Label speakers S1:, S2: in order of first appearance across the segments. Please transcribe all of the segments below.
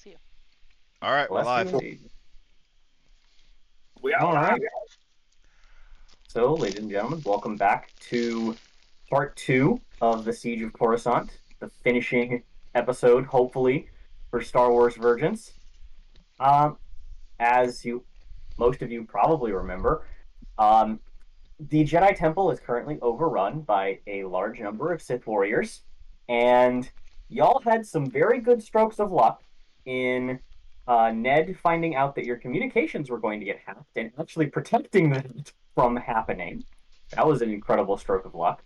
S1: Bless you.
S2: All right, we're
S3: Bless you
S2: live.
S3: indeed.
S4: We are
S3: All
S4: live.
S3: right. So, ladies and gentlemen, welcome back to part 2 of the Siege of Coruscant, the finishing episode, hopefully, for Star Wars Vergence. Um, as most of you probably remember, um, the Jedi Temple is currently overrun by a large number of Sith warriors, and y'all had some very good strokes of luck in Ned finding out that your communications were going to get hacked and actually protecting that from happening. That was an incredible stroke of luck.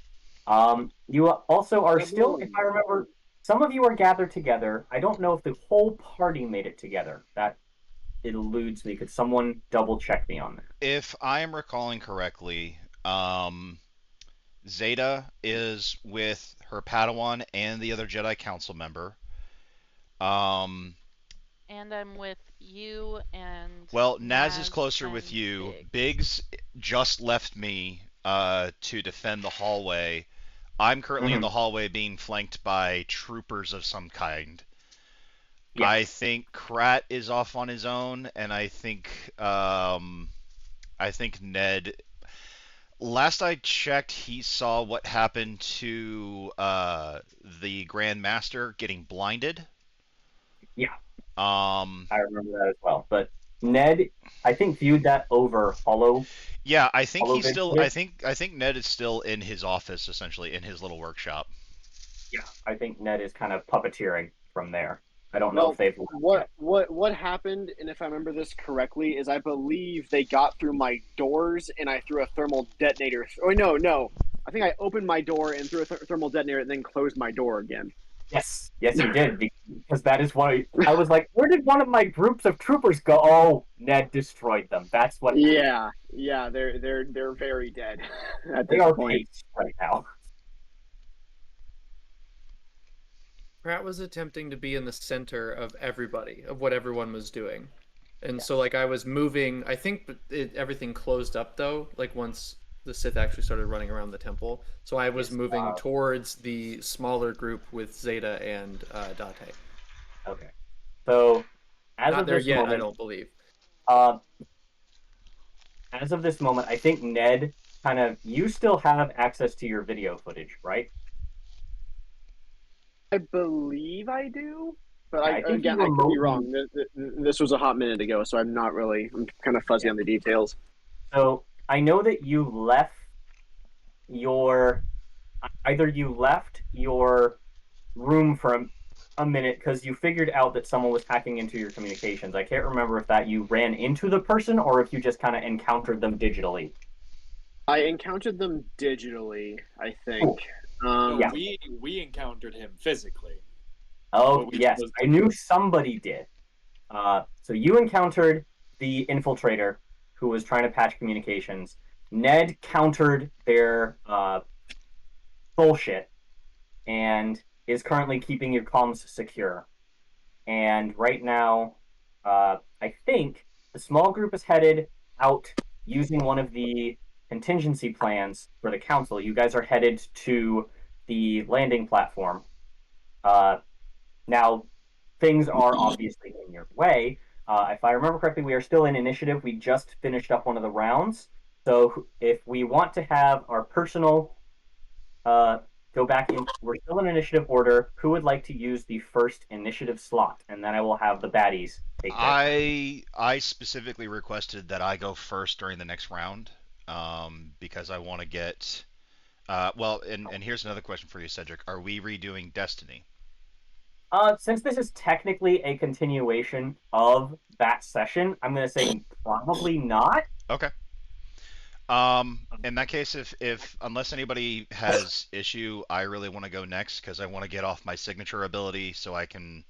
S3: You also are still, if I remember, some of you are gathered together. I don't know if the whole party made it together. That it eludes me. Could someone double check me on that?
S2: If I am recalling correctly, Zeta is with her Padawan and the other Jedi Council member. Um,
S1: And I'm with you and
S2: well, Naz is closer with
S1: and
S2: you.
S1: Big.
S2: Biggs just left me to defend the hallway. I'm currently in the hallway being flanked by troopers of some kind.
S3: Yes.
S2: I think Krat is off on his own, and I think Ned. Last I checked, he saw what happened to the Grand Master getting blinded.
S3: Yeah,
S2: Um,
S3: I remember that as well. But Ned, I think, viewed that over
S2: yeah, I think
S3: Hollow
S2: he's
S3: Vid
S2: still.
S3: footage.
S2: I think Ned is still in his office, essentially in his little workshop.
S3: Yeah, I think Ned is kind of puppeteering from there. I don't know if they've left yet.
S4: What happened, and if I remember this correctly, is I believe they got through my doors and I threw a thermal detonator. Oh no! I think I opened my door and threw a thermal detonator and then closed my door again.
S3: Yes, you did, because that is why I was like, where did one of my groups of troopers go? Oh, Ned destroyed them. That's what happened.
S4: Yeah, they're very dead at
S3: They
S4: this
S3: are
S4: point.
S3: paced right now.
S5: Pratt was attempting to be in the center of everybody, of what everyone was doing. And so,
S3: Yes.
S5: like, I was moving. I think everything closed up, though, like, once the Sith actually started running around the temple. So I was
S3: Yes,
S5: moving towards the smaller group with Zeta and Date.
S3: Okay. So, as
S5: Not
S3: of
S5: there
S3: this
S5: yet, I
S3: moment,
S5: don't believe.
S3: uh, I think Ned you still have access to your video footage, right?
S4: I believe I do, but
S3: Yeah, I think you
S4: I could be
S3: remotely.
S4: wrong. This was a hot minute ago, so I'm not really. I'm kind of fuzzy
S3: Yeah.
S4: on the details.
S3: So I know that you left your either you left your room for a minute because you figured out that someone was hacking into your communications. I can't remember if that you ran into the person or if you just kind of encountered them digitally.
S4: I encountered them digitally, I think.
S3: Cool.
S6: No,
S3: Yeah.
S6: we encountered him physically.
S3: Oh,
S6: But we
S3: yes.
S6: chose
S3: I knew somebody did. So you encountered the infiltrator who was trying to patch communications. Ned countered their bullshit and is currently keeping your comms secure. And right now, I think the small group is headed out using one of the contingency plans for the council. You guys are headed to the landing platform. Uh, Now, things are obviously in your way. If I remember correctly, we are still in initiative. We just finished up one of the rounds. So if we want to have our personal uh, go back in, we're still in initiative order. Who would like to use the first initiative slot? And then I will have the baddies take their turn.
S2: I specifically requested that I go first during the next round, because I want to get. Well, and here's another question for you, Cedric. Are we redoing Destiny?
S3: Since this is technically a continuation of that session, I'm going to say probably not.
S2: Okay. In that case, if unless anybody has issue, I really want to go next because I want to get off my signature ability so I can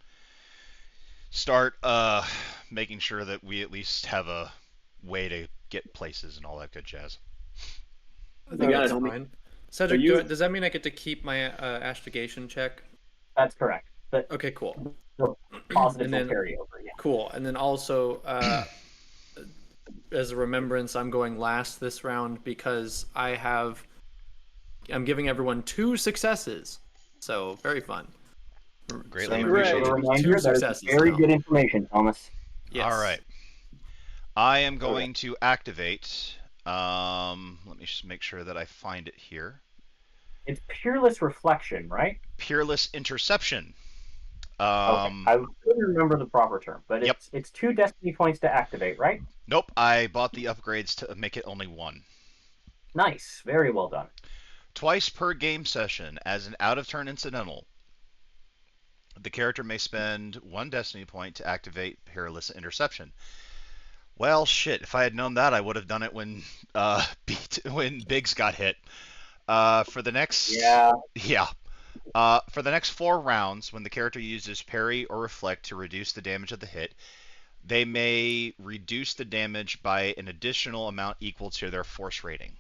S2: start making sure that we at least have a way to get places and all that good jazz.
S5: I think
S4: got
S5: that's
S4: it, homie.
S5: fine. Cedric,
S4: you-
S5: does that mean I get to keep my astrogation check?
S3: That's correct. But
S5: Okay, cool.
S3: the positive
S5: And
S3: will
S5: then-
S3: carry over, yeah.
S5: Cool. And then also, as a remembrance, I'm going last this round because I'm giving everyone 2 successes. So, very fun.
S2: Greatly
S5: So
S2: appreciated.
S3: For the reminder,
S5: two
S3: that is
S5: successes
S3: very
S5: now.
S3: good information, Thomas.
S5: Yes.
S2: All right. I am going to activate. Let me just make sure that I find it here.
S3: It's Peerless Reflection, right?
S2: Peerless Interception.
S3: Okay, I couldn't remember the proper term, but
S2: Yep.
S3: it's 2 destiny points to activate, right?
S2: Nope. I bought the upgrades to make it only 1.
S3: Nice, very well done.
S2: Twice per game session, as an out-of-turn incidental, the character may spend 1 destiny point to activate Peerless Interception. Well, shit. If I had known that, I would have done it when when Biggs got hit. For the next for the next 4 rounds, when the character uses parry or reflect to reduce the damage of the hit, they may reduce the damage by an additional amount equal to their force rating.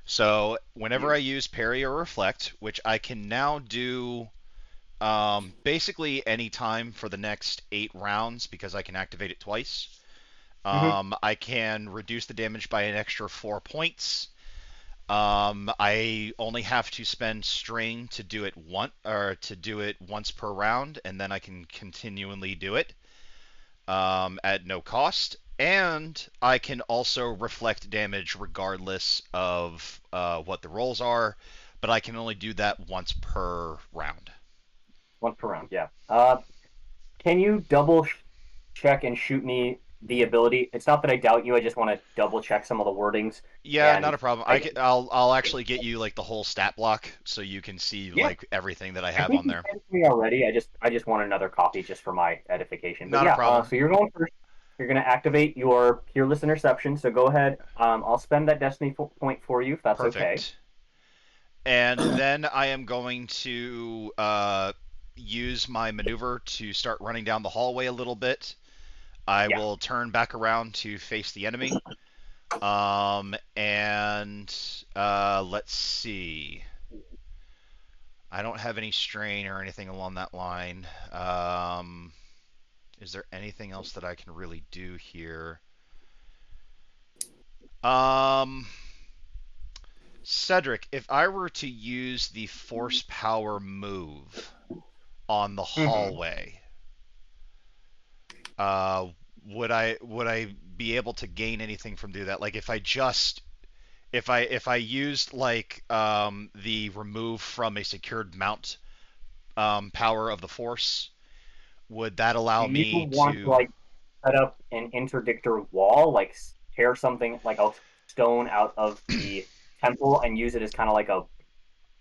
S2: So whenever I use parry or reflect, which I can now do basically any time for the next 8 rounds because I can activate it twice, I can reduce the damage by an extra 4 points. I only have to spend strain to do it once per round, and then I can continually do it at no cost. And I can also reflect damage regardless of what the rolls are, but I can only do that once per round.
S3: Once per round, yeah. Can you double check and shoot me the ability? It's not that I doubt you. I just want to double check some of the wordings.
S2: Yeah,
S3: And
S2: not a problem. I'll actually get you like the whole stat block so you can see like everything that I
S3: I
S2: have
S3: think
S2: on
S3: you
S2: there.
S3: sent it to me already. I just want another copy just for my edification. But
S2: Not a
S3: yeah,
S2: problem.
S3: so you're going first. You're going to activate your Peerless Interception. So go ahead. I'll spend that destiny point for you if that's okay.
S2: Perfect. And then I am going to use my maneuver to start running down the hallway a little bit. I will turn back around to face the enemy. And let's see. I don't have any strain or anything along that line. Is there anything else that I can really do here? Cedric, if I were to use the force power move on the hallway, would I be able to gain anything from do that? Like if I used like the remove from a secured mount power of the force, would that allow
S3: Do you
S2: me
S3: want
S2: to
S3: to like set up an interdictor wall, like tear something like a stone out of the temple and use it as kind of like a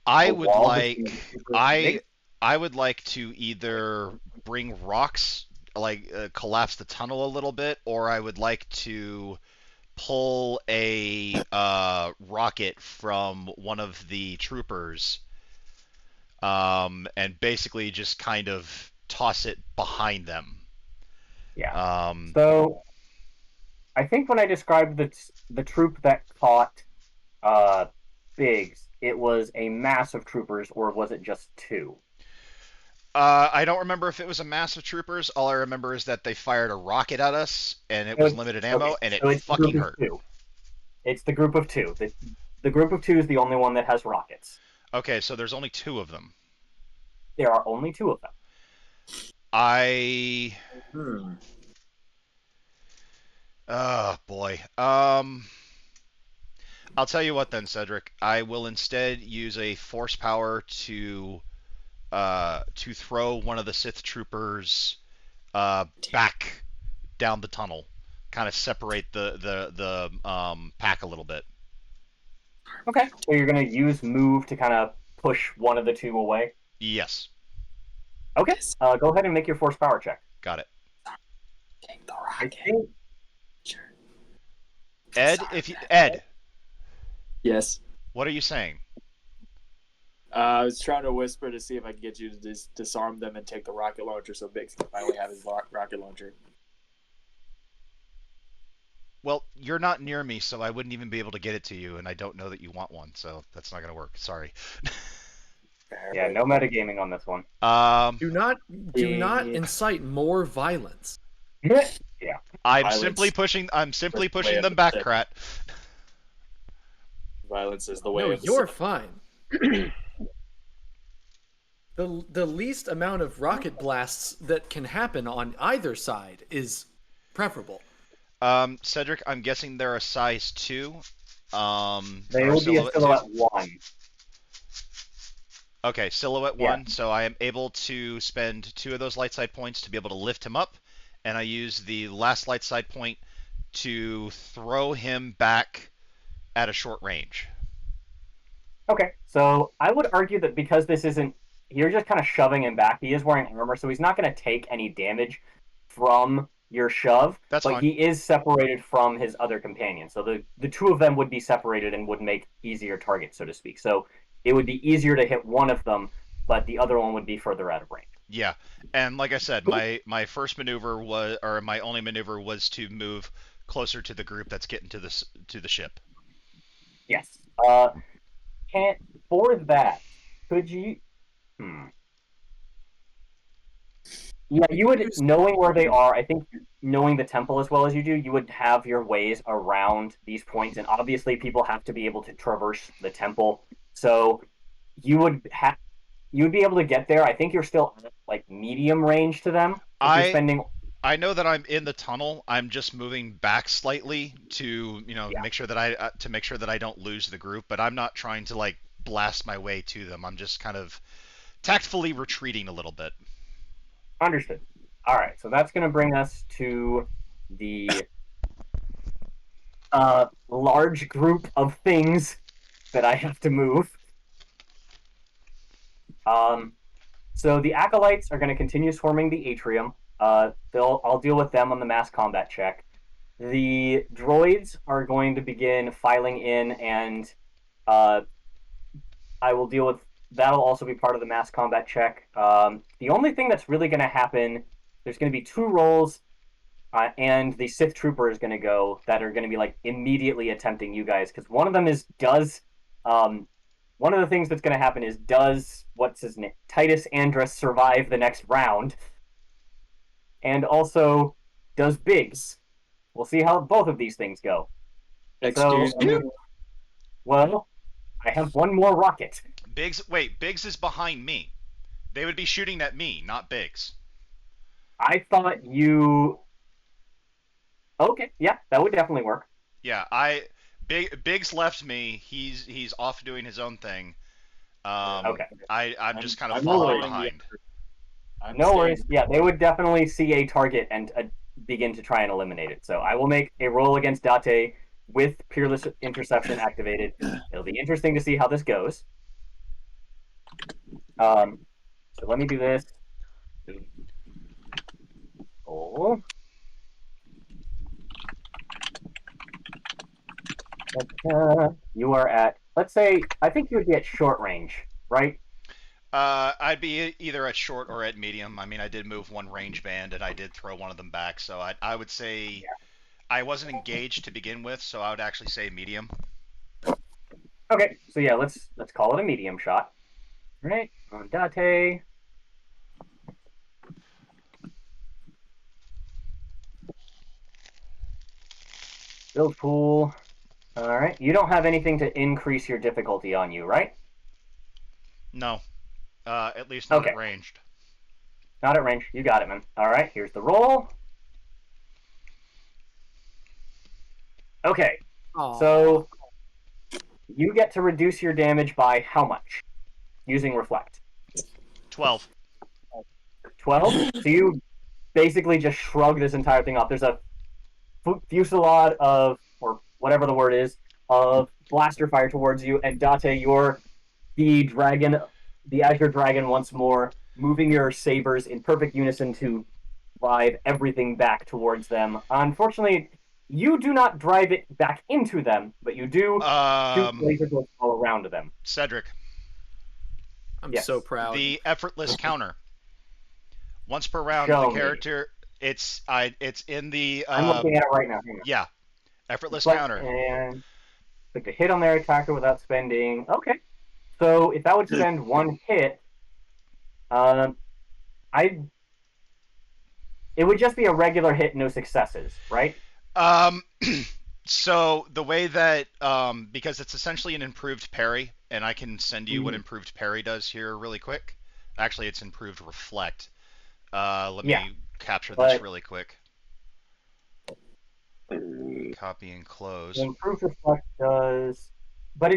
S2: I would
S3: wall
S2: like I would like to either bring rocks, like collapse the tunnel a little bit, or I would like to pull a rocket from one of the troopers, and basically just kind of toss it behind them.
S3: Yeah. So I think when I described the troop that caught Biggs, it was a mass of troopers, or was it just 2?
S2: I don't remember if it was a mass of troopers. All I remember is that they fired a rocket at us, and it was limited ammo, and it fucking hurt.
S3: It's the group of 2. The group of 2 is the only one that has rockets.
S2: Okay, so there's only 2 of them.
S3: There are only 2 of them.
S2: Oh boy. I'll tell you what then, Cedric. I will instead use a force power to throw one of the Sith troopers back down the tunnel, kind of separate the pack a little bit.
S3: Okay. So you're gonna use move to kind of push one of the 2 away.
S2: Yes.
S3: Okay. Go ahead and make your force power check.
S2: Got it.
S3: I think.
S2: Ed.
S6: Yes.
S2: What are you saying?
S6: I was trying to whisper to see if I could get you to disarm them and take the rocket launcher so Bix can finally have his rocket launcher.
S2: Well, you're not near me, so I wouldn't even be able to get it to you, and I don't know that you want one, so that's not going to work. Sorry.
S3: Yeah, no metagaming on this one.
S5: Do not incite more violence.
S3: Yeah.
S2: I'm simply pushing them back, Krat.
S6: Violence is the way
S5: No,
S6: of the
S5: you're
S6: Sith.
S5: fine. the least amount of rocket blasts that can happen on either side is preferable.
S2: Cedric, I'm guessing they're a size 2.
S3: They
S2: Or
S3: would be a
S2: silhouette 2.
S3: silhouette 1.
S2: Okay, silhouette
S3: Yeah.
S2: 1. So I am able to spend 2 of those light side points to be able to lift him up, and I use the last light side point to throw him back at a short range.
S3: Okay, so I would argue that because this isn't, you're just kind of shoving him back. He is wearing armor, so he's not going to take any damage from your shove.
S2: That's
S3: but
S2: fine.
S3: he is separated from his other companion. So the two of them would be separated and would make easier targets, so to speak. So it would be easier to hit one of them, but the other one would be further out of range.
S2: Yeah, and like I said, my first maneuver was, or my only maneuver was to move closer to the group that's getting to the ship.
S3: Yes. For that, could you? Yeah, you would, knowing where they are, I think knowing the temple as well as you do, you would have your ways around these points, and obviously people have to be able to traverse the temple. So you would be able to get there. I think you're still at, like, medium range to them. If you're spending.
S2: I know that I'm in the tunnel. I'm just moving back slightly to, make sure that I don't lose the group, but I'm not trying to like blast my way to them. I'm just kind of tactfully retreating a little bit.
S3: Understood. All right, so that's going to bring us to the large group of things that I have to move. So the acolytes are going to continue swarming the atrium. I'll deal with them on the mass combat check. The droids are going to begin filing in, and I will deal with. That'll also be part of the mass combat check. The only thing that's really going to happen, there's going to be 2 rolls, and the Sith Trooper is going to go that are going to be like immediately attempting you guys, because one of them is one of the things that's going to happen is what's his name, Titus Andrus, survive the next round, and also Biggs. We'll see how both of these things go.
S6: Excuse me?
S3: Well, I have one more rocket.
S2: Biggs is behind me. They would be shooting at me, not Biggs.
S3: I thought you. Okay, yeah, that would definitely work.
S2: Yeah, Biggs left me. He's off doing his own thing.
S3: Okay.
S2: I'm just kind of following behind.
S3: No worries. Yeah, they would definitely see a target and begin to try and eliminate it. So I will make a roll against Date with Peerless Interception activated. It'll be interesting to see how this goes. So let me do this. Oh. You are at, let's say, I think you would be at short range, right?
S2: I'd be either at short or at medium. I mean, I did move one range band, and I did throw one of them back, so I would say I wasn't engaged to begin with, so I would actually say medium.
S3: Okay, so yeah, let's call it a medium shot. All right, on Date. Build pool. All right, you don't have anything to increase your difficulty on you, right?
S2: No, at least not
S3: Okay.
S2: at ranged.
S3: Not at range. You got it, man. All right, here's the roll. Okay,
S5: Aww.
S3: so you get to reduce your damage by how much? Using Reflect.
S2: 12.
S3: 12? So you basically just shrug this entire thing off. There's a fusillade of, or whatever the word is, of blaster fire towards you, and Date, you're the dragon, the Azure Dragon once more, moving your sabers in perfect unison to drive everything back towards them. Unfortunately, you do not drive it back into them, but you do shoot laser bolts all around them.
S2: Cedric.
S5: I'm so proud.
S2: The effortless counter. Once per round,
S3: Show
S2: the
S3: me.
S2: character. It's in the.
S3: I'm looking at it right now.
S2: Yeah, effortless
S3: Reflect
S2: counter.
S3: And click to hit on their attacker without spending. Okay. So if that would spend one hit, it would just be a regular hit, no successes, right?
S2: So the way that because it's essentially an improved parry, and I can send you what improved parry does here really quick. actually, it's improved reflect. Let
S3: Yeah,
S2: me capture this
S3: but-
S2: really quick. Copy and close.
S3: Improved reflect does, but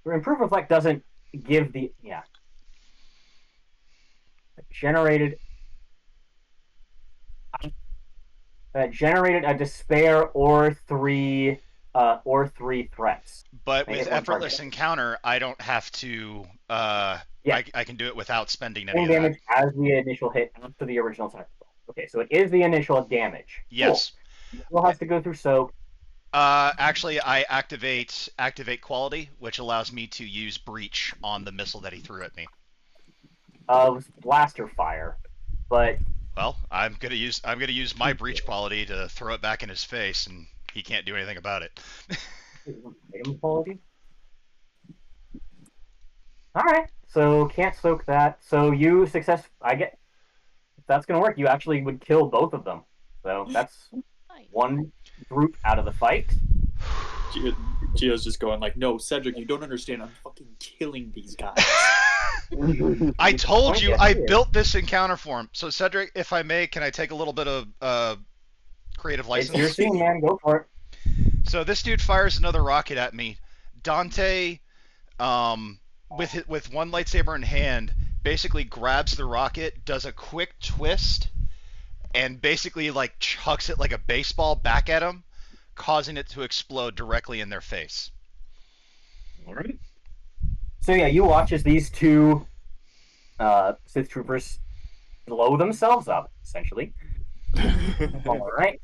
S3: improved reflect doesn't give the generated generated a despair or three threats.
S2: But
S3: Make
S2: with
S3: it one
S2: effortless
S3: target.
S2: encounter, I don't have to.
S3: Yeah.
S2: I can do it without spending any
S3: Same
S2: of that.
S3: damage as the initial hit after the original attack. Okay, so it is the initial damage.
S2: Yes.
S3: Cool. It still has to go through soak.
S2: Actually, I activate quality, which allows me to use breach on the missile that he threw at me.
S3: It was blaster fire, but
S2: Well, I'm gonna use my breach quality to throw it back in his face, and he can't do anything about it.
S3: item quality. All right, so can't soak that. So you success. I get if that's gonna work. You actually would kill both of them. So that's
S1: Nice.
S3: one group out of the fight.
S6: Gio's just going like, "No, Cedric, you don't understand. I'm fucking killing these guys."
S2: I told you
S3: Yes,
S2: I
S3: it is.
S2: built this encounter for him. So Cedric, if I may, can I take a little bit of creative
S3: It's your
S2: license?
S3: scene, man. Go for it.
S2: So this dude fires another rocket at me. Dante, with one lightsaber in hand, basically grabs the rocket, does a quick twist, and basically like chucks it like a baseball back at him, causing it to explode directly in their face.
S3: All right. So yeah, you watch as these two Sith troopers blow themselves up, essentially. All right.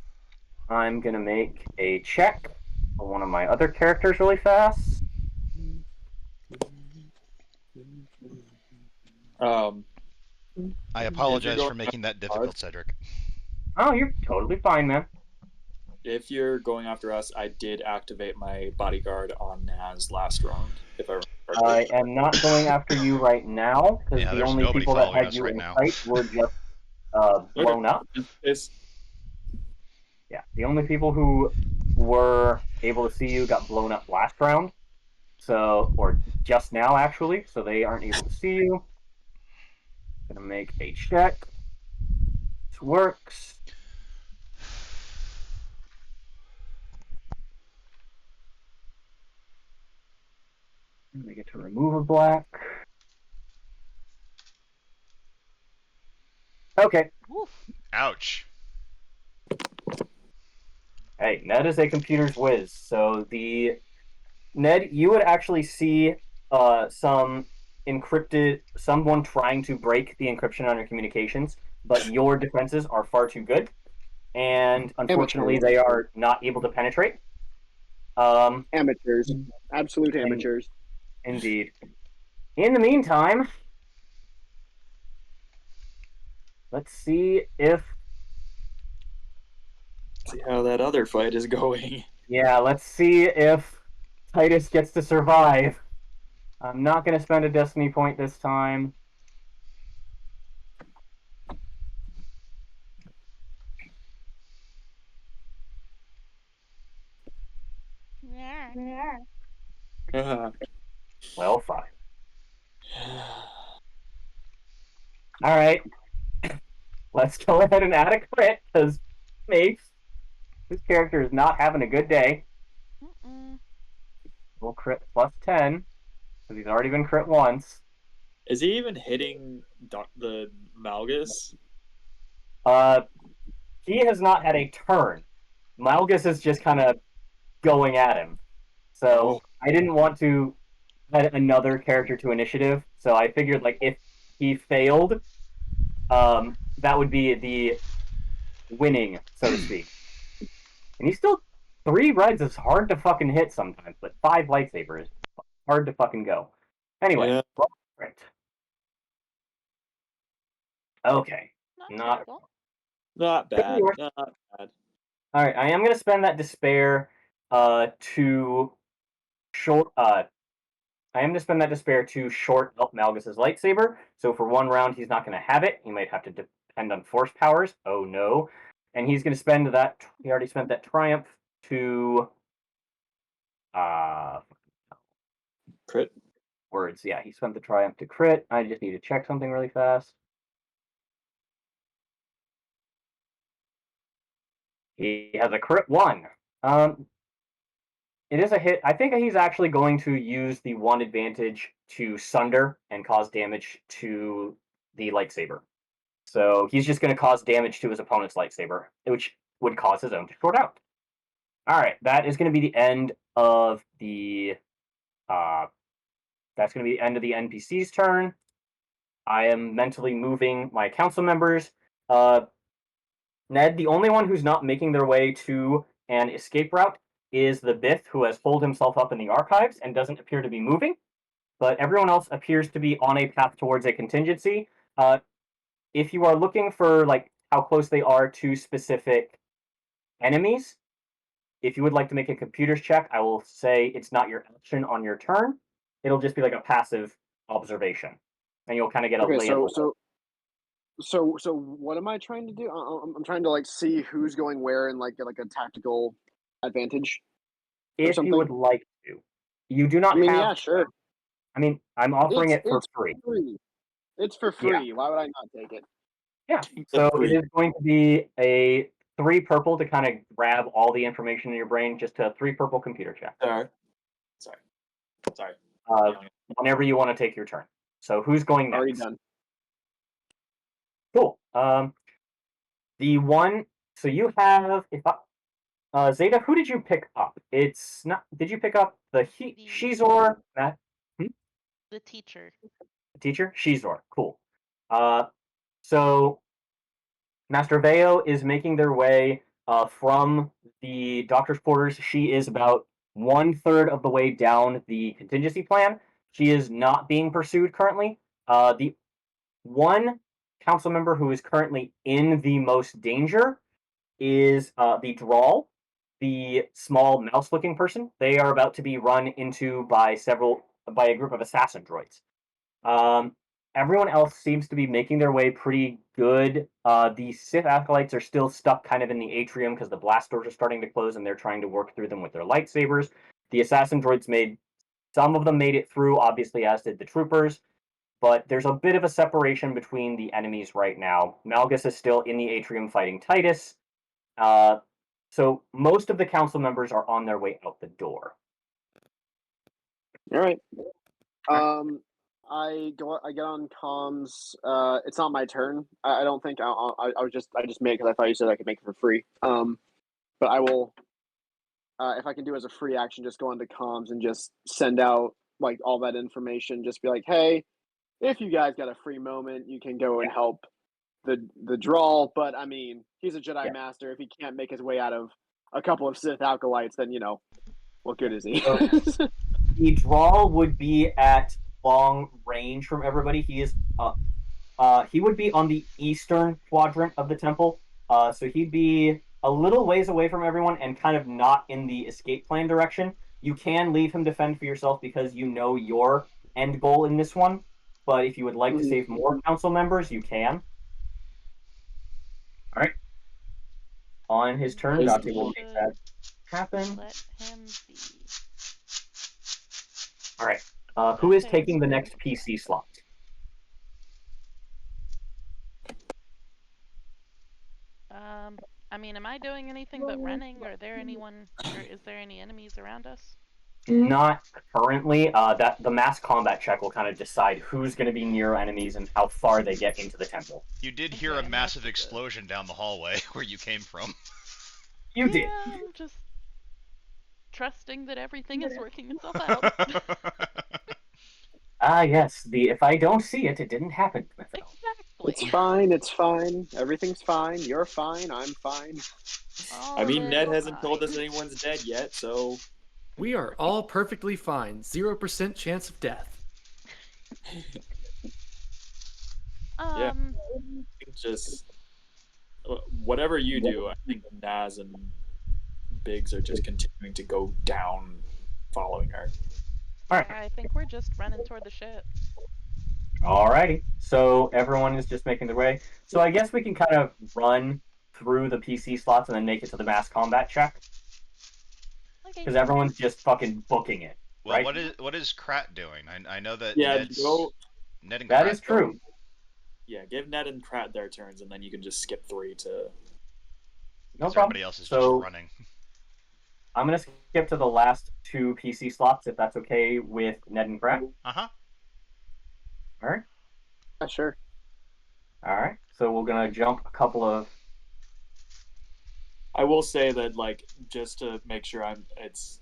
S3: I'm gonna make a check for one of my other characters really fast.
S2: I apologize
S6: going
S2: for making that difficult, Cedric.
S3: Oh, you're totally fine, man.
S6: If you're going after us, I did activate my bodyguard on Naz last round. If I remember
S3: I
S6: correctly.
S3: am not going after you right now because
S2: Yeah,
S3: the
S2: there's
S3: only
S2: nobody
S3: people that
S2: following
S3: had
S2: us
S3: you
S2: right
S3: in
S2: now.
S3: sight were just blown up.
S6: It's
S3: Yeah, the only people who were able to see you got blown up last round. So, or just now actually, so they aren't able to see you. Gonna make a check. This works. I get to remove a black. Okay.
S1: Woof.
S2: Ouch.
S3: Hey, Ned is a computer's whiz, so Ned, you would actually see some someone trying to break the encryption on your communications, but your defenses are far too good, and unfortunately,
S4: Amateurs.
S3: they are not able to penetrate.
S4: Amateurs. Absolute amateurs.
S3: Indeed. In the meantime, let's see if
S6: see how that other fight is going.
S3: let's see if Titus gets to survive. I'm not going to spend a destiny point this time.
S1: Yeah.
S3: Well, fine. All right. Let's go ahead and add a crit because Mace, this character is not having a good day. We'll crit plus 10 because he's already been crit once.
S6: Is he even hitting the Malgus?
S3: He has not had a turn. Malgus is just kind of going at him. So I didn't want to add another character to initiative. So I figured like if he failed, that would be the winning, so to speak. And he's still 3 reds is hard to fucking hit sometimes, but 5 lightsabers is hard to fucking go. Anyway,
S6: Yeah.
S3: right. Okay.
S1: Not
S6: Not bad.
S3: All
S6: Not bad.
S3: right, I am going to spend that despair to short. I am going to spend that despair to short up Malgus's lightsaber. So for 1 round, he's not going to have it. He might have to depend on force powers. Oh no! And he's going to spend that. He already spent that triumph to.
S6: Crit.
S3: Words. Yeah, he spent the triumph to crit. I just need to check something really fast. He has a crit 1. It is a hit. I think he's actually going to use the 1 advantage to sunder and cause damage to the lightsaber. So he's just going to cause damage to his opponent's lightsaber, which would cause his own to short out. All right, that is going to be the end of the. That's going to be the end of the NPC's turn. I am mentally moving my council members. Ned, the only one who's not making their way to an escape route is the Bith, who has holed himself up in the archives and doesn't appear to be moving. But everyone else appears to be on a path towards a contingency. If you are looking for like how close they are to specific enemies, if you would like to make a computer's check, I will say it's not your action on your turn. It'll just be like a passive observation, and you'll kind of get a
S4: Okay,
S3: lay of the
S4: so what am I trying to do? I'm trying to like see who's going where and like get like a tactical advantage or
S3: if you
S4: something.
S3: would like to. You do not
S4: I mean,
S3: have.
S4: yeah, sure.
S3: I mean, I'm offering it for
S4: It's
S3: free.
S4: free. It's for
S3: Yeah.
S4: free. Why would I not take it?
S3: Yeah. So
S6: free.
S3: it is going to be a 3 purple to kind of grab all the information in your brain. Just a 3 purple computer check.
S6: Sorry.
S3: Whenever you want to take your turn. So who's going next?
S4: Already done.
S3: Cool. The one. So you have. Zeta, who did you pick up? It's not. Did you pick up the Shizor?
S1: The teacher.
S3: The teacher? Shizor. Cool. So Master Veo is making their way from the doctor's quarters. She is about 1/3 of the way down the contingency plan. She is not being pursued currently. The one council member who is currently in the most danger is the Drawl, the small mouse-looking person. They are about to be run into by a group of assassin droids. Everyone else seems to be making their way pretty good. The Sith acolytes are still stuck kind of in the atrium because the blast doors are starting to close and they're trying to work through them with their lightsabers. The assassin droids some of them made it through, obviously, as did the troopers. But there's a bit of a separation between the enemies right now. Malgus is still in the atrium fighting Titus. So most of the council members are on their way out the door.
S4: All right. I get on comms. It's not my turn. I don't think I just made it because I thought you said I could make it for free. But I will, if I can do it as a free action, just go onto comms and just send out like all that information. Just be like, hey, if you guys got a free moment, you can go and help the drawl. But I mean, he's a Jedi Master. If he can't make his way out of a couple of Sith acolytes, then what good is he?
S3: The drawl would be at long range from everybody. He would be on the eastern quadrant of the temple. So he'd be a little ways away from everyone and kind of not in the escape plan direction. You can leave him to fend for yourself because you know your end goal in this one. But if you would like to save more council members, you can. All right. On his turn, Dante will make that happen.
S1: Let him be.
S3: All right. Who is taking the next PC slot?
S1: I mean, am I doing anything but running? Or is there any enemies around us?
S3: Not currently. That the mass combat check will kind of decide who's going to be near enemies and how far they get into the temple.
S2: You did hear a massive explosion down the hallway where you came from.
S3: You did.
S1: I'm just trusting that everything is working itself out.
S3: Yes. If I don't see it, it didn't happen.
S1: Exactly.
S4: It's fine. It's fine. Everything's fine. You're fine. I'm fine.
S6: I mean, Ned hasn't told us anyone's dead yet, so
S5: we are all perfectly fine. 0% chance of death.
S6: Yeah. Just whatever you do, I think Naz and Biggs are just continuing to go down following her.
S3: Alright.
S1: I think we're just running toward the ship.
S3: Alrighty. So everyone is just making their way. So I guess we can kind of run through the PC slots and then make it to the mass combat check. Because everyone's just fucking booking it.
S2: Well,
S3: right?
S2: what is Krat doing? I know that
S6: Yeah,
S2: Ned and
S3: that
S2: Krat
S3: is true.
S6: Yeah, give Ned and Pratt their turns, and then you can just skip 3 to.
S3: No
S2: Because
S3: problem.
S2: everybody else is just
S3: So
S2: running.
S3: I'm gonna skip to the last 2 PC slots if that's okay with Ned and Pratt.
S2: Uh-huh.
S3: All right.
S4: Yeah, sure.
S3: All right. So we're gonna jump a couple of.
S6: I will say that, like, just to make sure it's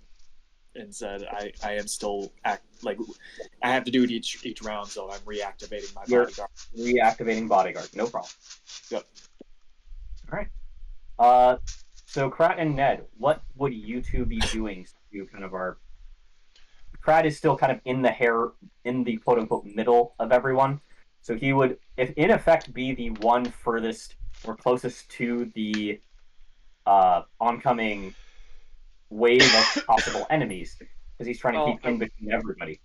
S6: said, I am still like, I have to do it each round, so I'm reactivating my
S3: You're
S6: bodyguard.
S3: reactivating bodyguard. No problem.
S6: Yep.
S3: All right. So Krat and Ned, what would you two be doing? You kind of are. Krat is still kind of in the quote unquote middle of everyone. So he would, if in effect, be the one furthest or closest to the oncoming wave of possible enemies, because he's trying to
S5: Oh,
S3: keep in between everybody.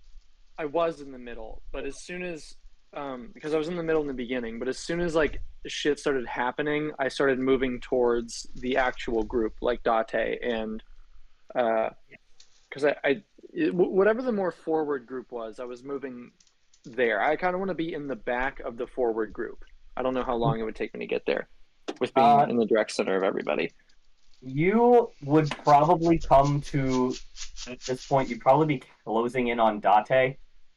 S5: I was in the middle, but as soon as because I was in the middle in the beginning, but as soon as like shit started happening, I started moving towards the actual group, like Date and because whatever the more forward group was, I was moving there. I kind of want to be in the back of the forward group. I don't know how long it would take me to get there with being in the direct center of everybody.
S3: You would probably come to, at this point, you'd probably be closing in on Date,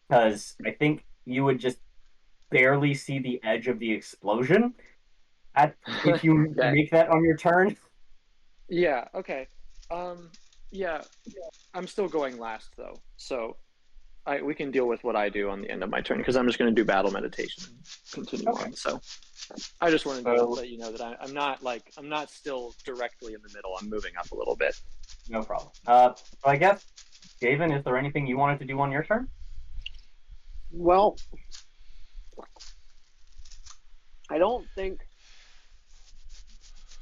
S3: because I think you would just barely see the edge of the explosion if you
S5: Okay.
S3: make that on your turn.
S5: Yeah, okay. Yeah, I'm still going last though, so we can deal with what I do on the end of my turn because I'm just going to do battle meditation and continue
S3: Okay.
S5: on. So I just wanted to
S3: So-
S5: let you know that I'm not still directly in the middle. I'm moving up a little bit.
S3: No problem. So I guess, David, is there anything you wanted to do on your turn?
S4: Well, I don't think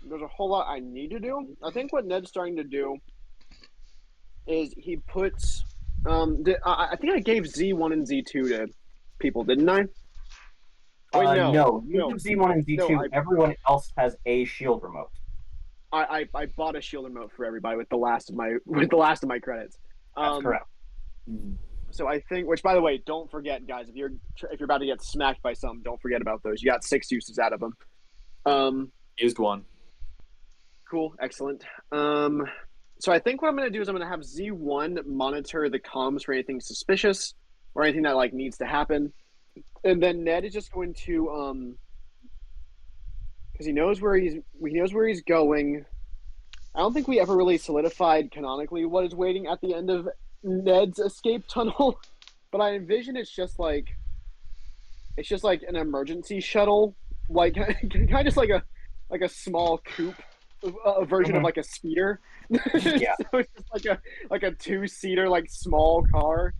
S4: there's a whole lot I need to do. I think what Ned's starting to do is he puts. I think I gave Z1 and Z2 to people, didn't I? Wait,
S3: No. You
S4: no,
S3: have Z1 and Z2.
S4: no,
S3: Everyone else has a shield remote.
S4: I bought a shield remote for everybody with the last of my credits.
S3: That's correct.
S4: So I think, which by the way, don't forget, guys, if you're about to get smacked by something, don't forget about those. You got 6 uses out of them.
S6: Used one.
S4: Cool, excellent. So I think what I'm going to do is I'm going to have Z1 monitor the comms for anything suspicious or anything that like needs to happen, and then Ned is just going to because he knows where he's going. I don't think we ever really solidified canonically what is waiting at the end of Ned's escape tunnel, but I envision it's just like an emergency shuttle, like kind of just like a small coupe, a version of like a speeder.
S3: Yeah.
S4: So it's just like a 2-seater like small car.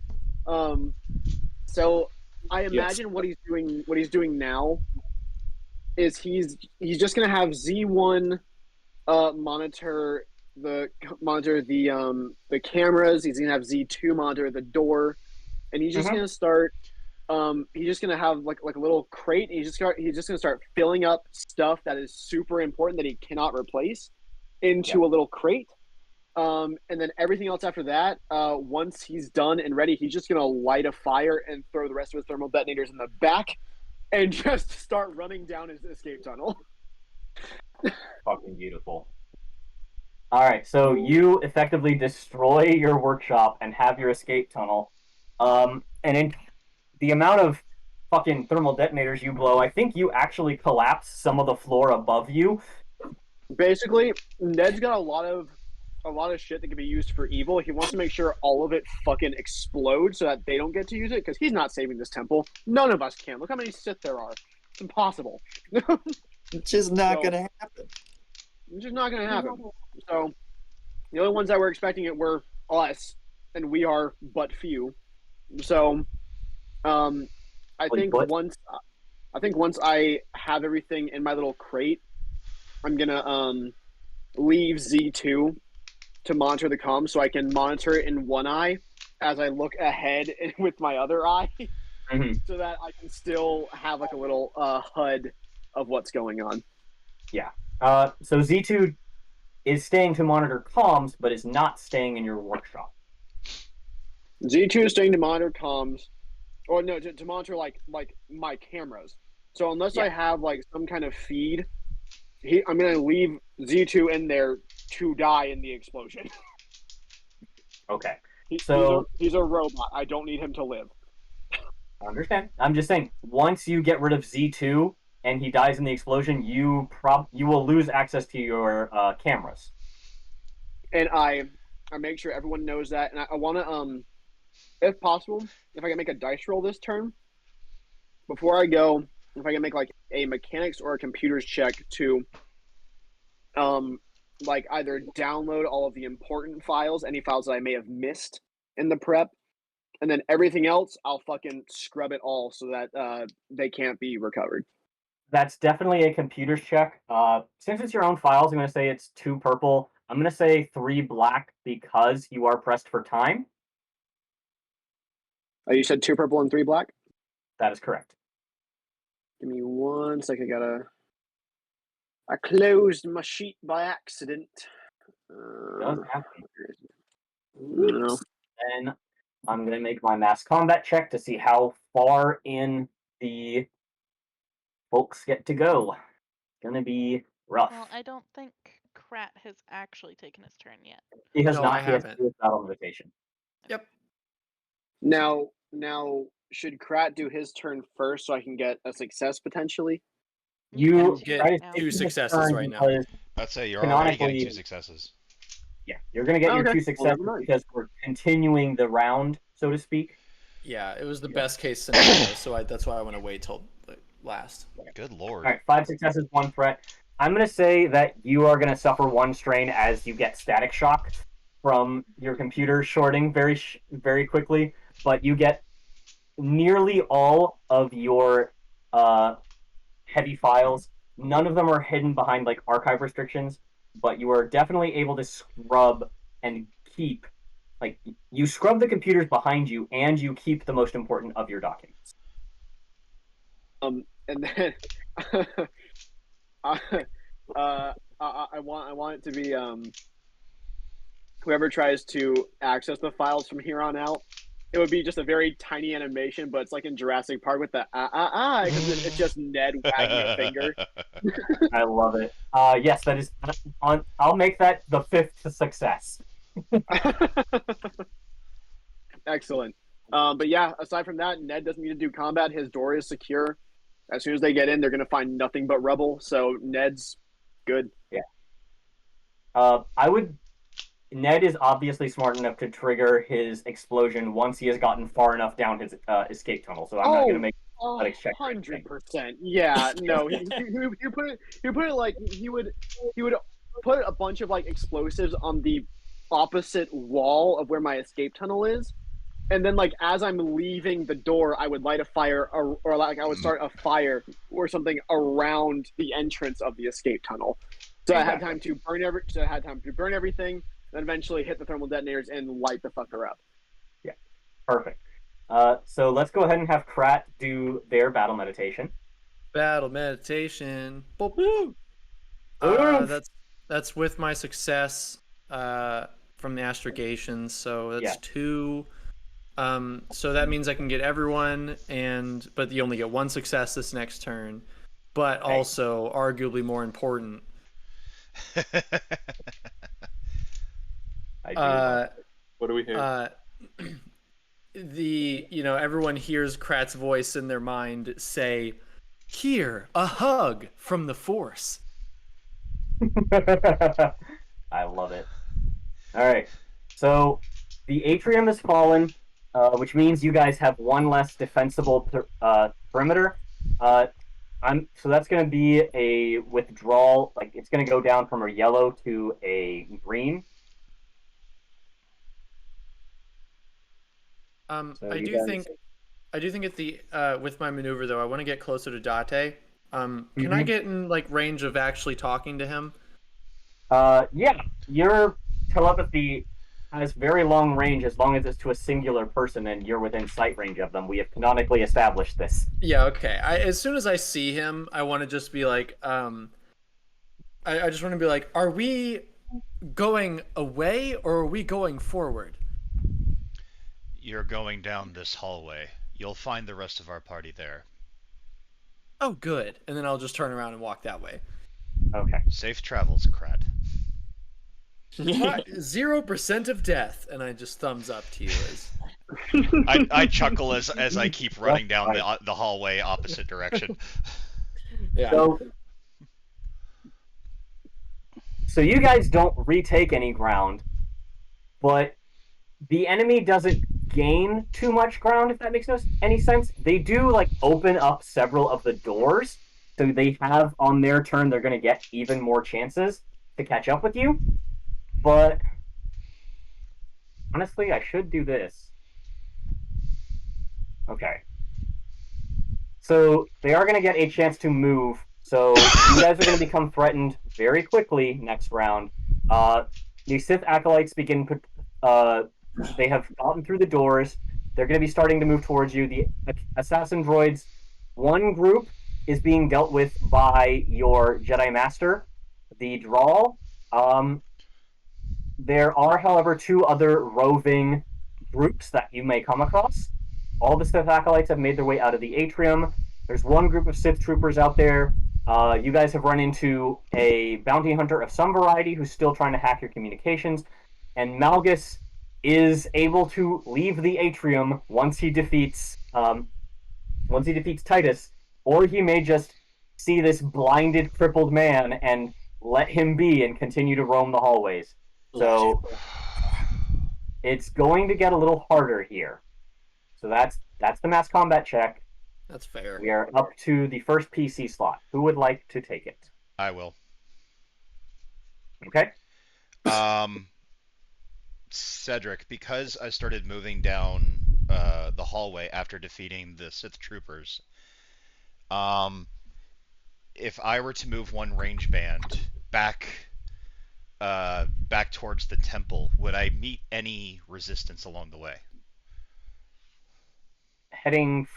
S4: So I imagine what he's doing now is he's just gonna have Z1 monitor the cameras. He's gonna have Z2 monitor the door, and he's just gonna start. He's just gonna have like a little crate. And he's just gonna start filling up stuff that is super important that he cannot replace into a little crate. And then everything else after that, once he's done and ready, he's just gonna light a fire and throw the rest of his thermal detonators in the back, and just start running down his escape tunnel.
S3: Fucking beautiful. All right, so you effectively destroy your workshop and have your escape tunnel. And in the amount of fucking thermal detonators you blow, I think you actually collapse some of the floor above you.
S4: Basically, Ned's got a lot of shit that can be used for evil. He wants to make sure all of it fucking explodes so that they don't get to use it, because he's not saving this temple. None of us can. Look how many Sith there are. It's impossible.
S6: It's just not gonna happen.
S4: It's just not gonna happen. So the only ones that were expecting it were us, and we are but few. So I think once I have everything in my little crate, I'm gonna leave Z2 to monitor the comms so I can monitor it in one eye as I look ahead with my other eye, so that I can still have like a little HUD of what's going on.
S3: Yeah. So Z2 is staying to monitor comms, but is not staying in your workshop.
S4: Z2 is staying to monitor comms, or no, to monitor like my cameras. So unless I have like some kind of feed I'm gonna leave Z2 in there to die in the explosion.
S3: Okay.
S4: He's
S3: So
S4: a robot. I don't need him to live.
S3: I understand. I'm just saying, once you get rid of Z2 and he dies in the explosion, you will lose access to your cameras.
S4: And I make sure everyone knows that. And I want to if possible, if I can make a dice roll this turn before I go, if I can make like a mechanics or a computers check to like either download all of the important files, any files that I may have missed in the prep, and then everything else I'll fucking scrub it all so that they can't be recovered.
S3: That's definitely a computers check. Since it's your own files, I'm going to say it's 2 purple. I'm going to say 3 black because you are pressed for time.
S4: You said 2 purple and 3 black?
S3: That is correct.
S4: Give me 1 second. I closed my sheet by accident.
S3: Does happen.
S4: No.
S3: Then I'm going to make my mass combat check to see how far in the folks get to go. It's going to be rough.
S1: Well, I don't think Krat has actually taken his turn yet.
S3: He has
S7: No,
S3: not
S7: I
S3: yet
S7: haven't.
S3: his battle invitation.
S7: Yep.
S4: Now, should Krat do his turn first so I can get a success potentially?
S3: You
S7: get
S3: try to take
S7: 2
S3: his
S7: successes
S3: turn
S7: right now.
S3: because
S2: I'd say you're already getting
S3: canonically-
S2: 2 successes.
S3: Yeah, you're going to get your
S4: Okay.
S3: 2
S4: Well,
S3: successes
S4: never mind.
S3: because we're continuing the round, so to speak.
S7: Yeah, it was the best case scenario, so that's why I want to wait till last.
S2: Good lord.
S3: All right, 5 successes, 1 threat. I'm going to say that you are going to suffer 1 strain as you get static shock from your computer shorting very quickly, but you get nearly all of your heavy files. None of them are hidden behind like archive restrictions, but you are definitely able to scrub and keep, like, you scrub the computers behind you and you keep the most important of your documents.
S4: And then I want it to be whoever tries to access the files from here on out. It would be just a very tiny animation, but it's like in Jurassic Park with the because it's just Ned wagging a finger.
S3: I love it. Yes, that is on. I'll make that the 5th success.
S4: Excellent. But yeah, aside from that, Ned doesn't need to do combat. His door is secure. As soon as they get in, they're gonna find nothing but rubble. So Ned's good.
S3: Yeah. Ned is obviously smart enough to trigger his explosion once he has gotten far enough down his escape tunnel. So I'm not going to make athletics check.
S4: 100%. Yeah, no, he put it like he would put a bunch of like explosives on the opposite wall of where my escape tunnel is, and then like as I'm leaving the door, I would light a fire or like I would start a fire or something around the entrance of the escape tunnel. So I had time to burn everything, then eventually hit the thermal detonators and light the fucker up.
S3: Yeah, perfect. So let's go ahead and have Krat do their battle meditation.
S7: Battle meditation. Boop. That's with my success from the astrogation, so that's 2. So that means I can get everyone, but you only get 1 success this next turn. But also, arguably more important,
S6: what do we hear?
S7: Everyone hears Krat's voice in their mind say, "Here, a hug from the Force."
S3: I love it. All right. So the atrium has fallen, which means you guys have 1 less defensible perimeter. So that's going to be a withdrawal. Like, it's going to go down from a yellow to a green. So
S7: I do think at the with my maneuver though, I want to get closer to Date. Can I get in like range of actually talking to him?
S3: Yeah, your telepathy has very long range as long as it's to a singular person and you're within sight range of them. We have canonically established this.
S7: Yeah, okay. As soon as I see him, I want to just be like, I just want to be like, are we going away or are we going forward?
S2: You're going down this hallway. You'll find the rest of our party there.
S7: Oh, good. And then I'll just turn around and walk that way.
S3: Okay.
S2: Safe travels, crud.
S7: 0% of death, and I just thumbs up to you as
S2: I chuckle as I keep running down
S3: Right.
S2: the hallway opposite direction.
S7: yeah.
S3: So you guys don't retake any ground, but the enemy doesn't gain too much ground, if that makes any sense. They do like open up several of the doors, so they have on their turn they're going to get even more chances to catch up with you. But honestly, I should do this. Okay. So they are going to get a chance to move. So you guys are going to become threatened very quickly next round. The Sith acolytes begin. They have gotten through the doors. They're going to be starting to move towards you. The assassin droids, one group is being dealt with by your Jedi Master, the Drawl. There are, however, two other roving groups that you may come across. All the Sith acolytes have made their way out of the atrium. There's one group of Sith troopers out there. You guys have run into a bounty hunter of some variety who's still trying to hack your communications. And Malgus is able to leave the atrium once he defeats Titus, or he may just see this blinded, crippled man and let him be and continue to roam the hallways. So it's going to get a little harder here. So that's the mass combat check.
S7: That's fair.
S3: We are up to the first PC slot. Who would like to take it?
S2: I will.
S3: Okay.
S2: Cedric, because I started moving down the hallway after defeating the Sith troopers, if I were to move one range band back towards the temple, would I meet any resistance along the way?
S3: Heading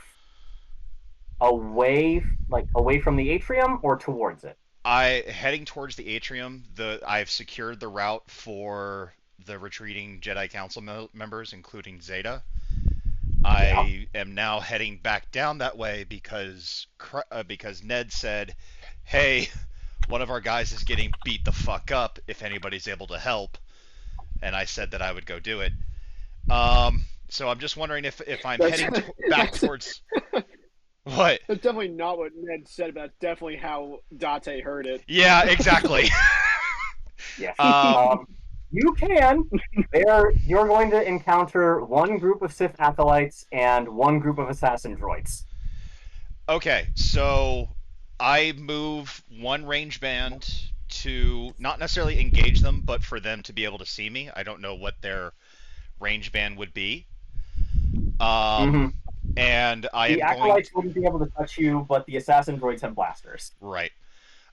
S3: away from the atrium or towards it?
S2: Heading towards the atrium. I've secured the route for the retreating Jedi Council members, including Zeta. I am now heading back down that way because Ned said, "Hey, one of our guys is getting beat the fuck up. If anybody's able to help," and I said that I would go do it. So I'm just wondering if I'm heading back towards. What?
S4: That's definitely not what Ned said, but that's definitely how Date heard it.
S2: Yeah, exactly.
S3: Yes. You can. You're going to encounter one group of Sith acolytes and one group of assassin droids.
S2: Okay, so I move one range band to not necessarily engage them, but for them to be able to see me. I don't know what their range band would be. And
S3: the acolytes wouldn't be able to touch you, but the assassin droids have blasters.
S2: Right.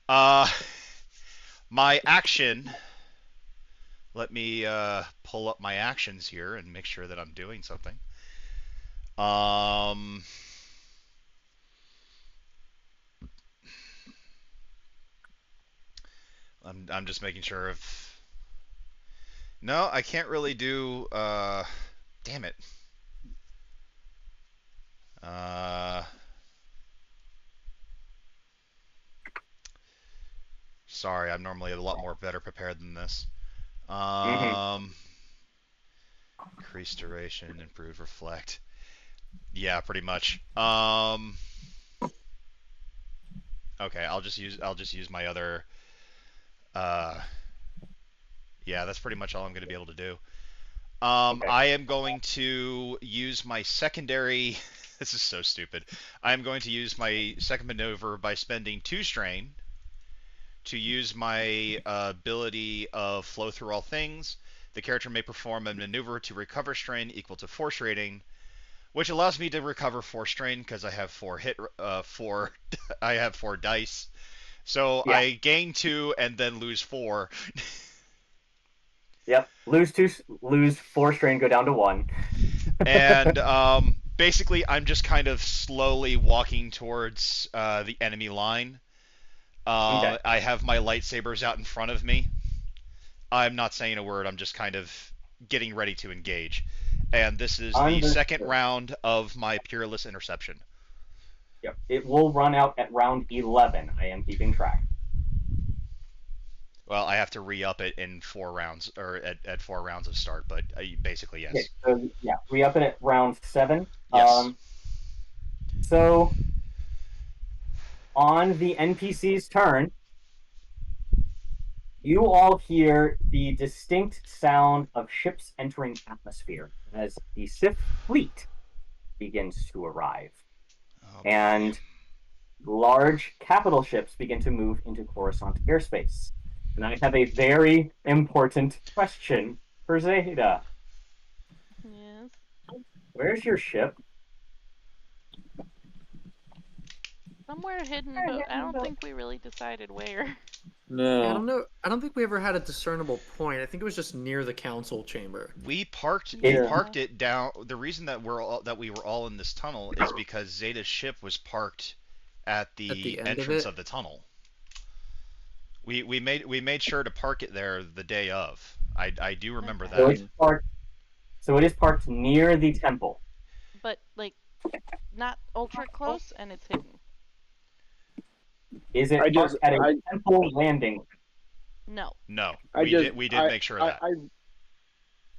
S2: My action. Let me pull up my actions here and make sure that I'm doing something. I'm just making sure if. No, I can't really do. Damn it. Sorry, I'm normally a lot more better prepared than this. Increase duration, improve reflect. Yeah, pretty much. Okay, I'll just use my other. Yeah, that's pretty much all I'm going to be able to do. Okay. I am going to use my secondary. This is so stupid. I am going to use my second maneuver by spending 2 strain to use my ability of flow through all things. The character may perform a maneuver to recover strain equal to 4 rating, which allows me to recover 4 strain because I have 4 I have 4 dice. So yeah. I gain 2 and then lose 4.
S3: Yep, lose 4 strain, go down to 1.
S2: And basically, I'm just kind of slowly walking towards the enemy line. Okay. I have my lightsabers out in front of me. I'm not saying a word. I'm just kind of getting ready to engage. And this is the second round of my Peerless Interception.
S3: Yep, it will run out at round 11. I am keeping track.
S2: Well, I have to re-up it in 4 rounds, or at 4 rounds of start, but basically
S3: Okay,
S2: yes.
S3: so yeah, re-up it at round 7.
S2: Yes.
S3: So on the NPC's turn, you all hear the distinct sound of ships entering atmosphere as the Sith fleet begins to arrive.
S2: Oh boy.
S3: And large capital ships begin to move into Coruscant airspace. And I have a very important question for Zeta.
S1: Yes.
S3: Where's your ship?
S1: Somewhere hidden, but I don't think we really decided where.
S7: Yeah, I
S6: No.
S7: don't know. I don't think we ever had a discernible point. I think it was just near the council chamber.
S2: We parked
S1: Yeah.
S2: it down. The reason that we were all in this tunnel is because Zeta's ship was parked at the
S7: end of
S2: entrance
S7: it?
S2: of the tunnel. We made sure to park it there the day of. I do remember
S1: Okay.
S3: So
S2: that.
S3: it's parked. So it is parked near the temple.
S1: But like, not ultra close, and it's hidden.
S3: Is it
S4: I
S3: parked
S4: just,
S3: at a
S4: I,
S3: temple landing?
S2: No,
S4: I just,
S2: we did make sure of that.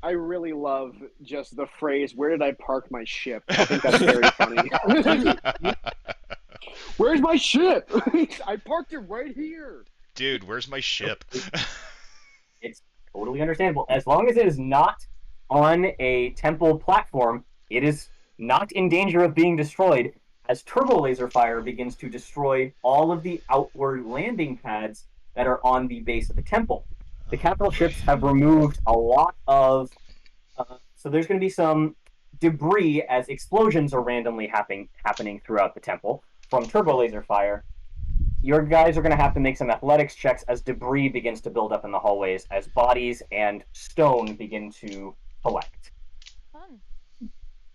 S4: I really love just the phrase, "Where did I park my ship?" I think that's very funny. Where's my ship? I parked it right here.
S2: Dude, where's my ship?
S3: It's totally understandable. As long as it is not on a temple platform, it is not in danger of being destroyed as turbo laser fire begins to destroy all of the outward landing pads that are on the base of the temple. The capital ships have removed a lot of, so there's going to be some debris as explosions are randomly happening throughout the temple from turbo laser fire. Your guys are going to have to make some athletics checks as debris begins to build up in the hallways as bodies and stone begin to collect.
S1: Fun.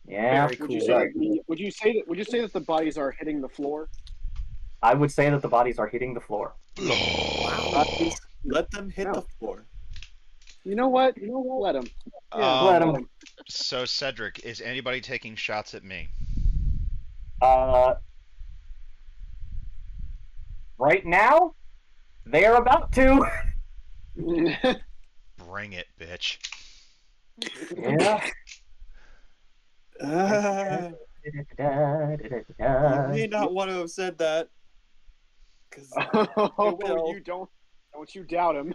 S3: Yeah,
S7: Very
S4: Would
S7: cool.
S4: you say would you say that the bodies are hitting the floor?
S3: I would say that the bodies are hitting the floor.
S6: Let them hit
S4: No.
S6: the floor.
S4: You know what? Let them. Yeah,
S3: Let 'em.
S4: let them.
S2: So Cedric, is anybody taking shots at me?
S3: Right now, they are about to.
S2: Bring it, bitch.
S3: Yeah.
S6: You may not want to have said that. Because
S4: Oh, you don't you doubt him.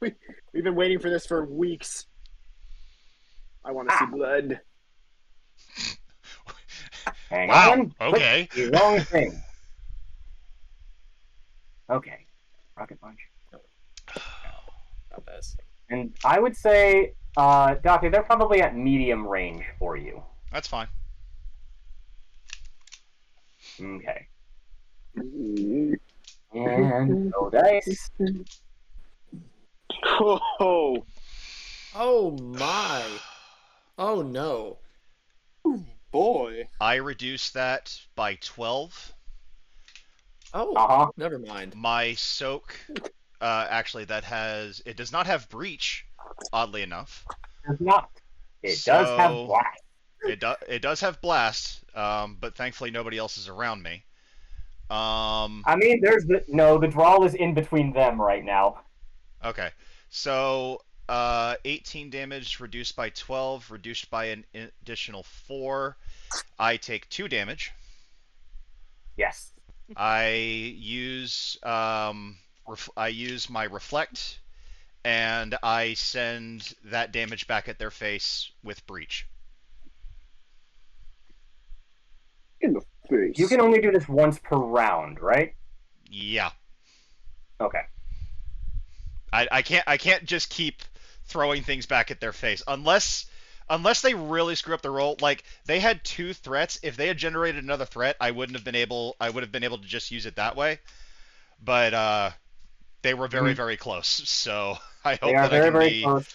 S4: We've been waiting for this for weeks. I want to see blood.
S3: Hang
S2: Wow.
S3: on.
S2: Okay.
S3: Click the wrong thing. Okay. Rocket punch.
S6: Not this.
S3: And I would say, Doctor, they're probably at medium range for you.
S2: That's fine.
S3: Okay. And roll dice.
S4: Oh,
S7: Oh my. Oh no.
S6: Boy.
S2: I reduced that by 12.
S7: Oh, never mind.
S2: My soak, actually, it does not have breach, oddly enough.
S3: Does not. It does have
S2: So-
S3: blast.
S2: It does have blast, but thankfully nobody else is around me.
S3: I mean, the drawl is in between them right now.
S2: Okay, so 18 damage reduced by 12, reduced by an additional 4. I take 2 damage.
S3: Yes.
S2: I use my reflect, and I send that damage back at their face with breach.
S4: in the face.
S3: You can only do this once per round, right?
S2: Yeah,
S3: Okay.
S2: I can't just keep throwing things back at their face unless they really screw up the roll. Like, they had 2 threats. If they had generated another threat, I would have been able to just use it that way. But they were very, very close. So I hope
S3: They are
S2: that I
S3: very,
S2: can
S3: very
S2: be.
S3: close.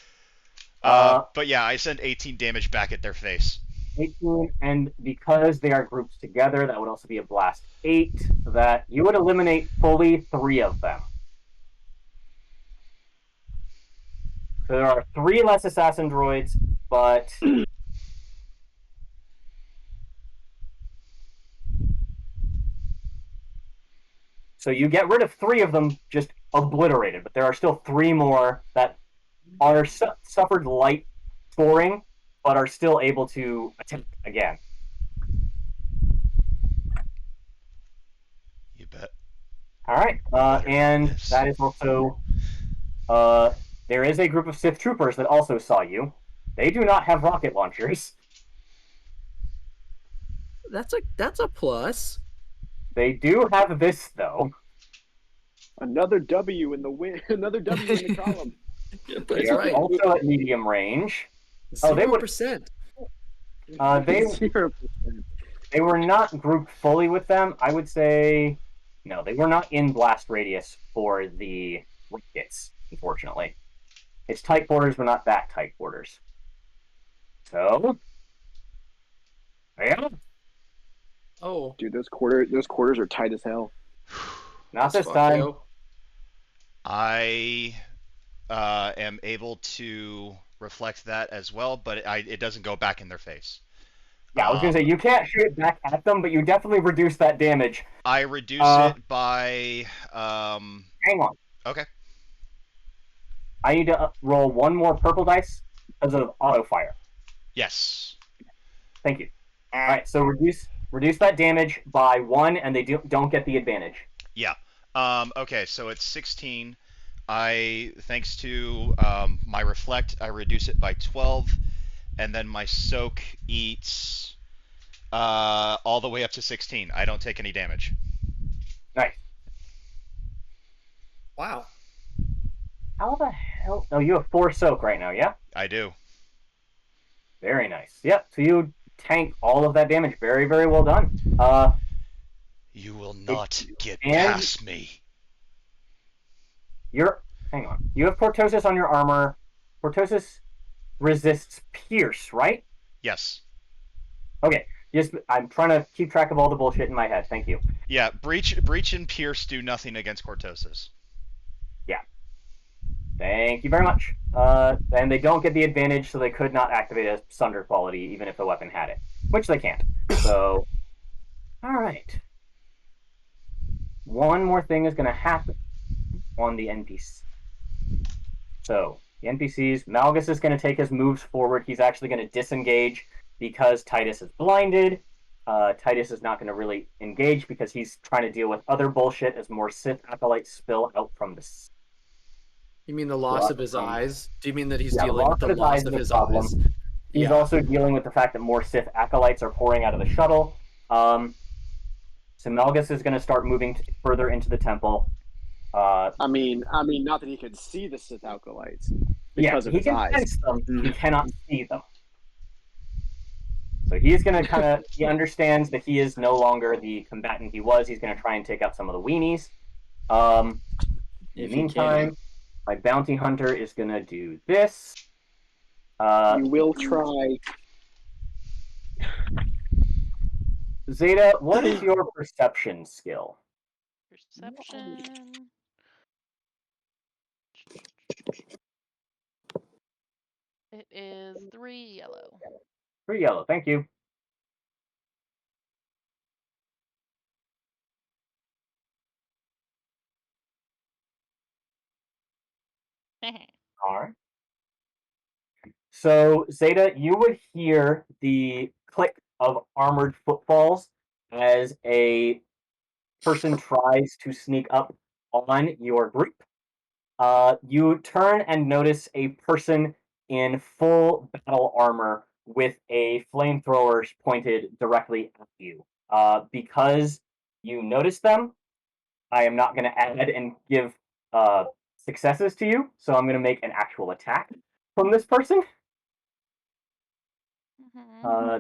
S2: But yeah, I send 18 damage back at their face.
S3: 18, and because they are grouped together, that would also be a blast 8. That you would eliminate fully 3 of them. So there are 3 less assassin droids, but So you get rid of 3 of them, just obliterated, but there are still 3 more that are suffered light scoring, but are still able to attack again.
S2: You bet.
S3: All right, and that is also there is a group of Sith troopers that also saw you. They do not have rocket launchers.
S8: That's a plus.
S3: They do have this though.
S4: Another W in the win. Another W in the column.
S6: Yep,
S3: They
S8: That's
S3: are
S8: right.
S3: also at medium range. Oh, they would.
S8: 0%.
S3: They
S4: 0%.
S3: they were not grouped fully with them. I would say no, they were not in blast radius for the rockets. Unfortunately, its tight quarters were not that tight quarters. So, yeah,
S8: Oh,
S4: Dude, those quarters are tight as hell.
S3: not
S8: that's
S3: this time.
S8: fuckio.
S2: I am able to reflect that as well, but it doesn't go back in their face.
S3: Yeah, I was gonna say you can't shoot it back at them, but you definitely reduce that damage.
S2: I reduce it by.
S3: Hang on,
S2: Okay.
S3: I need to roll 1 more purple dice because of auto fire.
S2: Yes.
S3: Thank you. All right, so reduce that damage by 1, and they don't get the advantage.
S2: Yeah. Okay, so it's 16. Thanks to my reflect, I reduce it by 12, and then my soak eats all the way up to 16. I don't take any damage.
S3: Nice.
S8: Wow.
S3: How the hell? Oh, you have 4 soak right now, yeah?
S2: I do.
S3: Very nice. Yep. So you tank all of that damage. Very, very well done.
S2: You will not get
S3: and
S2: past me.
S3: hang on. You have Cortosis on your armor. Cortosis resists pierce, right?
S2: Yes.
S3: Okay. I'm trying to keep track of all the bullshit in my head. Thank you.
S2: Yeah, breach and pierce do nothing against Cortosis.
S3: Yeah. Thank you very much. And they don't get the advantage, so they could not activate a Sunder quality, even if the weapon had it, which they can't. So, all right. One more thing is going to happen on the NPC. So, the NPCs, Malgus is going to take his moves forward. He's actually going to disengage because Titus is blinded. Titus is not going to really engage because he's trying to deal with other bullshit as more Sith acolytes spill out from the.
S8: You mean the loss of his eyes? Do you mean that he's
S3: Yeah,
S8: dealing with the loss of his eyes?
S3: He's also dealing with the fact that more Sith acolytes are pouring out of the shuttle. So Melgus is going to start moving further into the temple.
S4: I mean, not that he could see the Sith acolytes because of his eyes.
S3: He can sense them. He cannot see them. So he's going to he understands that he is no longer the combatant he was. He's going to try and take out some of the weenies. In the meantime, my bounty hunter is going to do this.
S4: You will try.
S3: Zeta, what is your perception skill?
S1: Perception. It is 3 yellow.
S3: 3 yellow, thank you. All right. So, Zeta, you would hear the click of armored footfalls as a person tries to sneak up on your group. You turn and notice a person in full battle armor with a flamethrower pointed directly at you. Because you noticed them, I am not going to add and give successes to you, so I'm going to make an actual attack from this person.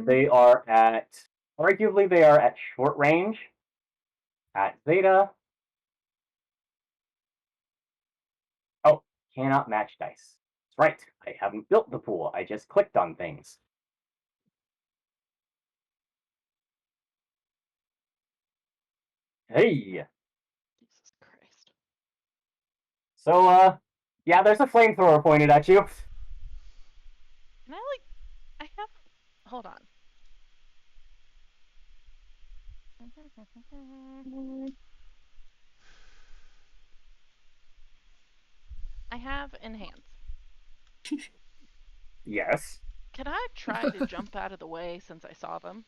S3: They are arguably they are at short range at Zeta. Oh, cannot match dice. That's right. I haven't built the pool. I just clicked on things. Hey.
S1: Jesus Christ.
S3: So, yeah, there's a flamethrower pointed at you.
S1: Can I have, hold on. I have enhance.
S3: Yes.
S1: Can I try to jump out of the way since I saw them?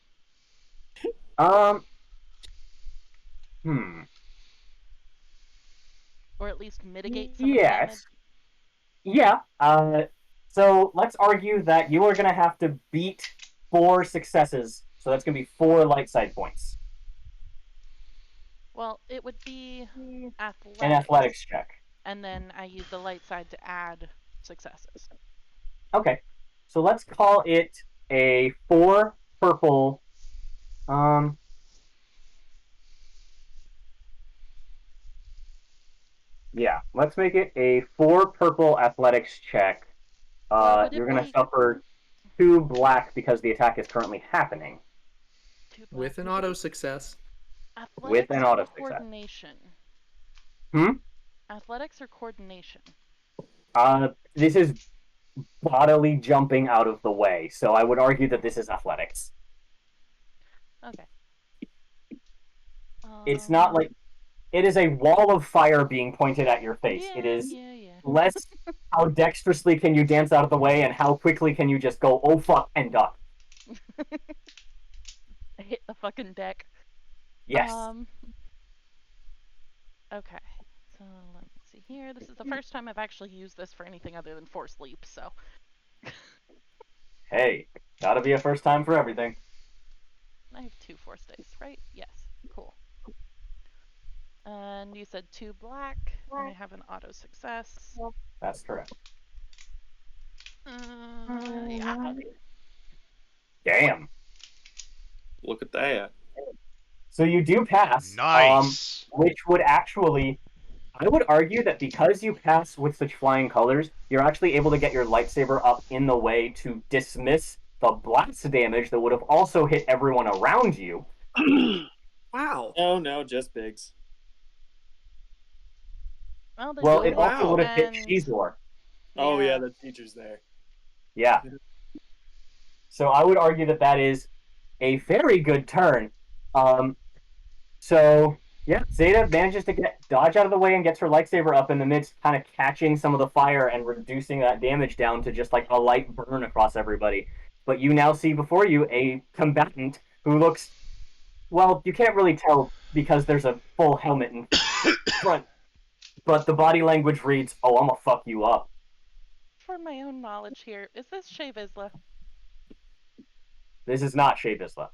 S3: Um. Hmm.
S1: Or at least mitigate some of the damage?
S3: Yes. Yeah. So let's argue that you are going to have to beat 4 successes. So that's going to be 4 light side points.
S1: Well, it would be
S3: An
S1: athletics.
S3: athletics check.
S1: And then I use the light side to add successes.
S3: Okay. So let's call it a 4 purple. Yeah, let's make it a 4 purple athletics check.
S1: Or would
S3: You're
S1: it
S3: going to
S1: be
S3: suffer 2 black because the attack is currently happening.
S1: 2 black?
S7: With an auto success.
S1: Athletics
S3: an
S1: or
S3: auto success.
S1: coordination?
S3: Hmm?
S1: Athletics or coordination?
S3: This is bodily jumping out of the way, so I would argue that this is athletics.
S1: Okay.
S3: It's not like it is a wall of fire being pointed at your face.
S1: Yeah,
S3: It is
S1: yeah.
S3: less how dexterously can you dance out of the way and how quickly can you just go, oh fuck, and duck.
S1: I hit the fucking deck.
S3: Yes.
S1: Okay. So let me see here. This is the first time I've actually used this for anything other than force leap, so.
S3: Hey, gotta be a first time for everything.
S1: I have 2 force dice, right? Yes. Cool. And you said 2 black, and I have an auto success.
S3: That's correct.
S1: Yeah.
S3: Damn.
S6: Look at that.
S3: So you do pass.
S2: Nice.
S3: Which would actually, I would argue that because you pass with such flying colors, you're actually able to get your lightsaber up in the way to dismiss the blast damage that would have also hit everyone around you.
S7: Wow.
S6: No, just Biggs.
S3: Well, it also
S7: Wow.
S3: would have hit
S1: and
S3: Shizor.
S6: Oh yeah, the teacher's there.
S3: Yeah. So I would argue that that is a very good turn. So yeah, Zeta manages to dodge out of the way and gets her lightsaber up in the midst, kind of catching some of the fire and reducing that damage down to just like a light burn across everybody. But you now see before you a combatant who looks, well, you can't really tell because there's a full helmet in front, but the body language reads, "Oh, I'm gonna fuck you up."
S1: For my own knowledge here, is this Shea Vizsla?
S3: This is not Shea Vizsla.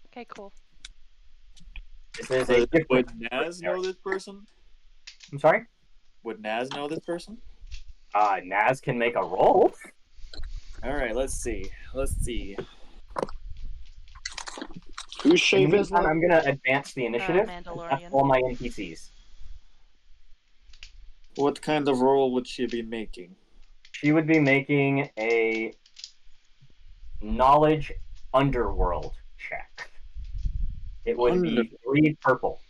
S1: Okay, cool.
S3: This is a different.
S6: Would Naz know this person?
S3: I'm sorry.
S6: Would Naz know this person?
S3: Naz can make a roll.
S6: All right, let's see.
S4: Who's
S3: In
S4: Shea
S3: the meantime,
S4: Vizsla?
S3: I'm gonna advance the initiative. That's
S1: Mandalorian.
S3: all my NPCs.
S6: What kind of role would she be making?
S3: She would be making a knowledge underworld check. It would be 3 purple.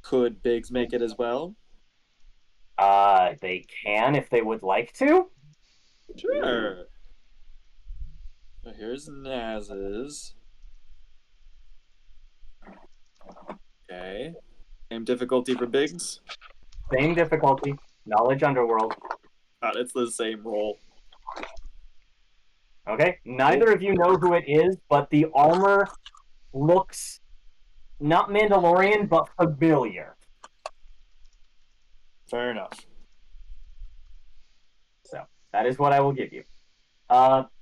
S6: Could Biggs make it as well?
S3: They can if they would like to.
S6: Sure. So here's Naz's. Okay. Same difficulty for Biggs?
S3: Same difficulty. Knowledge underworld.
S6: God, it's the same roll.
S3: Okay. Neither of you know who it is, but the armor looks not Mandalorian, but familiar.
S6: Fair enough.
S3: So that is what I will give you.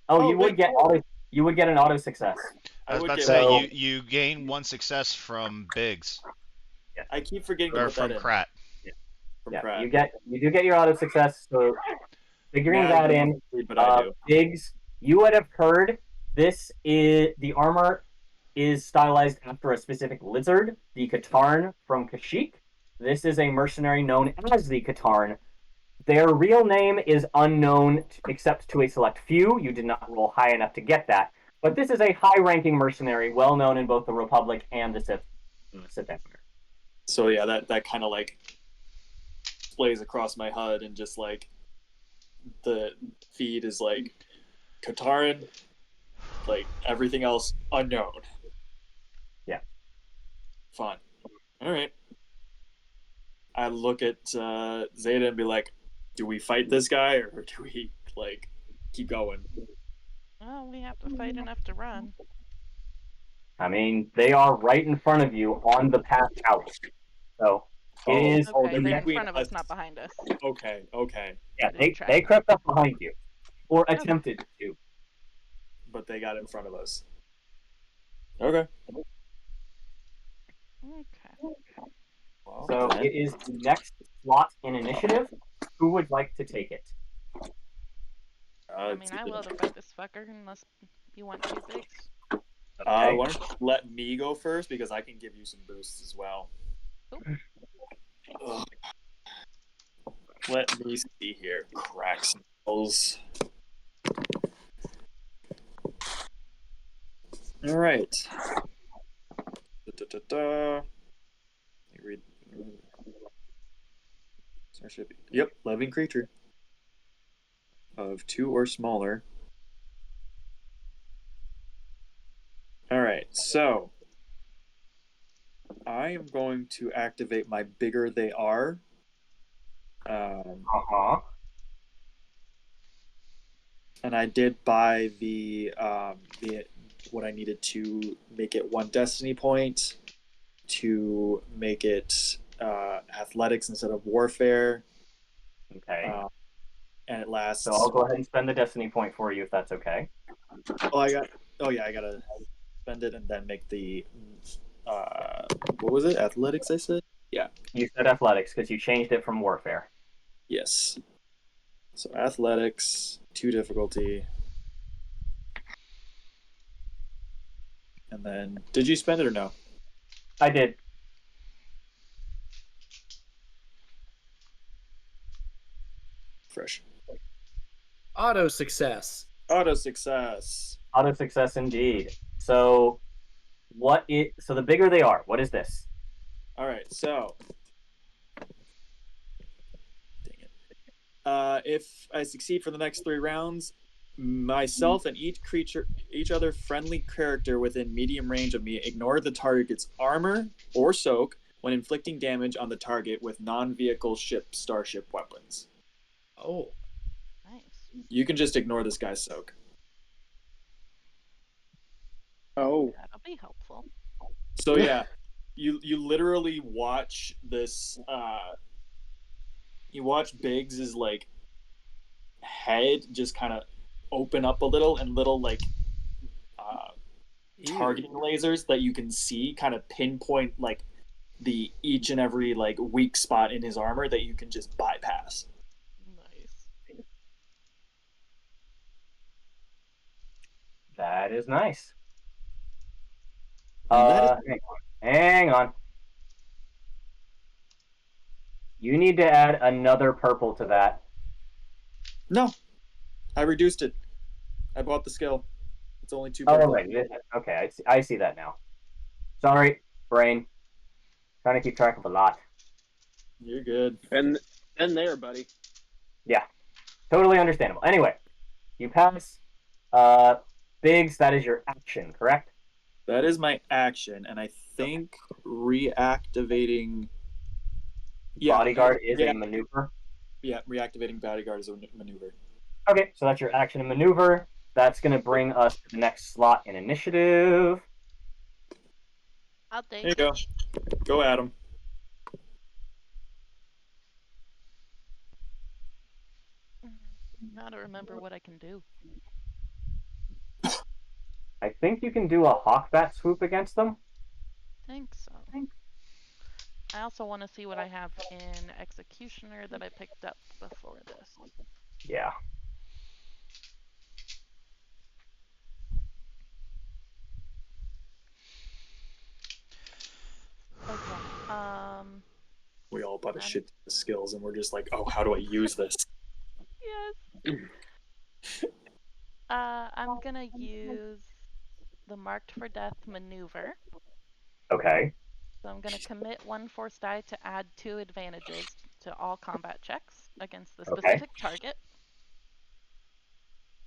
S3: You would get an auto success.
S2: I was
S6: would
S2: about to
S6: get
S2: say
S3: one.
S2: you gain 1 success from Biggs
S6: I keep forgetting
S2: or
S6: to put
S2: from
S6: that in.
S2: Krat.
S6: From
S3: Yeah,
S6: Pratt.
S3: you do get your auto success. So figuring
S6: Naz
S3: that in,
S6: doesn't, but I do.
S3: Biggs, you would have heard this is the armor is stylized after a specific lizard, the Katarn from Kashyyyk. This is a mercenary known as the Katarn. Their real name is unknown except to a select few. You did not roll high enough to get that. But this is a high-ranking mercenary, well known in both the Republic and the Sith Empire.
S6: So yeah, that kind of like plays across my HUD and just like the feed is like Katarin, like everything else unknown.
S3: Yeah.
S6: Fun. All right. I look at Zeta and be like, "Do we fight this guy or do we like keep going?"
S1: Well, we have to fight enough to run.
S3: I mean, they are right in front of you on the path out. So it is.
S1: Okay,
S6: they're
S1: they're in
S6: between
S1: front of
S6: us.
S1: us, not behind us.
S6: Okay.
S3: Yeah,
S1: Getting
S3: they
S1: tracked.
S3: crept up behind you, or attempted to.
S6: But they got in front of us. Okay.
S1: Okay.
S6: Well,
S3: So
S6: then,
S3: it is the next slot in initiative. Who would like to take it?
S1: I mean, I love to fight this fucker unless you want to, Biggs.
S3: Okay.
S6: why don't you let me go first because I can give you some boosts as well. Ugh. Let me see here. Crack some skulls. All right. Let me read. Starship. Yep, living creature of 2 or smaller. All right, so I am going to activate my bigger they are.
S3: Uh-huh.
S6: And I did buy the what I needed to make it 1 destiny point, to make it athletics instead of warfare.
S3: Okay.
S6: And it lasts.
S3: So I'll go ahead and spend the destiny point for you if that's okay.
S6: I gotta spend it and then make the what was it? Athletics, I said. Yeah.
S3: You said athletics because you changed it from warfare.
S6: Yes. So athletics, 2 difficulty, and then did you spend it or no?
S3: I did.
S6: Fresh.
S8: Auto success.
S6: Auto success.
S3: Auto success indeed. So so the bigger they are, what is this?
S6: All right, so dang it. If I succeed for the next 3 rounds, myself and each other friendly character within medium range of me ignore the target's armor or soak when inflicting damage on the target with non-vehicle starship weapons.
S8: Oh.
S1: Nice.
S6: You can just ignore this guy's soak.
S4: Oh.
S1: That'll be helpful.
S6: So yeah, you literally watch this. You watch Biggs's like head just kind of open up a little, and little like targeting lasers that you can see kind of pinpoint like the each and every like weak spot in his armor that you can just bypass.
S1: Nice.
S3: That is nice.
S6: And that is
S3: Hang on. You need to add another purple to that.
S6: no, I reduced it. I bought the skill. It's only 2
S3: Oh,
S6: purple.
S3: right. Okay, I see that now. Sorry, brain. Trying to keep track of a lot.
S6: You're good.
S4: And there, buddy.
S3: Yeah, totally understandable. Anyway, you pass. Biggs, that is your action, correct?
S6: That is my action, and I think reactivating. Yeah,
S3: Bodyguard is a maneuver.
S6: Yeah, reactivating bodyguard is a maneuver.
S3: Okay, so that's your action and maneuver. That's going to bring us to the next slot in initiative.
S1: I'll take
S6: There you
S1: it.
S6: go. Go, Adam.
S1: Now to remember what I can do.
S3: I think you can do a hawkbat swoop against them.
S1: Think so. I also want to see what I have in Executioner that I picked up before this.
S3: Yeah.
S1: Okay.
S6: We all bought a shit ton of skills, and we're just like, oh, how do I use this?
S1: Yes. I'm gonna use the Marked for Death maneuver.
S3: Okay.
S1: So I'm gonna commit 1 force die to add 2 advantages to all combat checks against the specific target.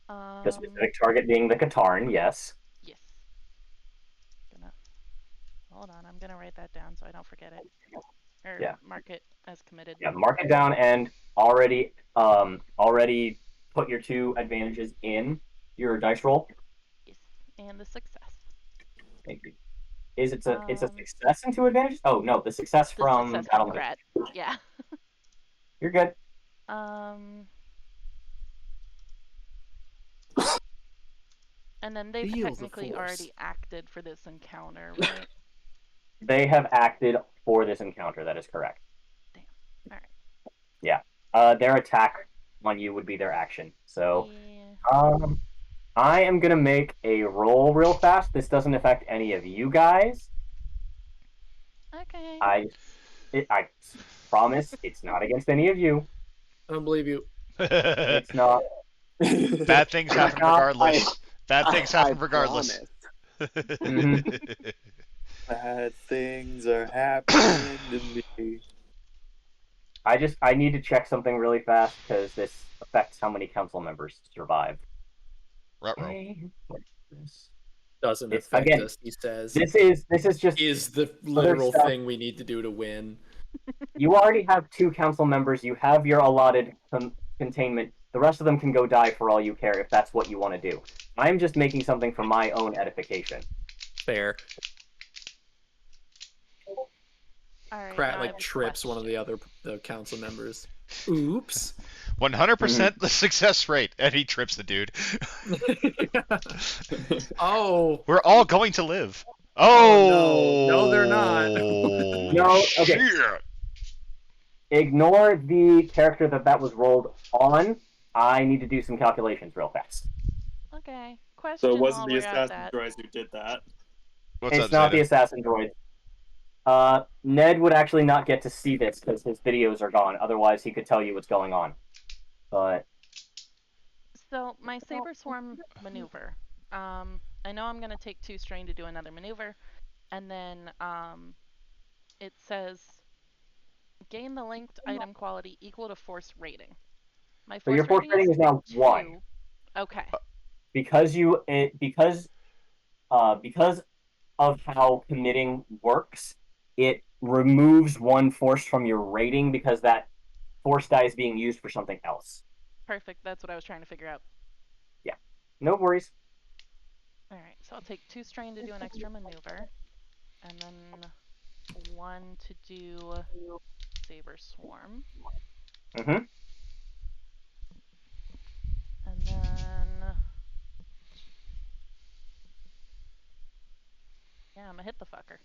S3: The specific target being the Katarn, yes.
S1: Yes. Hold on, I'm gonna write that down so I don't forget it. or
S3: Yeah.
S1: mark it as committed.
S3: Yeah, mark it down and already put your 2 advantages in your dice roll.
S1: Yes, and the success.
S3: Thank you. It's a
S1: Um,
S3: success and 2 advantages? Oh no, the success
S1: the
S3: from
S1: success
S3: battle
S1: from
S3: mage.
S1: Grat. Yeah.
S3: You're good.
S1: And then they've
S8: Feel the
S1: technically
S8: force.
S1: already acted for this encounter, right?
S3: They have acted for this encounter. That is correct.
S1: Damn. All right.
S3: Yeah. Their attack on you would be their action. So,
S1: Yeah.
S3: I am gonna make a roll real fast. This doesn't affect any of you guys.
S1: Okay.
S3: I promise it's not against any of you.
S8: I don't believe you.
S3: It's not.
S2: Bad things happen regardless. Bad things happen
S4: I
S2: regardless.
S6: Bad things are happening to me.
S3: I need to check something really fast because this affects how many council members survive.
S2: Ruh-roh.
S3: Okay.
S8: Doesn't
S3: It's,
S8: affect
S3: again,
S8: us, he says.
S3: This is just
S8: Is the literal
S3: stuff.
S8: thing we need to do to win.
S3: You already have 2 council members. You have your allotted containment. The rest of them can go die for all you care if that's what you want to do. I'm just making something for my own edification.
S8: Fair.
S1: All right.
S8: Pratt
S1: now I
S8: like
S1: have a
S8: trips one of
S1: question.
S8: the council members. Oops.
S2: 100% the success rate, and he trips the dude.
S8: Oh.
S2: We're all going to live.
S8: Oh, no. No, they're not.
S3: No, okay.
S2: Shit.
S3: Ignore the character that was rolled on. I need to do some calculations real fast.
S1: Okay. Question
S6: So it
S1: while
S6: wasn't the
S1: we're at
S6: assassin
S1: that.
S6: droids who did that.
S2: What's
S3: It's
S2: up,
S3: not the
S2: Zeta?
S3: assassin droid. Ned would actually not get to see this because his videos are gone. Otherwise, he could tell you what's going on. But
S1: So my Saber Swarm maneuver. I know I'm gonna take 2 strain to do another maneuver, and then it says gain the linked item quality equal to force rating. My
S3: so your force rating is now
S1: 2.
S3: 1
S1: Okay.
S3: because because of how committing works. It removes 1 force from your rating because that force die is being used for something else.
S1: Perfect. That's what I was trying to figure out.
S3: Yeah, no worries.
S1: All right. So I'll take 2 strain to do an extra maneuver, and then 1 to do Saber Swarm.
S3: Mm-hmm.
S1: And then yeah, I'm gonna hit the fucker.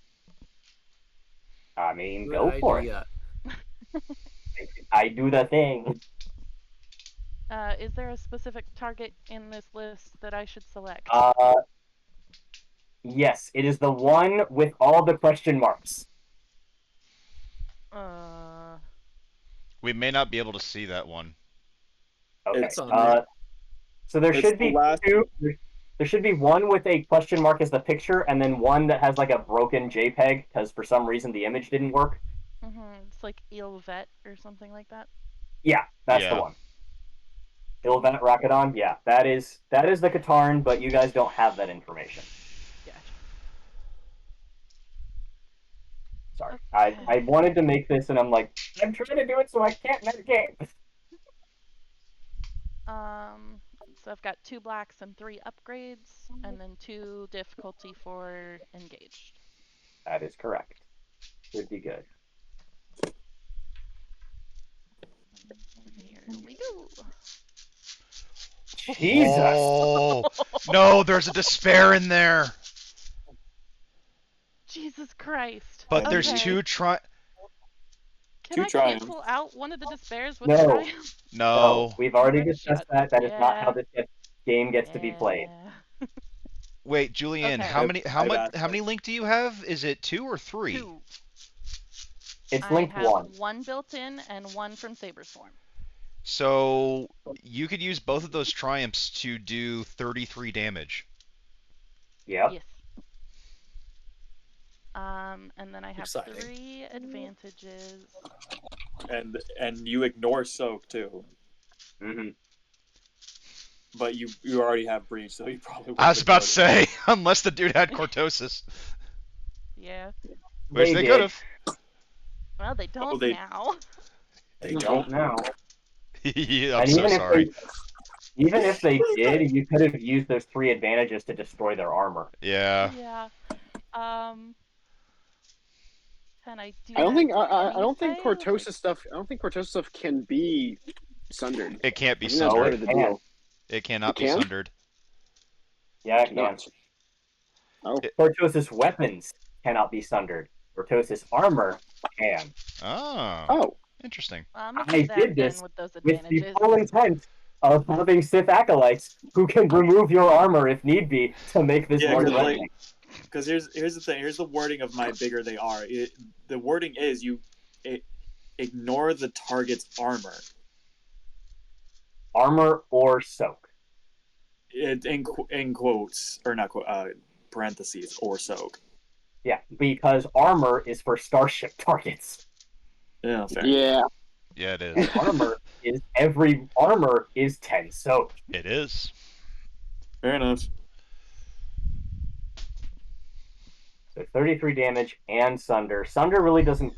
S3: I mean,
S8: Good
S3: go for it.
S8: idea.
S3: I do the thing.
S1: Is there a specific target in this list that I should select?
S3: Yes, it is the one with all the question marks.
S2: We may not be able to see that one.
S3: Okay.
S6: It's
S8: on there.
S3: So there
S6: It's
S3: should
S6: the
S3: be
S6: last-
S3: 2. There should be one with a question mark as the picture, and then one that has like a broken JPEG because for some reason the image didn't work.
S1: It's like Ilvet or something like that.
S3: Yeah, that's the one. Ilvet Rakadon. Yeah, that is the Katarn, but you guys don't have that information.
S1: Gotcha.
S3: Sorry,
S1: Okay.
S3: I wanted to make this, and I'm like, I'm trying to do it so I can't metagame.
S1: So I've got 2 blacks and 3 upgrades, and then 2 difficulty for engaged.
S3: That is correct. Should be good.
S1: Here we go.
S3: Jesus!
S2: Oh no, there's a despair in there.
S1: Jesus Christ!
S2: But there's
S1: Okay.
S2: 2
S1: Can
S6: Two
S1: I
S6: triumphs.
S1: cancel out one of the despairs with
S3: No.
S1: triumph?
S2: No.
S3: We've already
S1: Shut.
S3: discussed that. That is not how
S1: Yeah.
S3: this game gets to be played.
S2: Wait, Julianne,
S1: Okay.
S2: how
S6: I've
S2: many link do you have? Is it 2 or 3?
S1: 2.
S3: It's
S1: I
S3: linked
S1: have
S3: 1.
S1: 1 built in and 1 from Saber Swarm.
S2: So you could use both of those triumphs to do 33 damage.
S3: Yep.
S1: Yes. And then I have
S8: Exciting.
S1: 3 advantages.
S6: And you ignore soak too.
S3: Mm-hmm.
S6: But you already have breach, so you probably.
S2: I was about to say, unless the dude had cortosis,
S1: Yeah.
S2: which they could have.
S1: Well, they
S6: Oh,
S1: don't
S6: they
S1: now.
S3: They don't now.
S2: Yeah, I'm
S3: And
S2: so sorry.
S3: even if they did, you could have used those 3 advantages to destroy their armor.
S2: Yeah.
S1: Yeah. Um, can I do
S4: I don't
S1: that
S4: think I don't think
S1: anyway? Like,
S4: Cortosis stuff. I don't think Cortosis stuff can be sundered.
S2: It can't be
S4: I think that's
S3: Oh,
S4: part
S2: sundered.
S4: of the
S3: it can.
S4: deal.
S2: It
S4: It
S2: cannot be
S4: can?
S2: sundered.
S3: Yeah, it can.
S4: Cannot. Oh.
S2: It,
S3: Cortosis weapons cannot be sundered. Cortosis armor can.
S2: oh,
S4: Oh.
S2: interesting.
S1: I'm gonna do
S3: I
S1: that
S3: did
S1: then
S3: this
S1: with those
S3: with the
S1: advantages.
S3: full intent of having Sith acolytes who can remove your armor if need be to make this
S6: Yeah,
S3: more
S6: because
S3: threatening.
S6: here's the thing. Here's the wording of my bigger they are. The wording is ignore the target's armor.
S3: Armor or soak.
S6: In quotes or not parentheses or soak.
S3: Yeah, because armor is for starship targets.
S6: Yeah, fair.
S4: Yeah.
S2: Yeah, it
S3: And
S2: is.
S3: armor is 10 soak.
S2: It is.
S6: Fair enough.
S3: So 33 damage and Sunder. Sunder really doesn't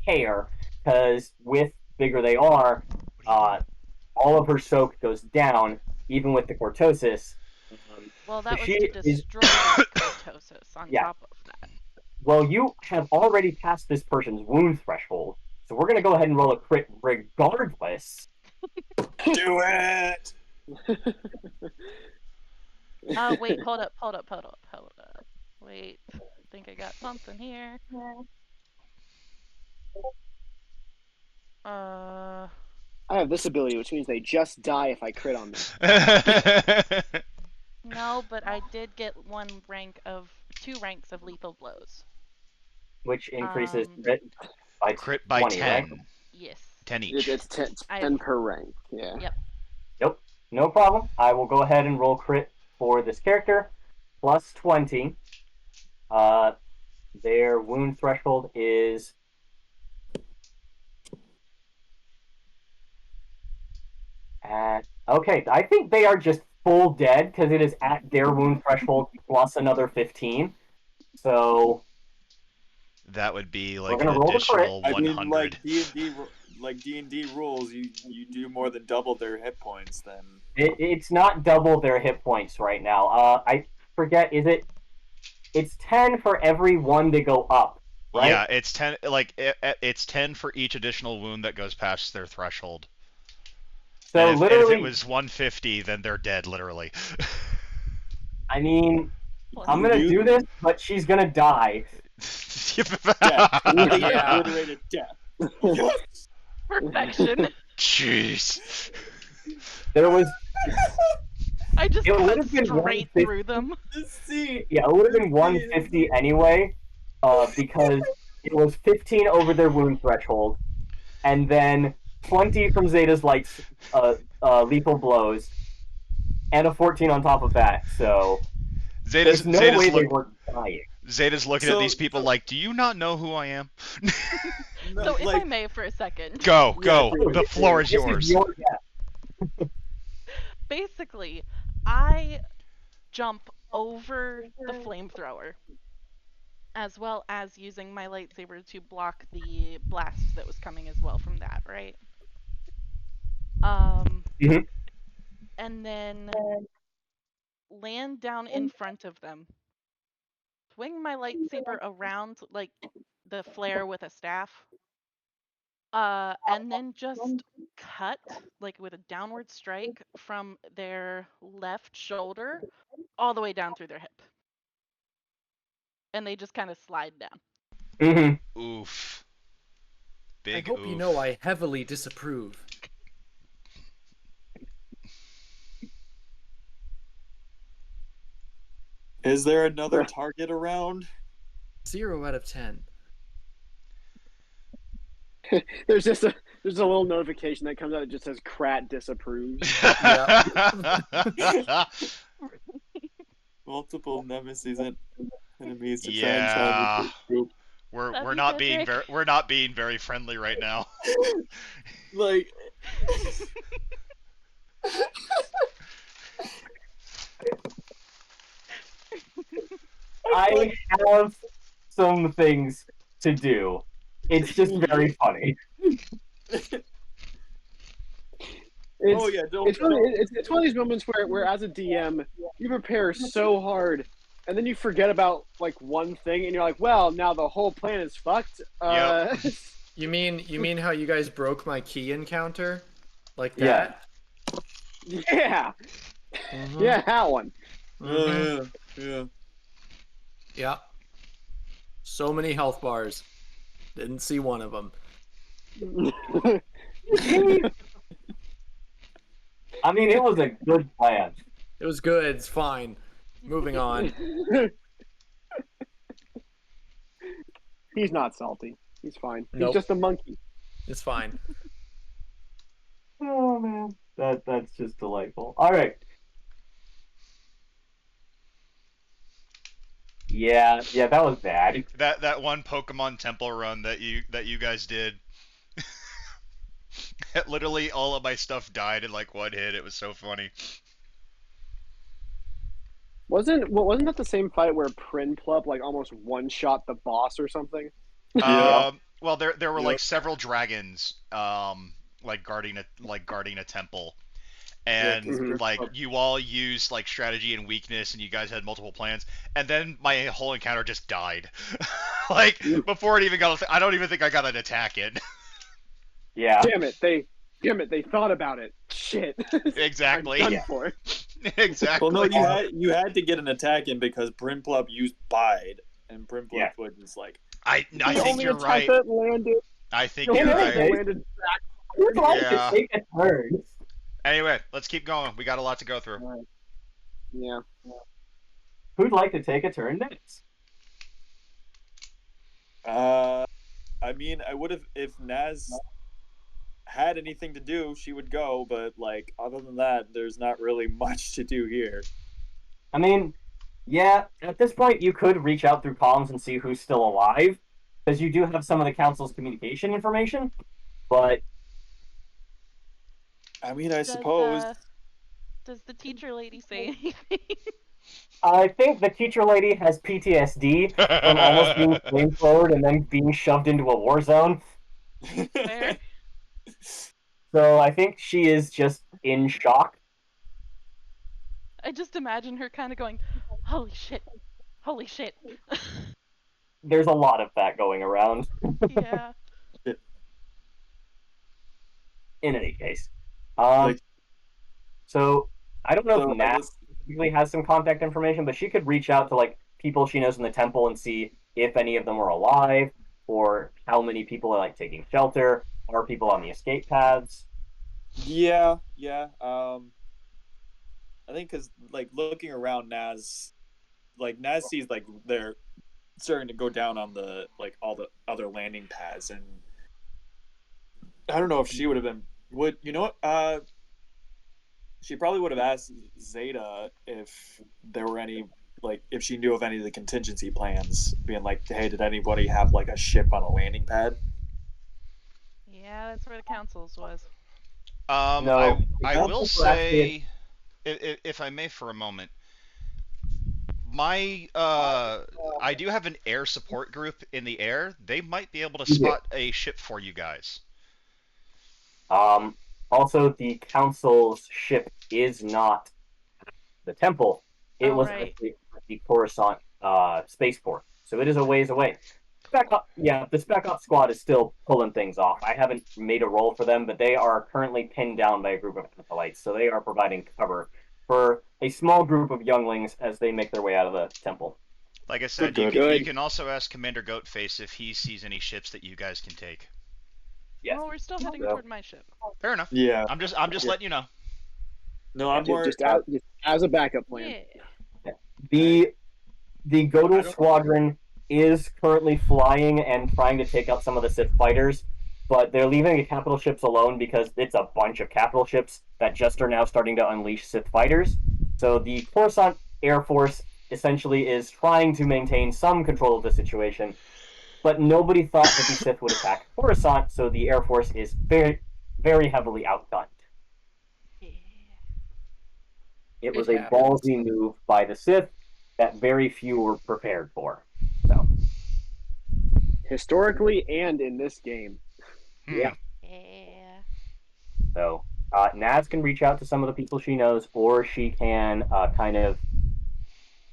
S3: care because with bigger they are, all of her soak goes down, even with the cortosis.
S1: Well, that was
S3: She
S1: to
S3: is
S1: destroy the cortosis on
S3: yeah.
S1: top of that.
S3: Well, you have already passed this person's wound threshold, so we're gonna go ahead and roll a crit regardless.
S6: Do it.
S1: Oh, wait, hold up. Wait, I think I got something here. Uh,
S4: I have this ability, which means they just die if I crit on them.
S1: no, but I did get 2 ranks of lethal blows.
S3: Which increases
S1: Um,
S3: crit by
S2: Crit by
S3: 20, right?
S2: 10.
S1: yes.
S2: 10 each.
S4: It's 10,
S1: I
S4: 10
S1: have,
S4: per rank. Yeah.
S1: yep.
S3: Nope, no problem. I will go ahead and roll crit for this character, plus 20. Their wound threshold is at okay. I think they are just full dead because it is at their wound threshold plus another 15. So
S2: That would be
S3: we're
S2: like an
S3: gonna roll the crit.
S2: additional
S6: I mean,
S2: 100.
S6: like D&D rules, you do more than double their hit points. Then
S3: It's not double their hit points right now. I forget. Is it? It's 10 for every one to go up, right?
S2: Yeah, it's 10. Like it's 10 for each additional wound that goes past their threshold.
S3: So
S2: And if it
S3: literally,
S2: was 150, then they're dead, literally.
S3: I mean,
S1: Plus
S3: I'm gonna do this, but she's gonna die.
S6: death, complete
S7: Yeah.
S6: obliterated death. Yes!
S1: perfection.
S2: Jeez.
S3: There was.
S1: I just
S3: It would
S1: cut
S3: have been
S1: straight
S3: 150.
S1: through them.
S6: This scene.
S3: Yeah, it would have been
S6: This scene.
S3: 150 anyway, because it was 15 over their wound threshold, and then 20 from Zeta's lights, lethal blows, and a 14 on top of that. So
S2: Zeta's
S3: there's no way they
S2: look,
S3: were dying.
S2: Zeta's looking at these people like, "Do you not know who I am?"
S6: No,
S1: So, if
S6: like,
S1: I may for a second,
S2: Go, go.
S6: Yeah,
S2: The floor is
S3: This
S2: yours.
S1: basically, I jump over the flamethrower, as well as using my lightsaber to block the blast that was coming as well from that, right? Um,
S3: Mhm.
S1: and then land down in front of them, swing my lightsaber around like the flare with a staff, and then just cut like with a downward strike from their left shoulder all the way down through their hip, and they just kind of slide down.
S3: Mhm.
S2: Oof.
S7: I
S2: Big
S7: hope
S2: oof.
S7: you know I heavily disapprove.
S6: is there another target around?
S7: 0 out of 10.
S4: There's a little notification that comes out that just says Krat disapproves.
S6: Multiple nemesis and enemies to try and
S2: Yeah.
S6: challenge the group.
S2: We're
S1: That'd
S2: we're
S1: be
S2: not being
S1: Cedric.
S2: we're not being very friendly right now.
S6: Like,
S3: I have some things to do. It's just very funny.
S6: Oh yeah, don't.
S4: It's really it's one of these moments where as a DM you prepare so hard and then you forget about like one thing and you're like, well, now the whole plan is fucked.
S2: Yep.
S7: You mean how you guys broke my key encounter? Like
S3: Yeah.
S7: that?
S4: Yeah.
S7: Mhm.
S4: Yeah, that one.
S7: Mhm.
S6: Yeah.
S7: Yeah. So many health bars. Didn't see one of them.
S3: I mean, it was a good plan.
S7: It was good. It's fine. Moving on.
S4: He's not salty. He's fine. He's
S7: Nope.
S4: just a monkey.
S7: It's fine.
S3: Oh man, that's just delightful. All right. Yeah, that was bad.
S2: That one Pokemon Temple run that you guys did. Literally all of my stuff died in like one hit. It was so funny.
S4: Wasn't that the same fight where Prinplup like almost one shot the boss or something?
S6: Yeah.
S2: Well, there were like
S6: Yep.
S2: several dragons, like guarding a temple,
S6: Yeah,
S2: and
S6: 'cause
S4: Mhm.
S2: like you all used like strategy and weakness, and you guys had multiple plans, and then my whole encounter just died. Like before it even got, I don't even think I got an attack in.
S3: Yeah.
S4: Damn it! They thought about it. Shit.
S2: Exactly.
S4: I'm done
S3: Yeah.
S4: for.
S2: Exactly.
S6: Well, no, you had to get an attack in because Prinplup used Bide, and Prinplup
S3: Yeah.
S6: was just like,
S2: I
S4: The
S2: think
S4: only
S2: you're
S4: attack
S2: right.
S4: that landed.
S2: I think
S4: The
S2: you're
S4: only
S3: Yeah,
S4: attack that
S2: right.
S3: okay.
S4: landed
S3: Who'd like
S2: Yeah.
S3: to take a turn?
S2: Anyway, let's keep going. We got a lot to go through.
S4: Yeah.
S3: Who'd like to take a turn next?
S6: I mean, I would have if Naz had anything to do, she would go, but like other than that, there's not really much to do here.
S3: I mean, yeah, at this point you could reach out through comms and see who's still alive, because you do have some of the council's communication information. But
S6: I mean, I
S1: Does
S6: suppose.
S1: does the teacher lady say anything?
S3: I think the teacher lady has PTSD from almost being flamethrowered and then being shoved into a war zone.
S1: Fair.
S3: So I think she is just in shock.
S1: I just imagine her kind of going, "Holy shit! Holy shit!"
S3: There's a lot of that going around.
S1: Yeah.
S3: In any case, um,
S6: Like-
S3: so I don't know
S6: So,
S3: if
S6: I
S3: Nat
S6: guess-
S3: really has some contact information, but she could reach out to like people she knows in the temple and see if any of them are alive or how many people are like taking shelter. Are people on the escape paths?
S6: Yeah. I think because like looking around Naz sees like they're starting to go down on the like all the other landing pads, and I don't know if she would have been would you know what she probably would have asked Zeta if there were any like if she knew of any of the contingency plans, being like, hey, did anybody have like a ship on a landing pad?
S1: Yeah, that's where the council's was.
S3: No,
S2: I will
S3: councils were actually-
S2: say, if I may, for a moment, my I do have an air support group in the air. They might be able to
S3: You do.
S2: spot a ship for you guys.
S3: Also, the council's ship is not the temple. It
S1: Oh,
S3: was
S1: right.
S3: actually the Coruscant spaceport, so it is a ways away. The spec op squad is still pulling things off. I haven't made a roll for them, but they are currently pinned down by a group of acolytes, so they are providing cover for a small group of younglings as they make their way out of the temple.
S2: Like I said,
S6: Good.
S2: you can also ask Commander Goatface if he sees any ships that you guys can take.
S3: Yes.
S1: Well, we're still heading
S3: So-
S1: toward my ship.
S2: Fair enough.
S6: Yeah.
S2: I'm just
S6: Yeah.
S2: letting you know.
S6: No, I'm more
S4: Just as a backup plan.
S1: Yeah.
S3: The
S6: I
S3: Godel
S6: don't-
S3: squadron is currently flying and trying to take out some of the Sith fighters, but they're leaving the capital ships alone because it's a bunch of capital ships that just are now starting to unleash Sith fighters. So the Coruscant Air Force essentially is trying to maintain some control of the situation, but nobody thought that the Sith would attack Coruscant, so the Air Force is very, very heavily outgunned.
S1: Yeah.
S3: It was
S7: It
S3: a
S7: happens.
S3: ballsy move by the Sith that very few were prepared for. So,
S4: historically and in this game.
S3: Yeah.
S1: Yeah.
S3: So Naz can reach out to some of the people she knows, or she can kind of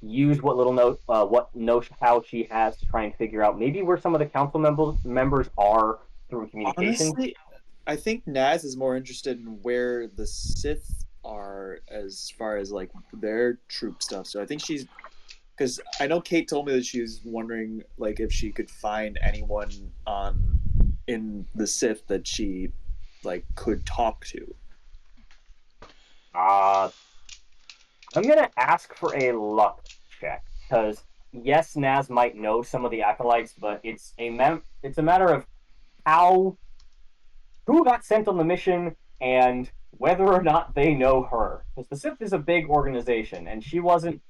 S3: use what little know-how she has to try and figure out maybe where some of the council members are through communication.
S6: Honestly, I think Naz is more interested in where the Sith are as far as like their troop stuff. So I think she's because I know Kate told me that she was wondering like if she could find anyone on in the Sith that she like could talk to.
S3: I'm gonna ask for a luck check because yes, Naz might know some of the acolytes, but it's a matter of how who got sent on the mission and whether or not they know her. Because the Sith is a big organization, and she wasn't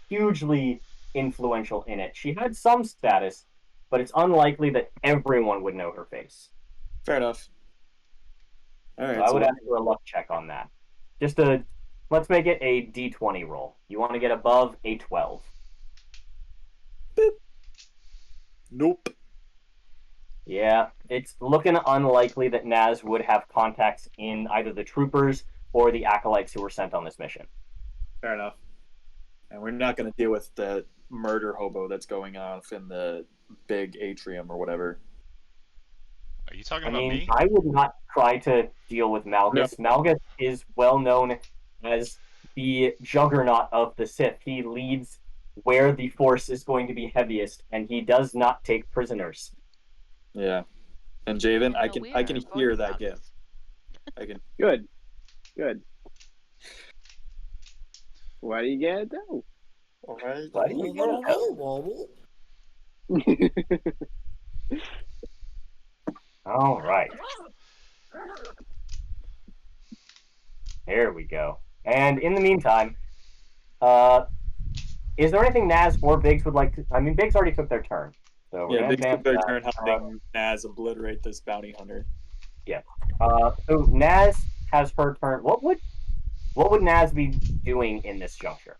S3: hugely influential in it. She had some status, but it's unlikely that everyone would know her face.
S6: Fair enough. All right,
S3: So I
S6: so
S3: would ask for a luck check on that. Let's make it a D20 roll. You want to get above a 12.
S6: nope.
S3: Yeah, it's looking unlikely that Naz would have contacts in either the troopers or the acolytes who were sent on this mission.
S6: Fair enough. And we're not going to deal with the murder hobo that's going off in the big atrium or whatever.
S2: Are you talking
S3: I
S2: about
S3: mean,
S2: me?
S3: I would not try to deal with Malgus.
S6: No.
S3: Malgus is well known as the juggernaut of the Sith. He leads where the Force is going to be heaviest, and he does not take prisoners.
S6: Yeah. And Javen, I
S1: So
S6: can
S1: we
S6: I
S1: are
S6: can
S1: going
S6: hear
S1: to
S6: that
S1: Malgus.
S6: gift. I can.
S4: Good. What do you get to do?
S3: What do you know? All right. There we go. And in the meantime, is there anything Naz or Biggs would like to? I mean, Biggs already took their turn, so we're
S6: Yeah,
S3: gonna
S6: Big
S3: advance
S6: took their
S3: that.
S6: turn helping Naz obliterate this bounty hunter.
S3: So Naz has her turn. What would Naz be doing in this juncture?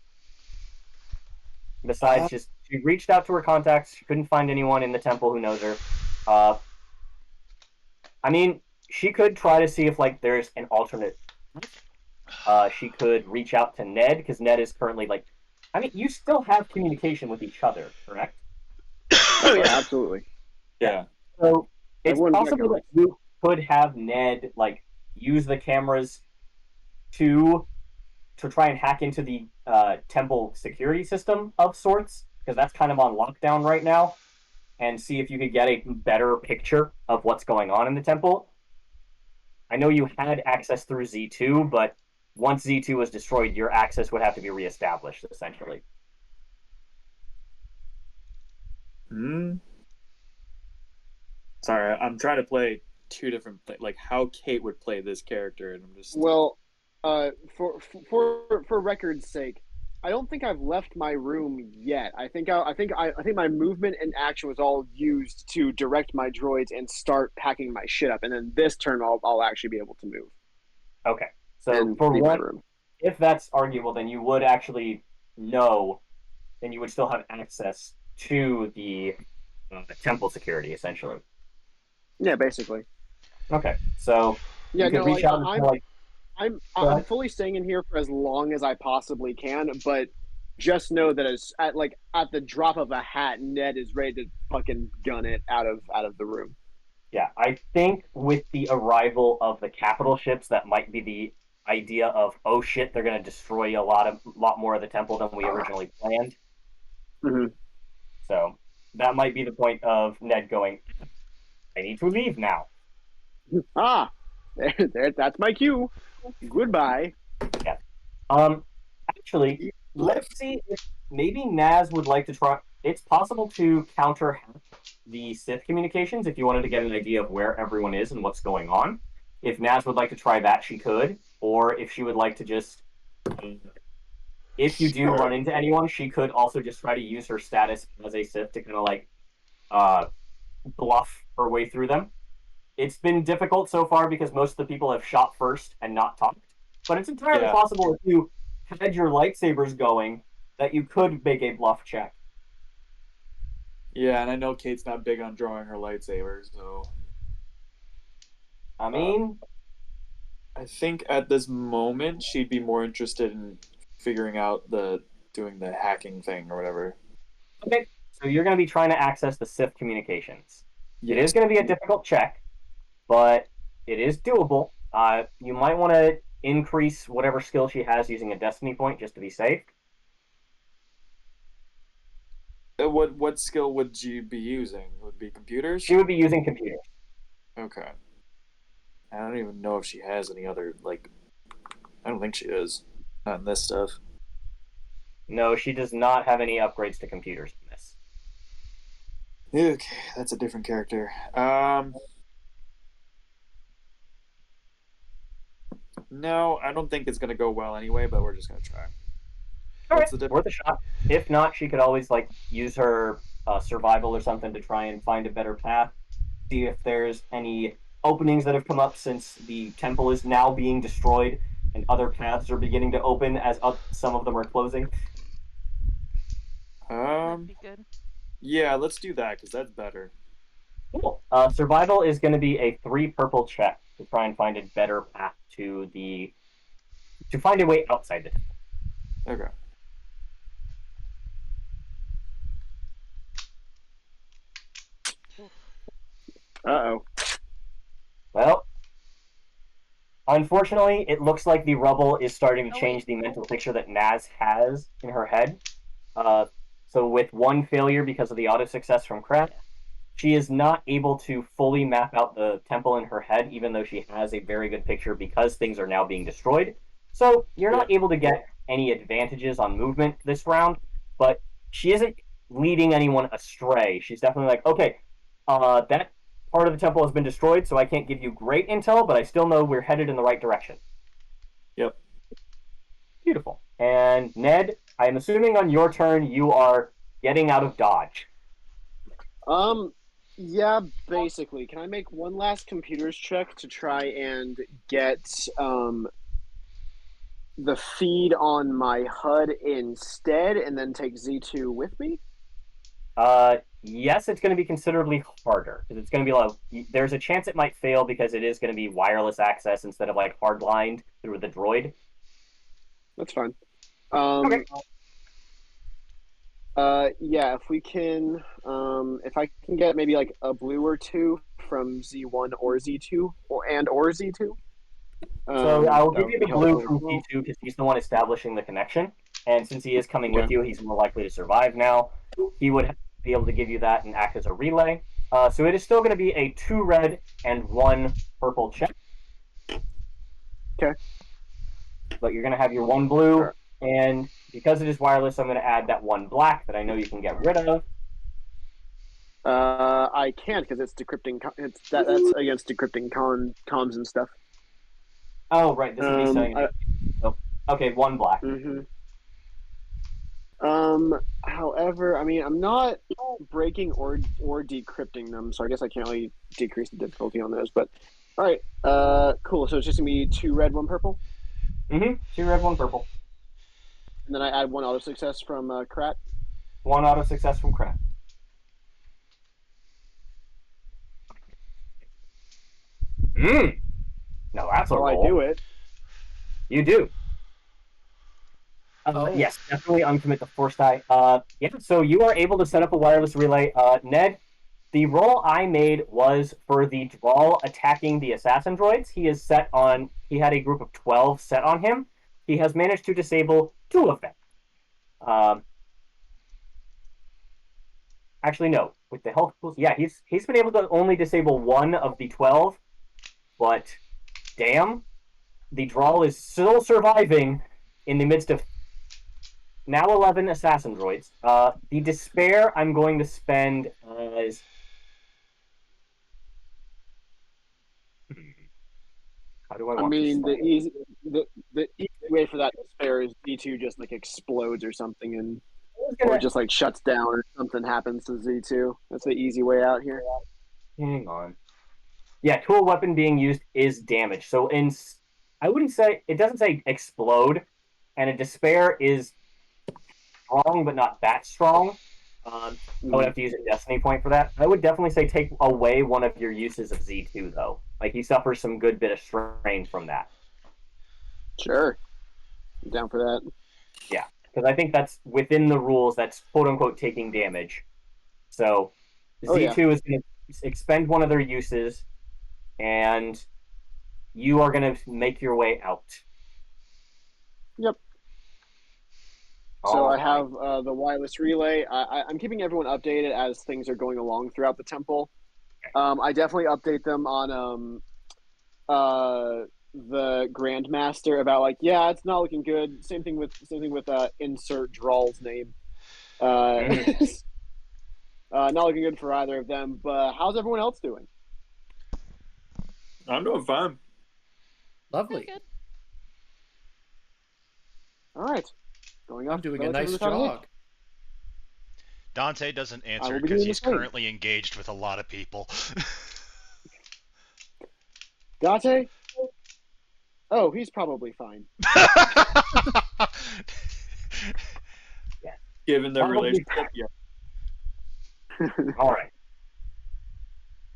S3: Besides just she reached out to her contacts, she couldn't find anyone in the temple who knows her. I mean, she could try to see if like there's an alternate. She could reach out to Ned because Ned is currently like. I mean, you still have communication with each other, correct?
S4: Oh yeah, absolutely.
S6: Yeah.
S3: So it's
S4: Everyone's got
S3: possible that
S4: guns.
S3: you could have Ned like use the cameras to try and hack into the temple security system of sorts, because that's kind of on lockdown right now, and see if you could get a better picture of what's going on in the temple. I know you had access through Z2, but once Z2 was destroyed, your access would have to be reestablished, essentially.
S6: Sorry, I'm trying to play two different like how Kate would play this character, and I'm just
S4: Well, for record's sake, I don't think I've left my room yet. I think my movement and action was all used to direct my droids and start packing my shit up, and then this turn I'll actually be able to move.
S3: Okay, so
S4: And
S3: for
S4: leave my
S3: one,
S4: room.
S3: if that's arguable, then you would actually know, then you would still have access to the temple security, essentially.
S4: Yeah, basically.
S3: Okay, so
S4: Yeah,
S3: you could
S4: no,
S3: reach
S4: like
S3: out and like,
S4: I'm
S3: Go
S4: I'm
S3: ahead.
S4: fully staying in here for as long as I possibly can, but just know that at the drop of a hat, Ned is ready to fucking gun it out of the room.
S3: yeah, I think with the arrival of the capital ships, that might be the idea of, oh shit, they're going to destroy a lot more of the temple than we originally planned.
S4: Mm-hmm.
S3: So that might be the point of Ned going, I need to leave now.
S4: Ah, that's my cue. Goodbye.
S3: Yeah. Actually, let's see if maybe Naz would like to try. It's possible to counter the Sith communications if you wanted to get an idea of where everyone is and what's going on. If Naz would like to try that, she could. Or if she would like to just. If you do run into anyone, she could also just try to use her status as a Sith to kind of like bluff her way through them. It's been difficult so far because most of the people have shot first and not talked. But it's entirely possible if you had your lightsabers going that you could make a bluff check.
S6: Yeah, and I know Kate's not big on drawing her lightsaber, so
S3: I mean,
S6: I think at this moment she'd be more interested in figuring out doing the hacking thing or whatever.
S3: okay. So you're going to be trying to access the Sith communications. It
S6: Yes.
S3: is going to be a difficult check, but it is doable. You might want to increase whatever skill she has using a destiny point just to be safe.
S6: What skill would you be using? Would it be computers?
S3: She would be using computers.
S6: Okay. I don't even know if she has any other like. I don't think she does. Not in this stuff.
S3: No, she does not have any upgrades to computers in this.
S6: Okay, that's a different character. No, I don't think it's gonna go well anyway. But we're just gonna try.
S3: All right,
S6: What's the difference?
S3: worth a shot. If not, she could always like use her survival or something to try and find a better path. See if there's any openings that have come up since the temple is now being destroyed and other paths are beginning to open as some of them are closing.
S1: That'd be good.
S6: Yeah, let's do that because that's better.
S3: Cool. Survival is going to be a 3 purple check to try and find a better path to find a way outside the temple.
S6: Okay.
S4: Uh-oh.
S3: Well, unfortunately, it looks like the rubble is starting to
S1: Oh,
S3: change
S1: wait.
S3: the mental picture that Naz has in her head. Uh, so with one failure because of the auto success from Krat,
S1: Yeah.
S3: she is not able to fully map out the temple in her head, even though she has a very good picture because things are now being destroyed. So you're
S6: Yeah.
S3: not able to get any advantages on movement this round, but she isn't leading anyone astray. She's definitely like, okay, that part of the temple has been destroyed, so I can't give you great intel, but I still know we're headed in the right direction.
S6: Yep.
S3: Beautiful. And Ned, I am assuming on your turn you are getting out of dodge.
S4: Yeah, basically. Can I make one last computers check to try and get the feed on my HUD instead, and then take Z2 with me?
S3: Yes, it's going to be considerably harder because it's going to be like there's a chance it might fail because it is going to be wireless access instead of like hardlined through the droid.
S4: That's fine.
S3: Okay.
S4: Yeah, if I can get maybe like a blue or two from Z1 or Z2 or Z2.
S3: So I will
S4: That
S3: give
S4: would
S3: you
S4: be
S3: the blue
S4: helpful as
S3: from
S4: well.
S3: C2 because he's the one establishing the connection, and since he is coming
S4: Okay.
S3: with you, he's more likely to survive now. He would be able to give you that and act as a relay. So it is still going to be a 2 red and 1 purple check.
S4: Okay.
S3: But you're going to have your 1
S4: All
S3: blue,
S4: right.
S3: and because it is wireless, I'm going to add that 1 black that I know you can get rid of.
S4: I can't because it's decrypting. That's against decrypting comms and stuff.
S3: Oh, right. This would be setting.
S4: I,
S3: So, okay, 1 black.
S4: mm-hmm. However, I mean, I'm not breaking or decrypting them, so I guess I can't really decrease the difficulty on those. But all right, cool. So it's just gonna be 2 red, 1 purple,
S3: 2 red, 1 purple.
S4: and then I add 1 auto success from Krat.
S3: 1 auto success from Crap. Now that's a
S4: So I
S3: roll.
S4: do it.
S3: You do.
S7: Oh.
S3: Yes, definitely uncommit the force die. Yeah, so you are able to set up a wireless relay. Ned, the roll I made was for the Drawl attacking the assassin droids. He had a group of 12 set on him. He has managed to disable 2 of them. Actually, no. With the health pools, yeah, he's been able to only disable 1 of the 12, but damn, the Drawl is still surviving in the midst of now 11 assassin droids. The despair I'm going to spend as how do I
S4: I
S3: want to
S4: mean,
S3: spend it?
S4: the easy way for that to spare is Z2 just like explodes or something, and or
S3: Gonna,
S4: just like shuts down or something happens to Z2. That's the easy way out here.
S3: hang on. Yeah, tool weapon being used is damage. So I wouldn't say it doesn't say explode, and a despair is strong but not that strong. I would have to use a destiny point for that. I would definitely say take away one of your uses of Z2 though. Like he suffers some good bit of strain from that.
S4: Sure. I'm down for that.
S3: Yeah, because I think that's within the rules. That's quote unquote taking damage. So Z2 is going to expend one of their uses, and you are going to make your way out.
S4: Yep. So I have the wireless relay. I'm keeping everyone updated as things are going along throughout the temple. I definitely update them on the Grandmaster about like, yeah, it's not looking good. Same thing with insert Drawl's name. Not looking good for either of them. But how's everyone else doing?
S6: I'm doing fine.
S7: Lovely.
S1: Good.
S4: All right. Going up.
S7: I'm doing a nice
S4: relatively fast.
S7: jog.
S2: Dante doesn't
S4: I
S2: answer
S4: will be
S2: because
S4: doing the
S2: he's
S4: same.
S2: currently engaged with a lot of people.
S4: Date? Oh, he's probably fine.
S6: Given their
S3: Probably.
S6: relationship, yeah.
S3: All right.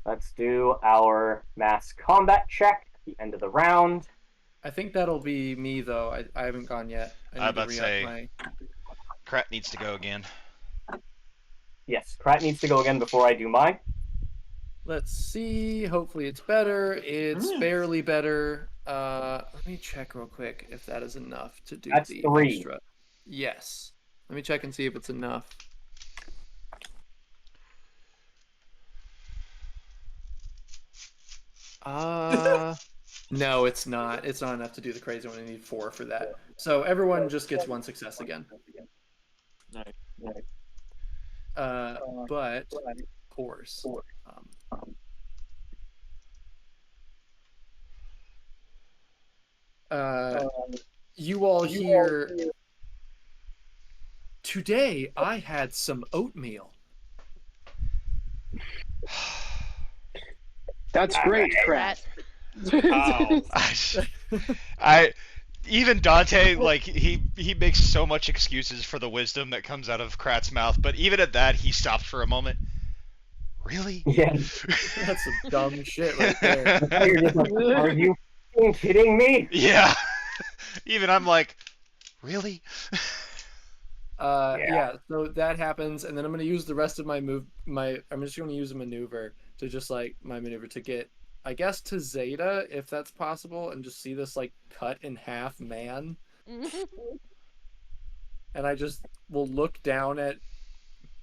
S3: Let's do our mass combat check at the end of the round.
S7: I think that'll be me though. I haven't gone yet. I need
S2: about
S7: to
S2: to
S7: re-up
S2: say-
S7: my.
S2: Krat needs to go again.
S3: Yes, Krat needs to go again before I do mine.
S7: Let's see. Hopefully it's better. It's barely better. Let me check real quick if that is enough to do
S3: That's
S7: the
S3: 3.
S7: extra. Yes. Let me check and see if it's enough. No, it's not. It's not enough to do the crazy one. I need 4 for that. So everyone just gets 1 success again.
S6: Nice.
S7: But of course, you all hear. Today I had some oatmeal.
S4: That's great, Krat.
S2: Ow. I even Dante, like he makes so much excuses for the wisdom that comes out of Krat's mouth, but even at that he stops for a moment. Really?
S3: Yeah.
S7: That's some dumb shit right there.
S3: You're just like, are you kidding me?
S2: Yeah. Even I'm like, really?
S7: Yeah. So that happens, and then I'm gonna use the rest of my I'm just gonna use a maneuver to just like my maneuver to get, I guess, to Zeta if that's possible, and just see this like cut in half man, and I just will look down at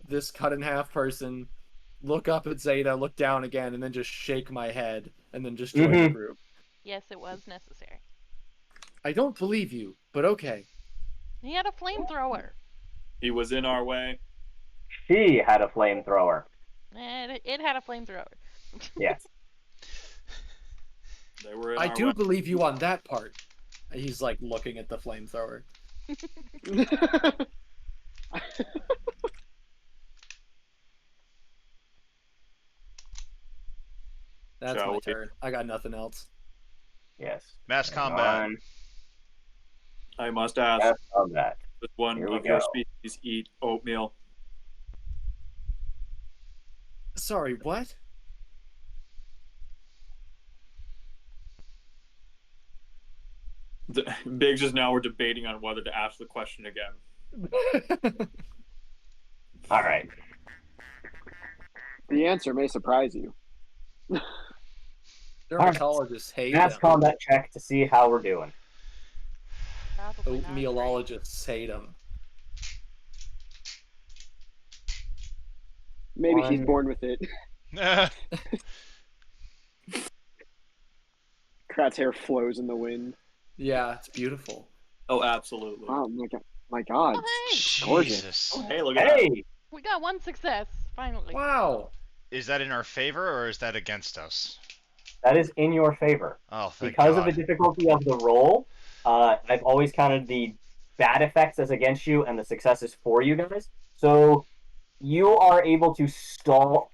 S7: this cut in half person, look up at Zeta, look down again, and then just shake my head, and then just join the group.
S1: Yes, it was necessary.
S7: I don't believe you, but okay.
S1: He had a flamethrower.
S6: He was in our way.
S3: She had a flamethrower.
S1: It had a flamethrower.
S3: Yes.
S6: They were in
S7: I
S6: our
S7: do
S6: way.
S7: believe you on that part. He's like looking at the flamethrower. That's
S6: Shall
S7: my
S6: we?
S7: turn. I got nothing else.
S3: Yes.
S2: Mass combat.
S6: I must ask,
S3: Mass combat.
S6: does one
S3: Here we
S6: of your
S3: go.
S6: species eat oatmeal?
S7: Sorry, what?
S6: Biggs is now we're debating on whether to ask the question again.
S3: All right.
S4: The answer may surprise you.
S7: Dermatologists hate
S3: Mass
S7: them.
S3: combat check to see how we're doing.
S1: Probably not great.
S7: Oatmealologists hate them.
S4: Maybe he's
S3: 1.
S4: born with it. Krat's hair flows in the wind.
S7: Yeah, it's beautiful.
S6: Oh, absolutely.
S4: Oh my god.
S1: Oh, hey,
S4: Gorgeous.
S2: Jesus.
S6: Hey, look at that.
S3: Hey!
S1: we got 1 success finally.
S7: Wow.
S2: Is that in our favor or is that against us?
S3: That is in your favor.
S2: Oh, thank
S3: Because
S2: God.
S3: of the difficulty of the roll, I've always counted the bad effects as against you and the successes for you guys. So you are able to stall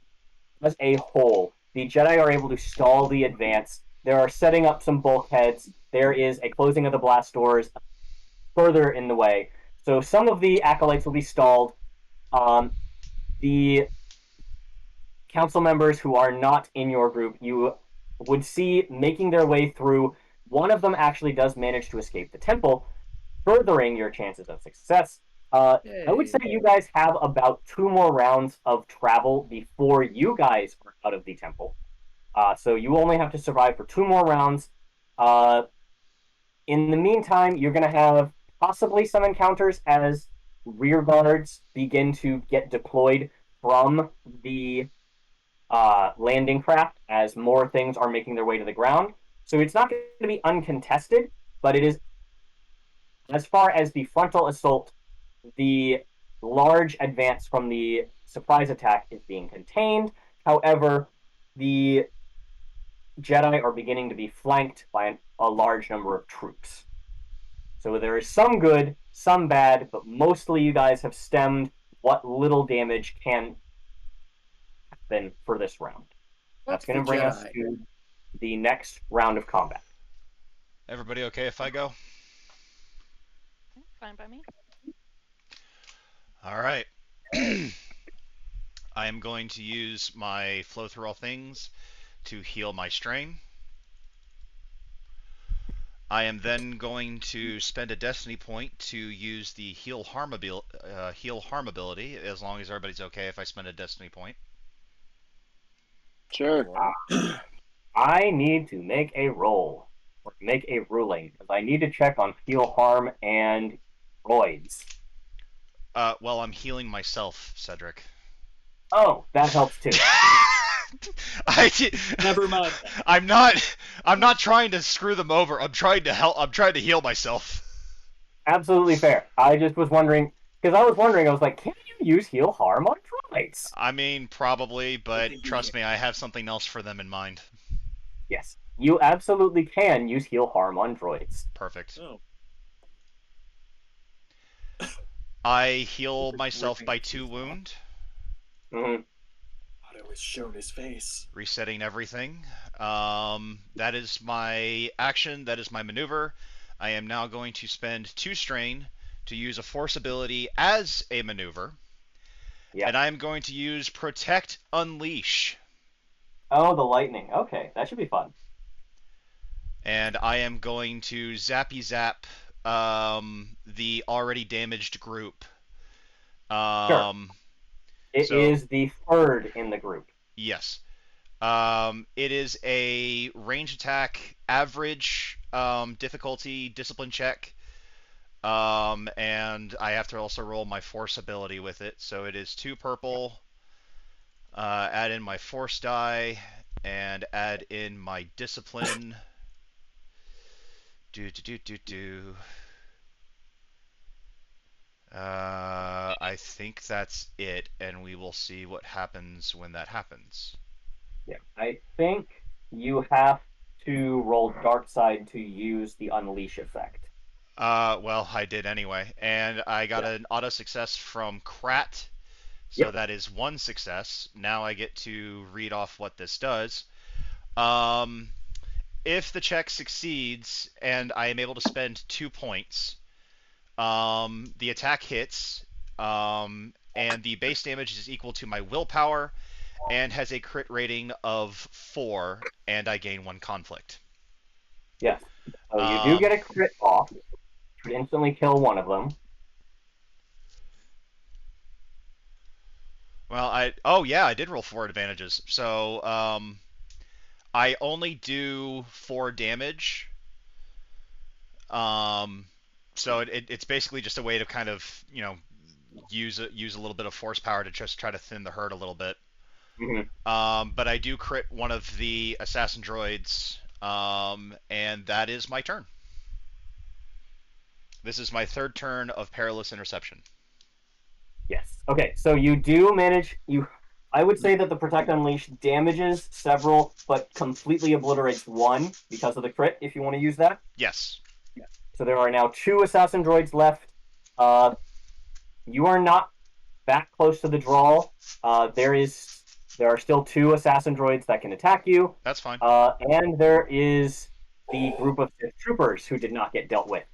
S3: as a whole. The Jedi are able to stall the advance. There are setting up some bulkheads. There is a closing of the blast doors further in the way. So some of the acolytes will be stalled. the council members who are not in your group, you would see making their way through. One of them actually does manage to escape the temple, furthering your chances of success. I would say you guys have about 2 more rounds of travel before you guys are out of the temple. So you only have to survive for 2 more rounds. In the meantime, you're going to have possibly some encounters as rear guards begin to get deployed from the landing craft as more things are making their way to the ground. So it's not going to be uncontested, but it is, as far as the frontal assault, the large advance from the surprise attack is being contained. However, the Jedi are beginning to be flanked by a large number of troops. So there is some good, some bad, but mostly you guys have stemmed what little damage can happen for this round. That's going to bring us to the next round of combat.
S2: Everybody okay if I go?
S1: Fine by me.
S2: All right. I am going to use my flow through all things to heal my strain. I am then going to spend a destiny point to use the heal harm ability, as long as everybody's okay if I spend a destiny point.
S4: Sure.
S3: I need to make a roll, or make a ruling, because I need to check on heal harm and droids.
S2: Well, I'm healing myself, Cedric.
S3: Oh, that helps too.
S6: Never mind.
S2: I'm not trying to screw them over. I'm trying to help. I'm trying to heal myself.
S3: Absolutely fair. I just was wondering, because I was like, can you use heal harm on droids?
S2: I mean, probably, but trust me, I have something else for them in mind.
S3: Yes, you absolutely can use heal harm on droids.
S2: Perfect.
S6: Oh.
S2: I heal myself by 2 wound.
S3: Mm-hmm.
S6: God, it was shown his face.
S2: Resetting everything. That is my action. That is my maneuver. I am now going to spend 2 strain to use a force ability as a maneuver.
S3: Yeah.
S2: And I am going to use Protect Unleash.
S3: Oh, the lightning. Okay, that should be fun.
S2: And I am going to zappy zap the already damaged group.
S3: Sure. It is the third in the group.
S2: Yes. It is a range attack, average difficulty, discipline check. And I have to also roll my force ability with it. So it is 2 purple. Add in my force die and add in my discipline. I think that's it, and we will see what happens when that happens.
S3: Yeah, I think you have to roll dark side to use the unleash effect.
S2: Well, I did anyway, and I got an auto success from Krat, so that is 1 success. Now I get to read off what this does. If the check succeeds and I am able to spend 2 points, the attack hits, and the base damage is equal to my willpower, and has a crit rating of 4, and I gain 1 conflict.
S3: Yes. So you do get a crit off. You instantly kill one of them.
S2: Well, I did roll 4 advantages. So I only do 4 damage. So it's basically just a way to kind of, use a little bit of force power to just try to thin the herd a little bit.
S3: Mm-hmm.
S2: But I do crit one of the assassin droids, and that is my turn. This is my 3rd turn of perilous interception.
S3: Yes. Okay, so you do manage. I would say that the Protect Unleash damages several, but completely obliterates one because of the crit, if you want to use that.
S2: Yes.
S3: So there are now 2 assassin droids left. You are not that close to the draw. There are still 2 assassin droids that can attack you.
S2: That's fine.
S3: And there is the group of Sith troopers who did not get dealt with.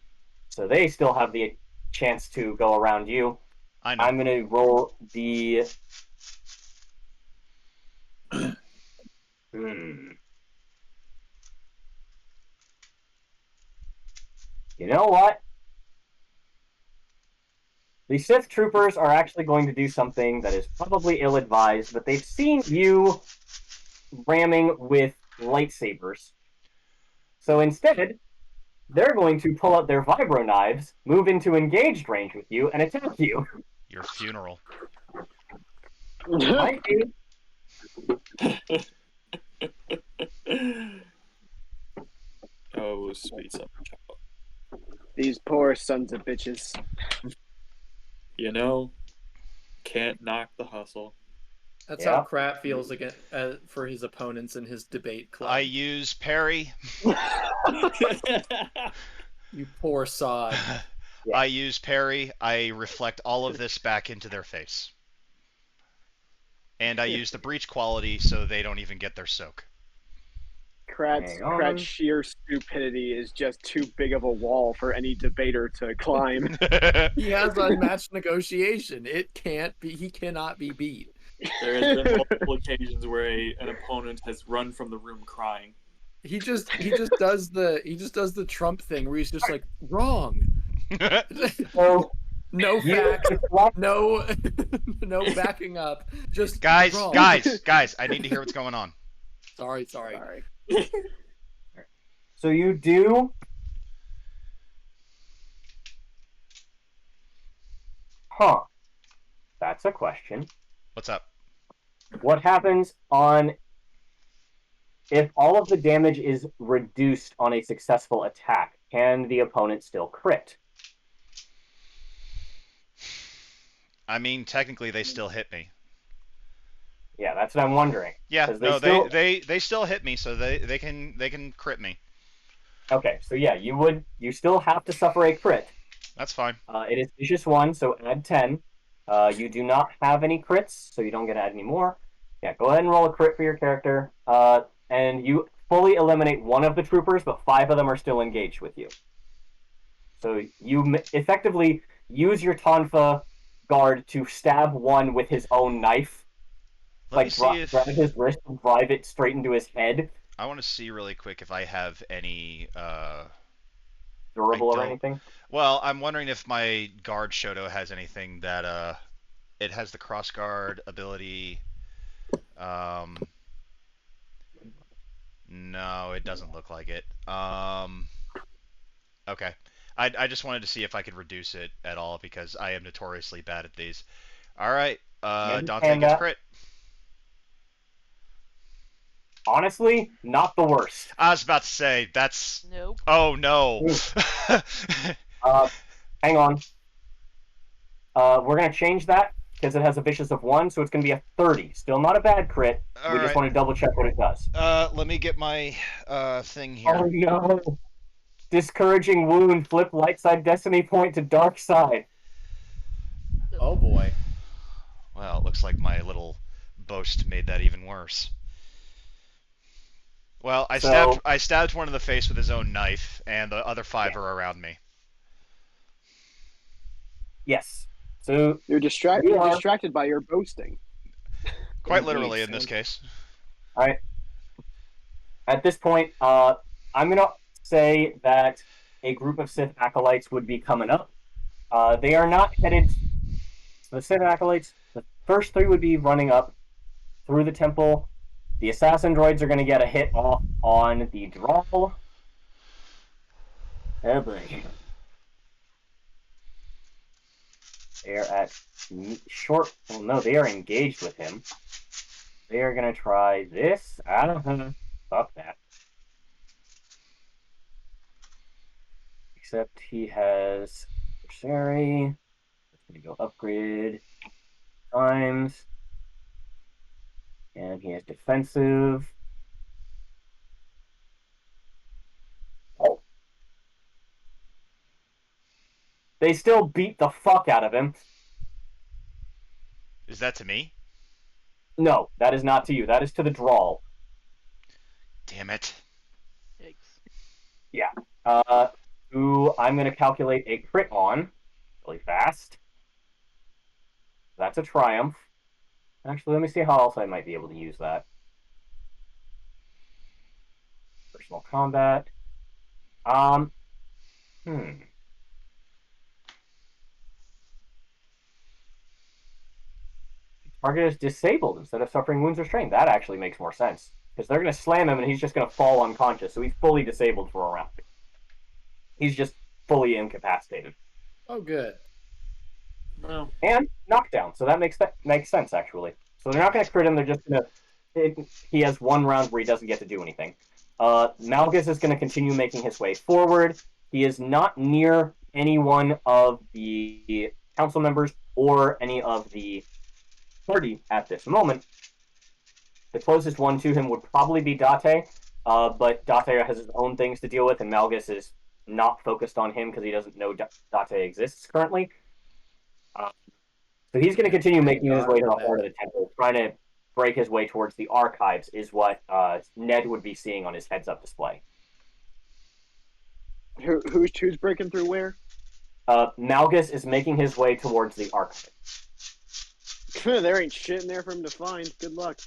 S3: So they still have the chance to go around you.
S2: I know.
S3: I'm going to roll the Hmm. You know what? The Sith troopers are actually going to do something that is probably ill-advised, but they've seen you ramming with lightsabers. So instead, they're going to pull out their vibro knives, move into engaged range with you, and attack you.
S2: Your funeral.
S3: Might be.
S6: Oh, sweet summer child.
S4: These poor sons of bitches.
S6: You know, can't knock the hustle.
S7: That's
S3: Yeah.
S7: how Crap feels again for his opponents in his debate club.
S2: I use parry.
S7: You poor sod.
S3: Yeah.
S2: I use parry. I reflect all of this back into their face. And I use the breach quality so they don't even get their soak.
S4: Krat's
S3: Hang on.
S4: sheer stupidity is just too big of a wall for any debater to climb.
S7: He has unmatched negotiation. It can't be. He cannot be beat.
S6: There has been multiple occasions where an opponent has run from the room crying.
S7: He just does the Trump thing where he's just like wrong.
S3: So,
S7: No
S3: you
S7: facts,
S3: deflect-
S7: no no backing up. Just
S2: guys,
S7: wrong.
S2: guys, I need to hear what's going on.
S7: Sorry.
S3: So you do. Huh. That's a question.
S2: What's up?
S3: What happens on if all of the damage is reduced on a successful attack? Can the opponent still crit?
S2: I mean, technically, they still hit me.
S3: Yeah, that's what I'm wondering.
S2: Yeah,
S3: 'Cause
S2: no,
S3: still...
S2: they still hit me, so they can crit me.
S3: Okay, so yeah, you still have to suffer a crit.
S2: That's fine.
S3: It is vicious 1, so add 10. You do not have any crits, so you don't get to add any more. Yeah, go ahead and roll a crit for your character. And you fully eliminate one of the troopers, but 5 of them are still engaged with you. So you effectively use your Tonfa guard to stab one with his own knife.
S2: Let me see if
S3: grab his wrist and drive it straight into his head.
S2: I want to see really quick if I have any
S3: Durable or
S2: don't-
S3: anything.
S2: Well, I'm wondering if my guard Shoto has anything that it has the cross guard ability. No, it doesn't look like it. Okay. I just wanted to see if I could reduce it at all because I am notoriously bad at these. All right. Dante gets crit.
S3: Honestly, not the worst.
S2: I was about to say that's.
S1: Nope.
S2: Oh no.
S3: Hang on. We're gonna change that because it has a vicious of 1, so it's gonna be a 30. Still not a bad crit. We just want to double check what it does.
S2: Let me get my thing here.
S3: Oh no! Discouraging wound. Flip light side destiny point to dark side.
S7: Oh boy.
S2: Well, it looks like my little boast made that even worse. Well, I stabbed one in the face with his own knife, and the other 5 are around me.
S3: Yes. So
S4: You're distracted by your boasting.
S2: Quite literally in this case.
S3: All right. At this point, I'm gonna say that a group of Sith acolytes would be coming up. They are not headed. The Sith acolytes. The first 3 would be running up through the temple. The assassin droids are going to get a hit off on the draw. Oh boy. They are at short. Well, no, they are engaged with him. They are going to try this. I don't know. Fuck that. Except he has adversary. It's going to go upgrade times. And he has defensive. Oh. They still beat the fuck out of him.
S2: Is that to me?
S3: No, that is not to you. That is to the drawl.
S2: Damn it.
S1: Yikes.
S3: Yeah. Who I'm going to calculate a crit on really fast. That's a triumph. Actually, let me see how else I might be able to use that. Personal combat. Um, hmm. Target is disabled instead of suffering wounds or strain. That actually makes more sense. Because they're going to slam him and he's just going to fall unconscious. So he's fully disabled for a round. He's just fully incapacitated.
S8: Oh, good.
S6: Well,
S3: And knockdown. So that makes sense, actually. So they're not going to crit him. They're just going to... He has one round where he doesn't get to do anything. Malgus is going to continue making his way forward. He is not near any one of the council members or any of the party at this moment. The closest one to him would probably be Date, but Date has his own things to deal with, and Malgus is not focused on him because he doesn't know Date exists currently. So he's going to continue making his way to the heart of the temple, trying to break his way towards the archives, is what Ned would be seeing on his heads-up display.
S4: Who's breaking through where?
S3: Malgus is making his way towards the archive.
S4: There ain't shit in there for him to find. Good luck.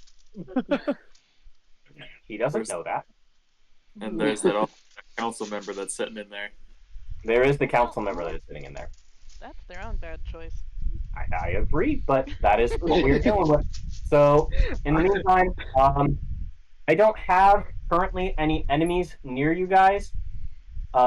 S3: He doesn't know that.
S6: and there's that council member that's sitting in there.
S3: There is the council member that is sitting in there.
S1: That's their own bad choice.
S3: I agree, but that is what we're dealing with. So, in the meantime, I don't have currently any enemies near you guys.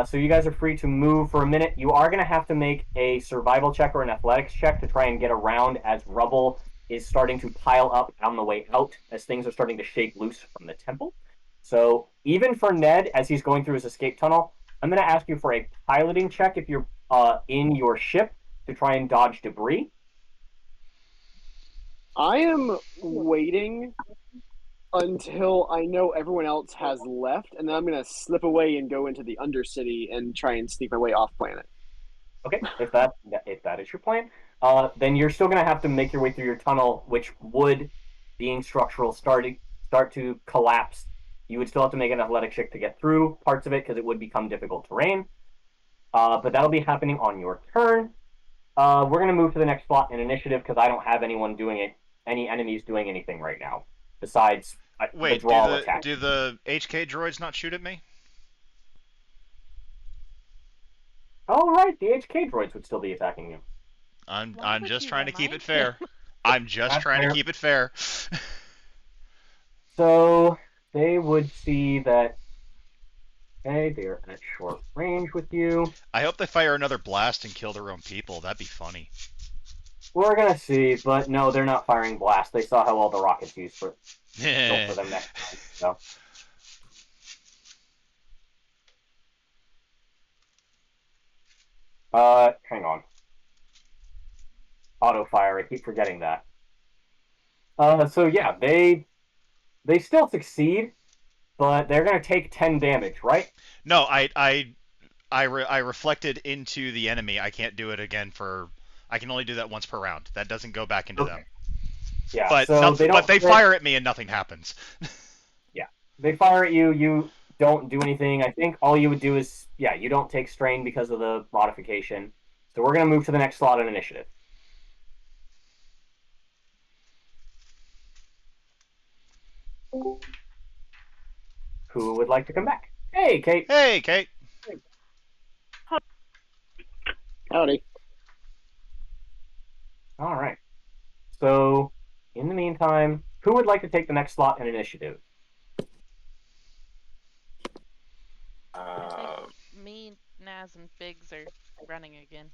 S3: So you guys are free to move for a minute. You are going to have to make a survival check or an athletics check to try and get around as rubble is starting to pile up on the way out, as things are starting to shake loose from the temple. So even for Ned, as he's going through his escape tunnel, I'm going to ask you for a piloting check if you're in your ship to try and dodge debris.
S4: I am waiting until I know everyone else has left, and then I'm gonna slip away and go into the Undercity and try and sneak my way off planet.
S3: Okay, if that is your plan, then you're still going to have to make your way through your tunnel, which would, being structural, start to collapse. You would still have to make an athletic check to get through parts of it because it would become difficult terrain. But that'll be happening on your turn. We're going to move to the next slot in initiative because I don't have anyone doing it, any enemies doing anything right now besides the
S2: Wait,
S3: draw attack.
S2: do the HK droids not shoot at me?
S3: All right, the HK droids would still be attacking you.
S2: I'm just trying to keep it fair. I'm just trying to keep it fair.
S3: So they would see that. Okay, they're at short range with you.
S2: I hope they fire another blast and kill their own people. That'd be funny.
S3: We're gonna see, but no, they're not firing blast. They saw how all the rockets used for built for them next time. So, hang on. Auto fire. I keep forgetting that. So yeah, they still succeed, but they're gonna take 10 damage, right?
S2: No, I reflected into the enemy. I can't do it again for. I can only do that once per round. That doesn't go back into them.
S3: Yeah,
S2: But
S3: so
S2: they fire at me and nothing happens.
S3: Yeah, they fire at you. You don't do anything. I think all you would do is you don't take strain because of the modification. So we're gonna move to the next slot in initiative. Who would like to come back? Hey, Kate.
S2: Hey, Kate.
S4: Howdy.
S3: All right. So, in the meantime, who would like to take the next slot in initiative?
S1: Me, Naz, and Biggs are running again.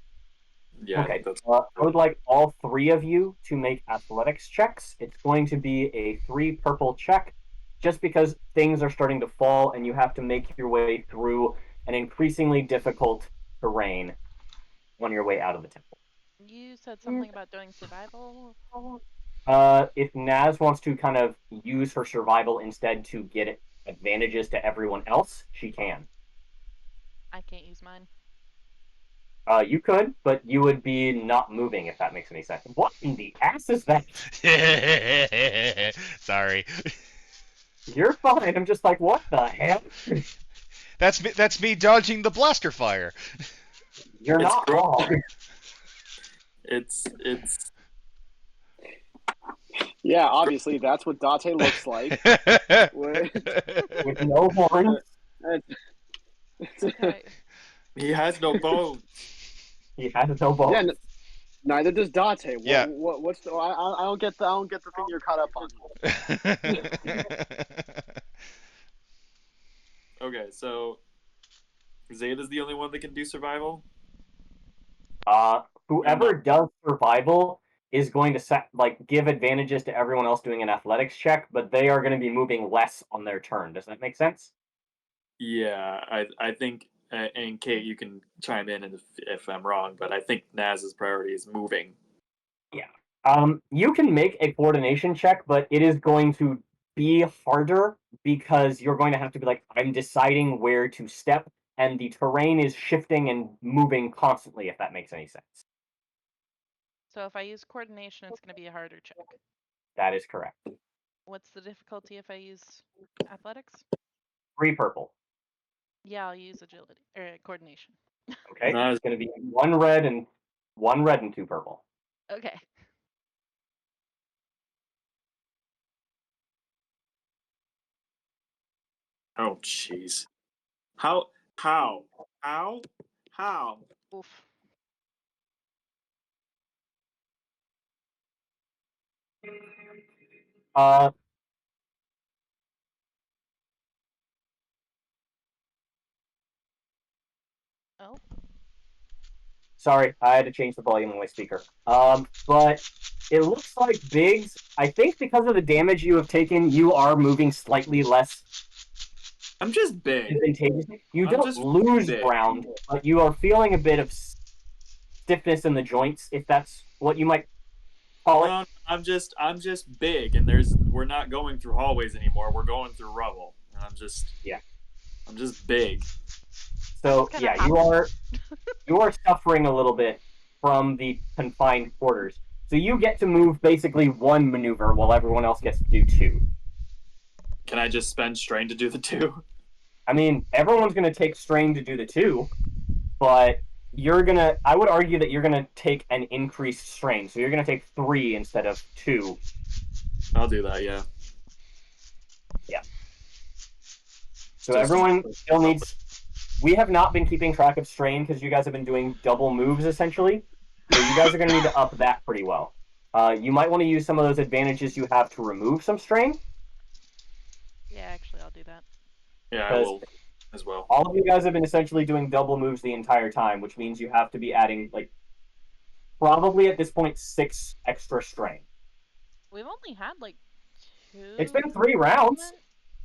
S6: Yeah.
S3: Okay. I would like all three of you to make athletics checks. It's going to be a 3 purple check, just because things are starting to fall and you have to make your way through an increasingly difficult terrain on your way out of the temple.
S1: You said something about doing survival?
S3: If Naz wants to kind of use her survival instead to get advantages to everyone else, she can.
S1: I can't use mine.
S3: You could, but you would be not moving if that makes any sense. What in the ass is that?
S2: Sorry.
S3: You're fine. I'm just like, what the hell?
S2: That's me dodging the blaster fire.
S3: You're not wrong.
S6: It's
S4: Yeah, obviously that's what Date looks like.
S3: With no horns.
S1: Okay.
S6: He has no bones.
S3: He has no bones.
S4: Yeah, neither does Date.
S2: Yeah.
S4: What's the? I don't get the. I don't get the thing you're caught up on.
S6: Okay, so Zeta's the only one that can do survival.
S3: Whoever does survival is going to give advantages to everyone else doing an athletics check, but they are going to be moving less on their turn. Does that make sense?
S6: Yeah, I think, and Kate, you can chime in if I'm wrong, but I think Naz's priority is moving.
S3: Yeah. You can make a coordination check, but it is going to be harder because you're going to have to be like, I'm deciding where to step, and the terrain is shifting and moving constantly, if that makes any sense.
S1: So if I use coordination, it's going to be a harder check.
S3: That is correct.
S1: What's the difficulty if I use athletics?
S3: 3 purple.
S1: Yeah, I'll use agility or coordination.
S3: Okay, it's going to be 1 red and 2 purple.
S1: Okay.
S6: Oh, jeez. How?
S1: Oof.
S3: Uh,
S1: Oh.
S3: Sorry, I had to change the volume on my speaker. But it looks like Biggs, I think because of the damage you have taken, you are moving slightly less
S6: I'm just big.
S3: advantageously. You
S6: I'm
S3: don't
S6: just
S3: lose
S6: big.
S3: ground, but you are feeling a bit of stiffness in the joints, if that's what you might call it.
S6: No, I'm just big, and we're not going through hallways anymore. We're going through rubble. And I'm just big.
S3: So yeah, you are suffering a little bit from the confined quarters. So you get to move basically 1 maneuver while everyone else gets to do 2.
S6: Can I just spend strain to do the 2?
S3: I mean, everyone's going to take strain to do the 2, but I would argue that you're going to take an increased strain. So you're going to take 3 instead of 2.
S6: I'll do that, yeah.
S3: Yeah. So everyone still needs. We have not been keeping track of strain because you guys have been doing double moves essentially. So you guys are going to need to up that pretty well. You might want to use some of those advantages you have to remove some strain.
S1: Yeah, actually, I'll do that.
S6: Yeah, I will as well.
S3: All of you guys have been essentially doing double moves the entire time, which means you have to be adding probably at this point 6 extra strain.
S1: We've only had 2.
S3: It's been 3 rounds.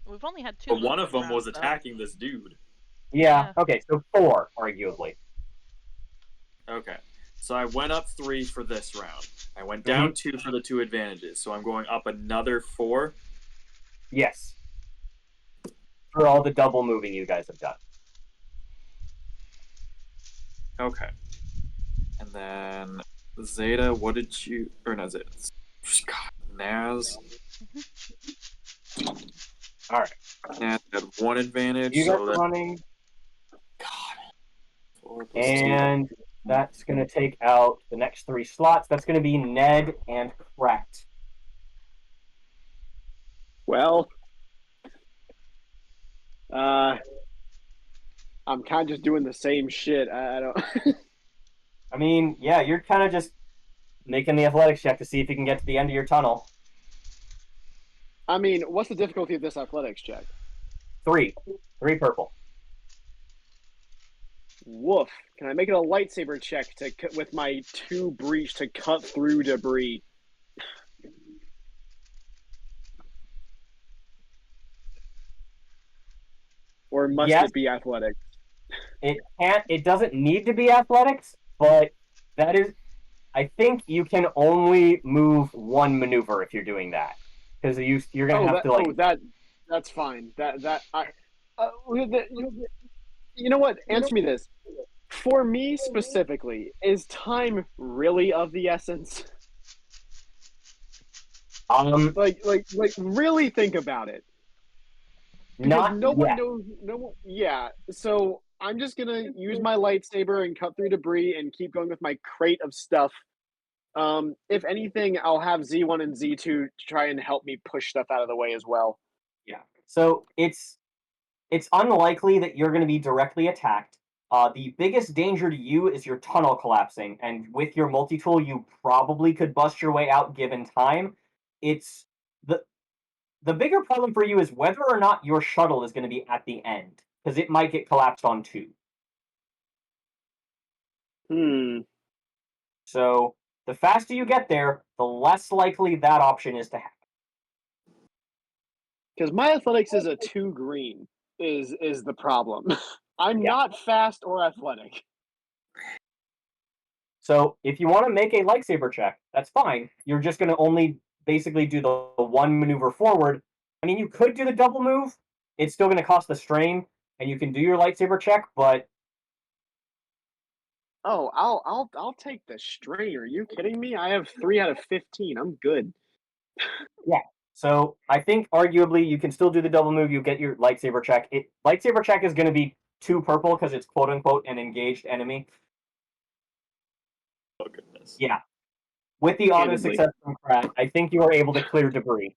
S1: We've only had 2.
S6: But one of them
S1: rounds,
S6: was attacking this dude.
S3: Yeah. Okay. So 4, arguably.
S6: Okay. So I went up 3 for this round. I went down 2 for the 2 advantages. So I'm going up another 4.
S3: Yes. For all the double moving you guys have done.
S6: Okay. And then Zeta, what did you? Or not Zeta. God, Naz.
S3: All right.
S6: Naz had 1 advantage.
S3: You guys
S6: so
S3: are running.
S6: God. 4 + 2.
S3: And that's going to take out the next 3 slots. That's going to be Ned and Cracked.
S4: Well, I'm kind of just doing the same shit. I don't.
S3: I mean, yeah, you're kind of just making the athletics check to see if you can get to the end of your tunnel.
S4: I mean, what's the difficulty of this athletics check?
S3: 3 purple.
S4: Woof. Can I make it a lightsaber check with my 2 breach to cut through debris? Or must it be athletics?
S3: It doesn't need to be athletics, but that is. I think you can only move 1 maneuver if you're doing that, because you're gonna have to
S4: that's fine. You know what? Answer me this. For me specifically, is time really of the essence? Really think about it. Because no one knows. Yeah. So I'm just gonna use my lightsaber and cut through debris and keep going with my crate of stuff If anything, I'll have Z1 and Z2 try and help me push stuff out of the way as well.
S3: Yeah. So it's unlikely that you're going to be directly attacked. The biggest danger to you is your tunnel collapsing, and with your multi-tool, you probably could bust your way out given time. It's the bigger problem for you is whether or not your shuttle is going to be at the end, because it might get collapsed on two. So the faster you get there, the less likely that option is to happen.
S4: Because my athletics is a 2 green is the problem. I'm
S3: Yeah.
S4: not fast or athletic.
S3: So if you want to make a lightsaber check, that's fine. You're just going to only basically do the one maneuver forward. I mean, you could do the double move. It's still going to cost the strain, and you can do your lightsaber check, but
S4: Oh, I'll take the strain. Are you kidding me? I have 3 out of 15. I'm good.
S3: yeah. So I think arguably you can still do the double move. You get your lightsaber check. Lightsaber check is going to be 2 purple because it's quote unquote an engaged enemy.
S6: Oh goodness.
S3: Yeah. With the auto
S4: Candidly.
S3: success from Pratt, I think you are able to clear debris.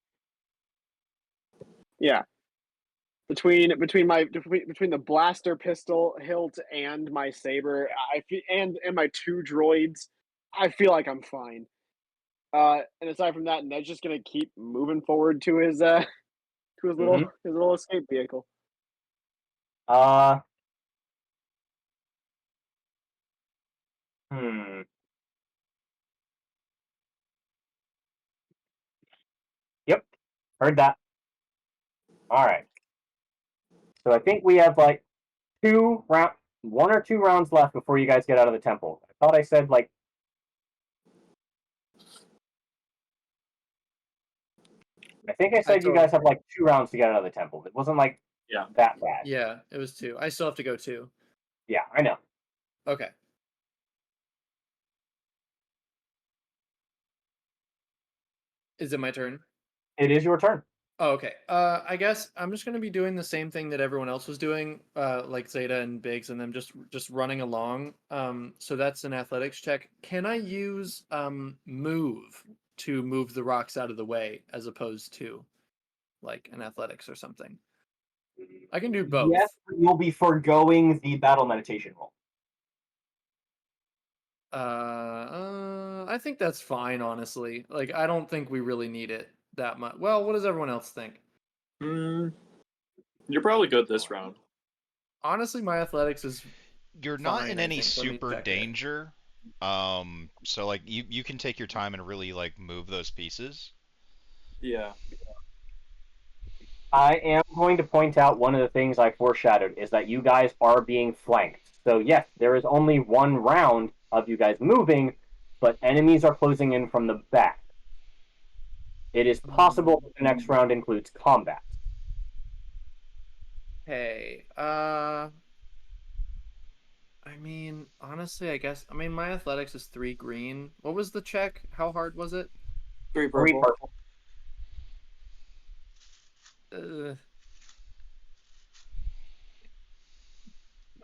S4: Yeah. Between the blaster pistol hilt and my saber, and my 2 droids, I feel like I'm fine. And aside from that, Ned's just gonna keep moving forward to his little escape vehicle.
S3: Uh. Hmm. Yep. Heard that. All right. So I think we have like 1 or 2 rounds left before you guys get out of the temple. I thought I said like. I think I said you guys have like 2 rounds to get out of the temple. It wasn't like that bad.
S7: Yeah, it was 2. I still have to go 2.
S3: Yeah, I know.
S7: Okay. Is it my turn?
S3: It is your turn.
S7: Oh, okay. I guess I'm just gonna be doing the same thing that everyone else was doing, like Zeta and Biggs, and them just running along. So that's an athletics check. Can I use move to move the rocks out of the way as opposed to like an athletics or something? I can do both.
S3: Yes, you'll be foregoing the battle meditation roll.
S7: I think that's fine, honestly. Like, I don't think we really need it that much. Well, what does everyone else think?
S6: You're probably good this round.
S7: Honestly, my athletics is.
S2: You're not
S7: fine,
S2: in
S7: I
S2: any
S7: think. Let me
S2: super
S7: check it.
S2: danger. So like you can take your time and really like move those pieces.
S6: Yeah.
S3: I am going to point out one of the things I foreshadowed is that you guys are being flanked. So yes, there is only 1 round of you guys moving, but enemies are closing in from the back. It is possible that the next round includes combat.
S7: Hey, I mean, honestly, I guess. I mean, my athletics is 3 green. What was the check? How hard was it?
S6: 3
S3: 3
S6: purple.
S3: purple.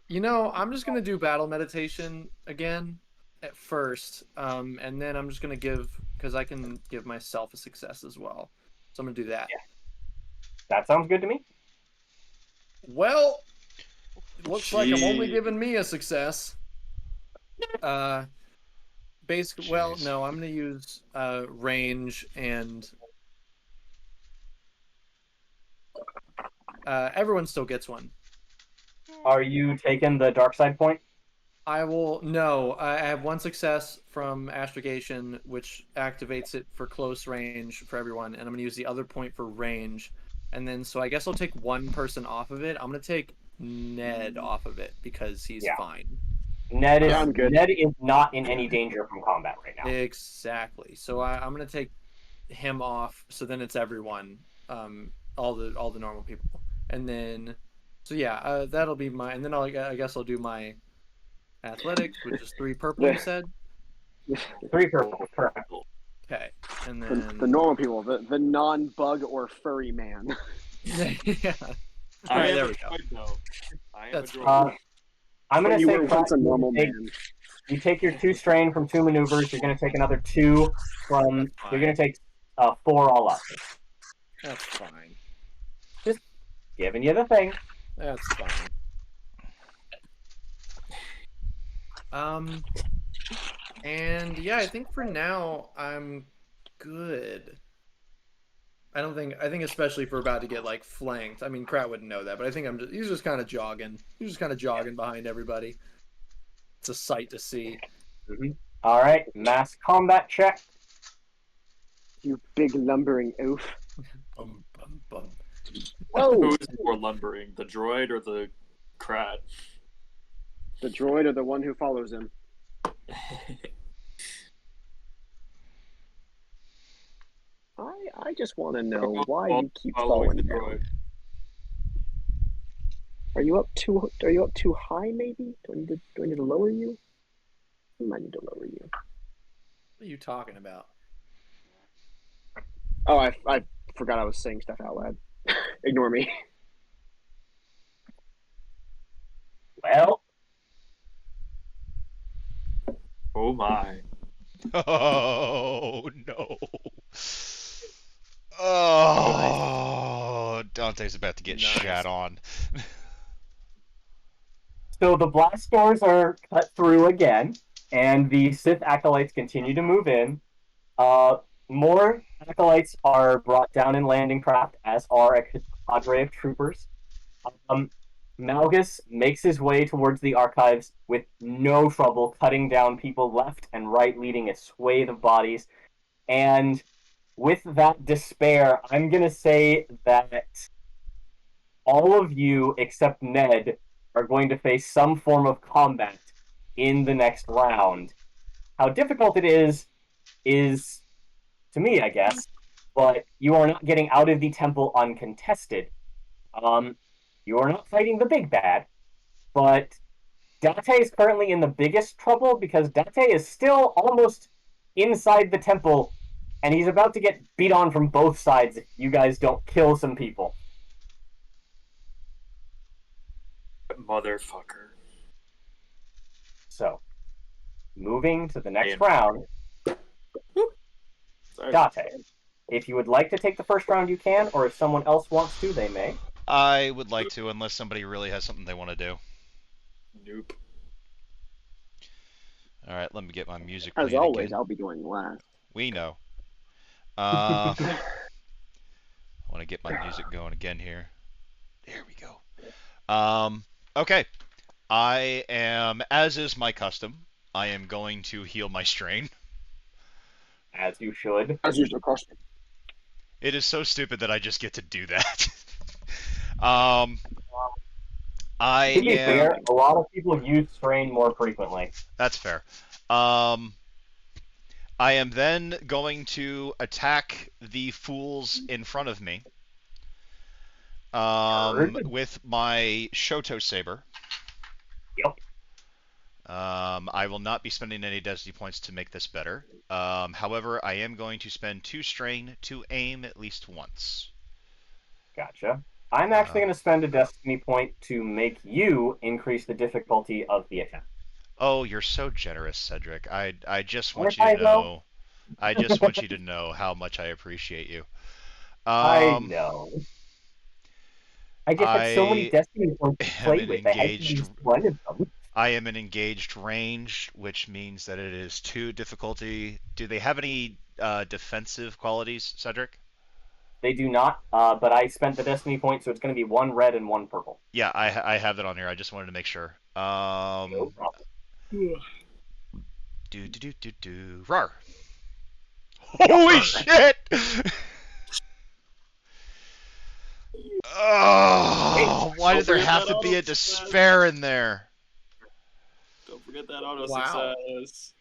S7: You know, I'm just gonna do battle meditation again at first, and then I'm just gonna because I can give myself a success as well. So I'm gonna do that.
S3: Yeah. That sounds good to me.
S7: Well, looks like I'm only
S6: Gee.
S7: giving me a success. Basically, well,
S2: Jeez.
S7: no, I'm gonna use range and everyone still gets one.
S3: Are you taking the dark side point?
S7: I will. No, I have 1 success from astrogation, which activates it for close range for everyone, and I'm gonna use the other point for range, and then so I guess I'll take 1 person off of it. I'm gonna take Ned off of it because he's fine.
S3: Ned is
S4: I'm good.
S3: Ned is not in any danger from combat right now.
S7: Exactly. So I'm gonna take him off. So then it's everyone, all the normal people, and then so yeah, that'll be my. And then I guess I'll do my athletics, which is 3 purple. You said
S3: 3 purple, correct.
S7: okay, and then
S4: The normal people, the non-bug or furry man.
S7: yeah.
S6: I
S7: Alright,
S6: am
S7: there
S6: a
S7: we go.
S6: droid, though. I am
S7: That's
S6: a droid.
S3: I'm
S4: But
S3: gonna
S4: you
S3: say
S4: were
S3: Pratt,
S4: once a normal man.
S3: You take your 2 strain from 2 maneuvers. You're going to take another 2 from. You're going to take 4 all up.
S7: That's fine.
S3: Just giving you the thing.
S7: That's fine. And yeah, I think for now I'm good. I think especially if we're about to get like flanked. I mean, Krat wouldn't know that, but I think he's just kind of jogging. He's just kind of jogging behind everybody. It's a sight to see.
S3: Mm-hmm. All right, mass combat check.
S4: You big lumbering oaf.
S7: Bum, bum, bum.
S4: Whoa!
S6: Who's more lumbering, the droid or the Krat?
S4: The droid or the one who follows him? I just want to know why you keep
S6: Following
S4: falling
S6: the
S4: down.
S6: droid.
S4: Are you up too high? Maybe do I need to lower you? I might need to lower you.
S7: What are you talking about?
S4: Oh, I forgot I was saying stuff out loud. Ignore me.
S3: Well,
S6: Oh my.
S2: Oh no. Oh, Dante's about to get
S7: Nice.
S2: shat on.
S3: so the blast doors are cut through again, and the Sith acolytes continue to move in. More acolytes are brought down in landing craft, as are a cadre of troopers. Malgus makes his way towards the archives with no trouble, cutting down people left and right, leading a swathe of bodies. And with that despair, I'm going to say that all of you except Ned are going to face some form of combat in the next round. How difficult it is to me, I guess, but you are not getting out of the temple uncontested. You are not fighting the big bad, but Date is currently in the biggest trouble because Date is still almost inside the temple, and he's about to get beat on from both sides if you guys don't kill some people.
S6: Motherfucker.
S3: So, moving to the next
S6: Man.
S3: round,
S6: Sorry.
S3: Date. If you would like to take the first round, you can, or if someone else wants to, they may.
S2: I would like to, unless somebody really has something they want to do.
S6: Nope.
S2: All right, let me get my music
S4: As
S2: playing
S4: always,
S2: again.
S4: I'll be going last.
S2: We know. I want to get my music going again here. There we go. Okay. I am, as is my custom, I am going to heal my strain.
S3: As you should.
S4: As usual, caution.
S2: It is so stupid that I just get to do that. I
S3: To be
S2: am.
S3: fair, a lot of people use strain more frequently.
S2: That's fair. I am then going to attack the fools in front of me with my Shoto Saber.
S3: Yep.
S2: I will not be spending any destiny points to make this better. However, I am going to spend 2 strain to aim at least once.
S3: Gotcha. I'm actually going to spend a destiny point to make you increase the difficulty of the attack.
S2: Oh, you're so generous, Cedric. I just want you to know. I just want you to know how much I appreciate you.
S3: I know. I just had so many destiny points to play with.
S2: I am in engaged range, which means that it is 2 difficulty. Do they have any defensive qualities, Cedric?
S3: They do not, but I spent the destiny point, so it's going to be 1 red and 1 purple.
S2: Yeah, I have that on here. I just wanted to make sure.
S3: No problem.
S2: Rar. Holy shit! Oh, why did there have to be a despair in there?
S6: Don't forget that auto
S7: Wow.
S6: success.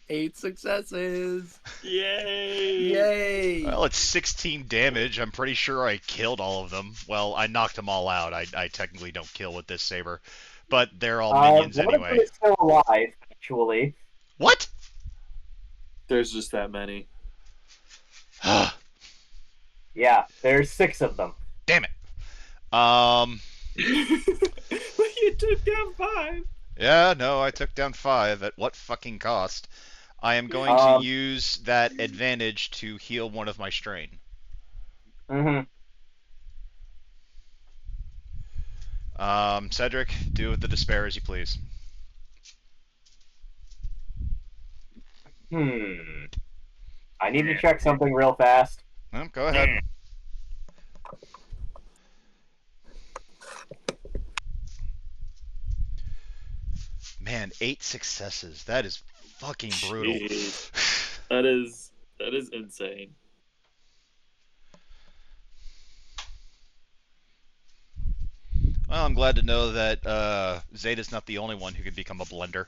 S7: 8 successes.
S6: Yay!
S7: Yay!
S2: Well, it's 16 damage. I'm pretty sure I killed all of them. Well, I knocked them all out. I technically don't kill with this saber, but they're all minions
S3: one
S2: anyway.
S3: of them is still alive, actually.
S2: What?
S6: There's just that many.
S3: Yeah, there's 6 of them.
S2: Damn it.
S6: You took down 5.
S2: Yeah, no, I took down 5. At what fucking cost? I am going to use that advantage to heal one of my strain.
S3: Mm-hmm.
S2: Cedric, do with the despair as you please.
S3: I need to check something real fast.
S2: Well, go ahead. Man, 8 successes. That is fucking brutal.
S6: Jeez. That is insane.
S2: Well, I'm glad to know that Zeta's not the only one who could become a blender.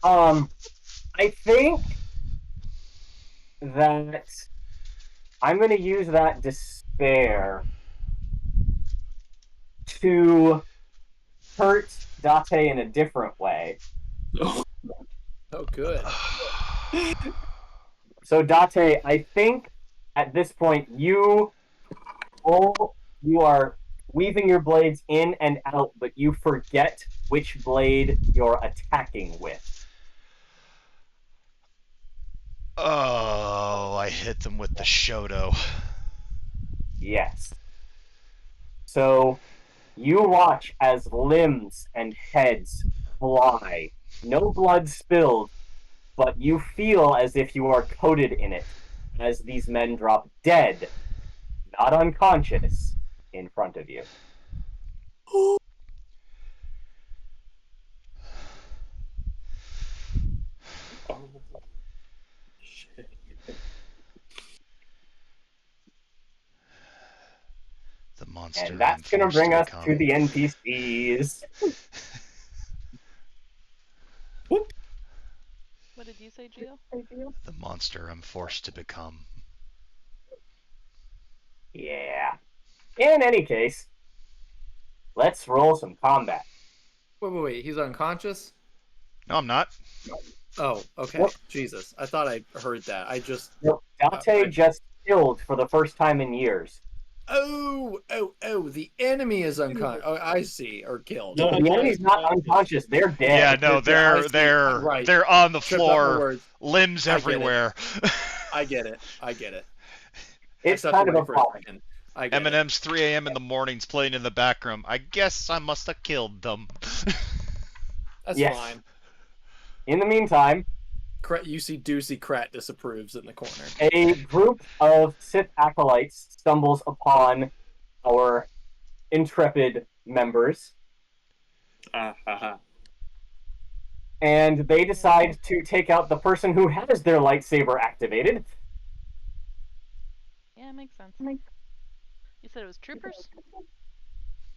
S3: I think that I'm going to use that despair to hurt Date in a different way.
S7: Oh, good.
S3: So Date, I think at this point you are weaving your blades in and out, but you forget which blade you're attacking with.
S2: Oh, I hit them with the Shoto.
S3: Yes. So you watch as limbs and heads fly. No blood spilled, but you feel as if you are coated in it as these men drop dead, not unconscious, in front of you.
S6: Oh, shit.
S2: The monster
S3: And that's going to bring us to the NPCs.
S1: What did you say, Gio?
S2: The monster I'm forced to become.
S3: Yeah. In any case, let's roll some combat.
S7: Wait. He's unconscious?
S2: No, I'm not.
S7: Oh, okay.
S3: What?
S7: Jesus. I thought I heard that. I just.
S3: Date just killed for the first time in years.
S7: Oh, the enemy is unconscious. Oh, I see. Or killed.
S3: No, the enemy's not unconscious. They're dead.
S2: Yeah, no, they're on the floor, limbs everywhere.
S7: I get it.
S3: It's kind of a problem.
S2: Eminem's 3 a.m. in the morning's playing in the background. I guess I must have killed them.
S7: That's fine.
S3: In the meantime,
S7: you see Doocy Krat disapproves in the corner.
S3: A group of Sith acolytes stumbles upon our intrepid members. And they decide to take out the person who has their lightsaber activated.
S1: Yeah, it makes sense. You said it was troopers?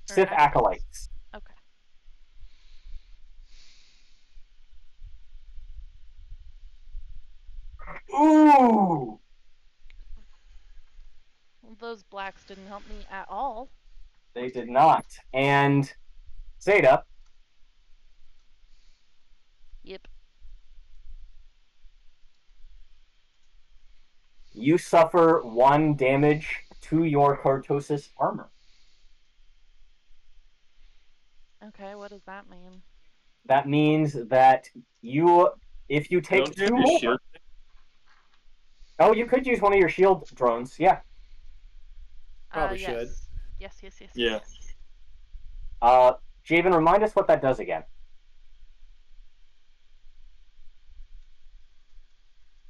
S3: Sith acolytes.
S1: Okay.
S3: Ooh!
S1: Well, those blacks didn't help me at all.
S3: They did not. And Zeta.
S1: Yep.
S3: You suffer 1 damage to your cortosis armor.
S1: Okay, what does that mean?
S3: That means that if you take 2 more... Shield? Oh, you could use one of your shield drones, yeah.
S7: Probably
S1: yes.
S7: should.
S1: Yes.
S6: Yeah.
S3: Javen, remind us what that does again.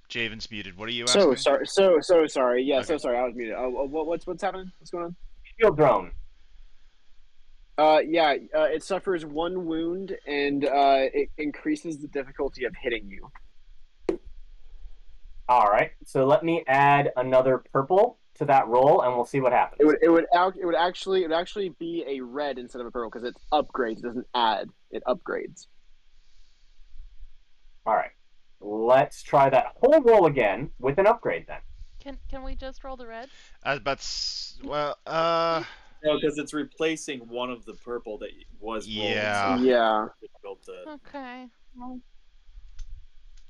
S2: Javen's muted. What are you asking?
S4: So sorry. Yeah,
S2: Okay.
S4: so sorry. I was muted. What's happening? What's going on?
S3: Shield drone.
S4: It suffers 1 wound and it increases the difficulty of hitting you.
S3: All right. So let me add another purple to that roll, and we'll see what happens.
S4: It would actually be a red instead of a purple because it upgrades. It doesn't add. It upgrades.
S3: All right. Let's try that whole roll again with an upgrade then.
S1: Can we just roll the red?
S2: No,
S6: because it's replacing one of the purple that was rolled.
S2: Yeah.
S4: Yeah.
S1: Okay.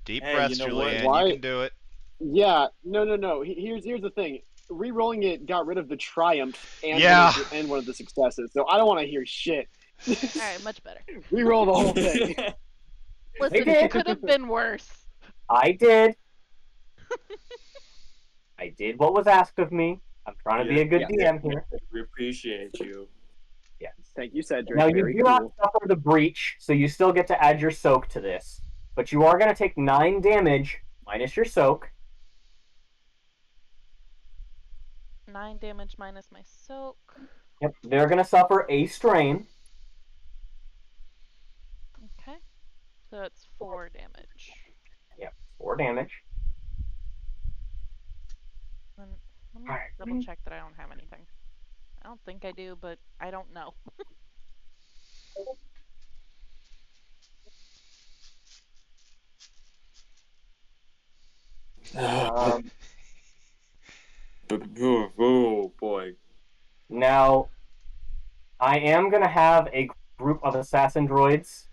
S2: Deep breaths, Julianne. You can do it.
S4: Yeah. No. Here's the thing. Rerolling it got rid of the triumph and one of the successes. So I don't want to hear shit.
S1: All right, much better.
S4: Reroll the whole thing.
S1: Listen,
S3: did.
S1: it could have been worse.
S3: I did. I did what was asked of me. I'm trying to be a good DM here.
S6: We appreciate you.
S3: Yes.
S4: Thank you, Cedric.
S3: Now you
S4: Very
S3: do not
S4: cool.
S3: suffer the breach, so you still get to add your soak to this. But you are going to take 9 damage minus your soak.
S1: 9 damage minus my soak.
S3: Yep. They're going to suffer a strain.
S1: Okay. So it's 4 damage.
S3: Yep. 4 damage.
S1: Let me
S3: All right.
S1: double check that I don't have anything. I don't think I do, but I don't know.
S3: Um,
S6: Oh boy.
S3: now, I am going to have a group of assassin droids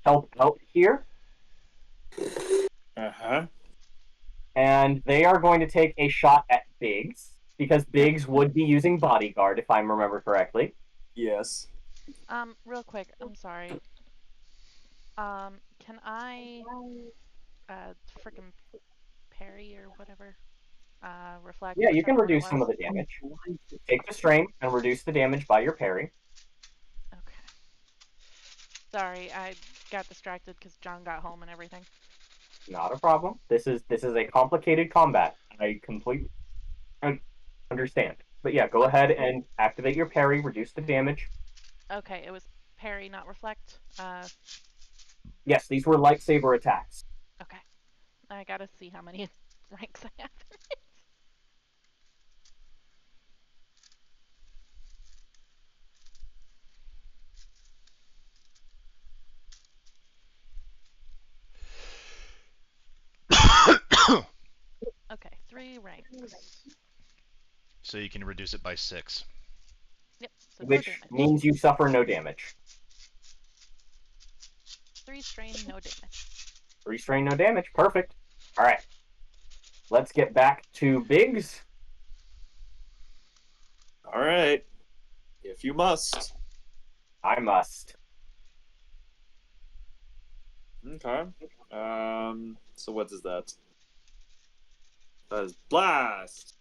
S3: help out here.
S6: Uh-huh.
S3: And they are going to take a shot at Biggs, because Biggs would be using bodyguard, if I remember correctly.
S6: Yes.
S1: Real quick, I'm sorry. Can I frickin' parry or whatever? Reflect,
S3: Yeah, you can
S1: whichever one it
S3: reduce
S1: was.
S3: some of the damage. Take the strain and reduce the damage by your parry.
S1: Okay. Sorry, I got distracted because John got home and everything.
S3: Not a problem. This is a complicated combat. I completely understand. But yeah, go ahead and activate your parry, reduce the damage.
S1: Okay, it was parry, not reflect.
S3: Yes, these were lightsaber attacks.
S1: Okay. I gotta see how many ranks I have. Okay, 3 ranks.
S2: So you can reduce it by 6.
S1: Yep, so no
S3: Which
S1: damage.
S3: means you suffer no damage.
S1: 3 strain, no damage.
S3: 3 strain, no damage. Perfect. All right. Let's get back to Biggs.
S6: All right. If you must.
S3: I must.
S6: Okay. So what is that? That is blast.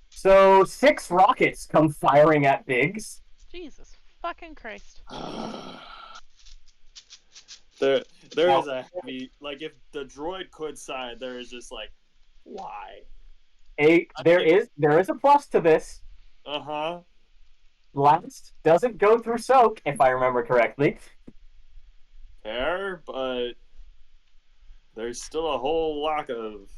S3: So 6 rockets come firing at Biggs.
S1: Jesus fucking Christ.
S6: there is a heavy, like, if the droid could side, there is just like, why?
S3: There is a plus to this.
S6: Uh-huh.
S3: Blast doesn't go through soak, if I remember correctly.
S6: Fair, but there's still a whole lot of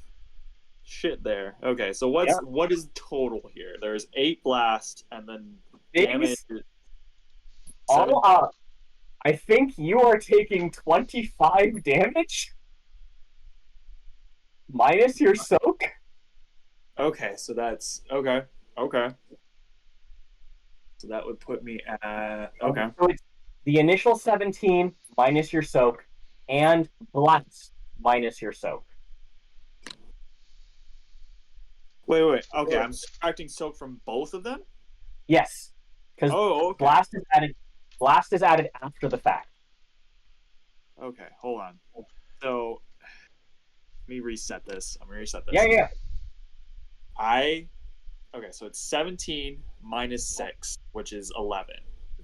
S6: shit there. Okay, so what is total here? There's 8 blast and then damage.
S3: Biggs, all up, I think you are taking 25 damage minus your soak.
S6: Okay, so that's okay. Okay. So that would put me at okay.
S3: So it's the initial 17 minus your soak and blast minus your soak.
S6: Wait. Okay, I'm subtracting soak from both of them?
S3: Yes, because
S6: Oh, okay.
S3: blast is added. Blast is added after the fact.
S6: Okay, hold on. So let me reset this. I'm gonna reset this.
S3: Yeah.
S6: Okay, so it's 17 minus 6, which is 11,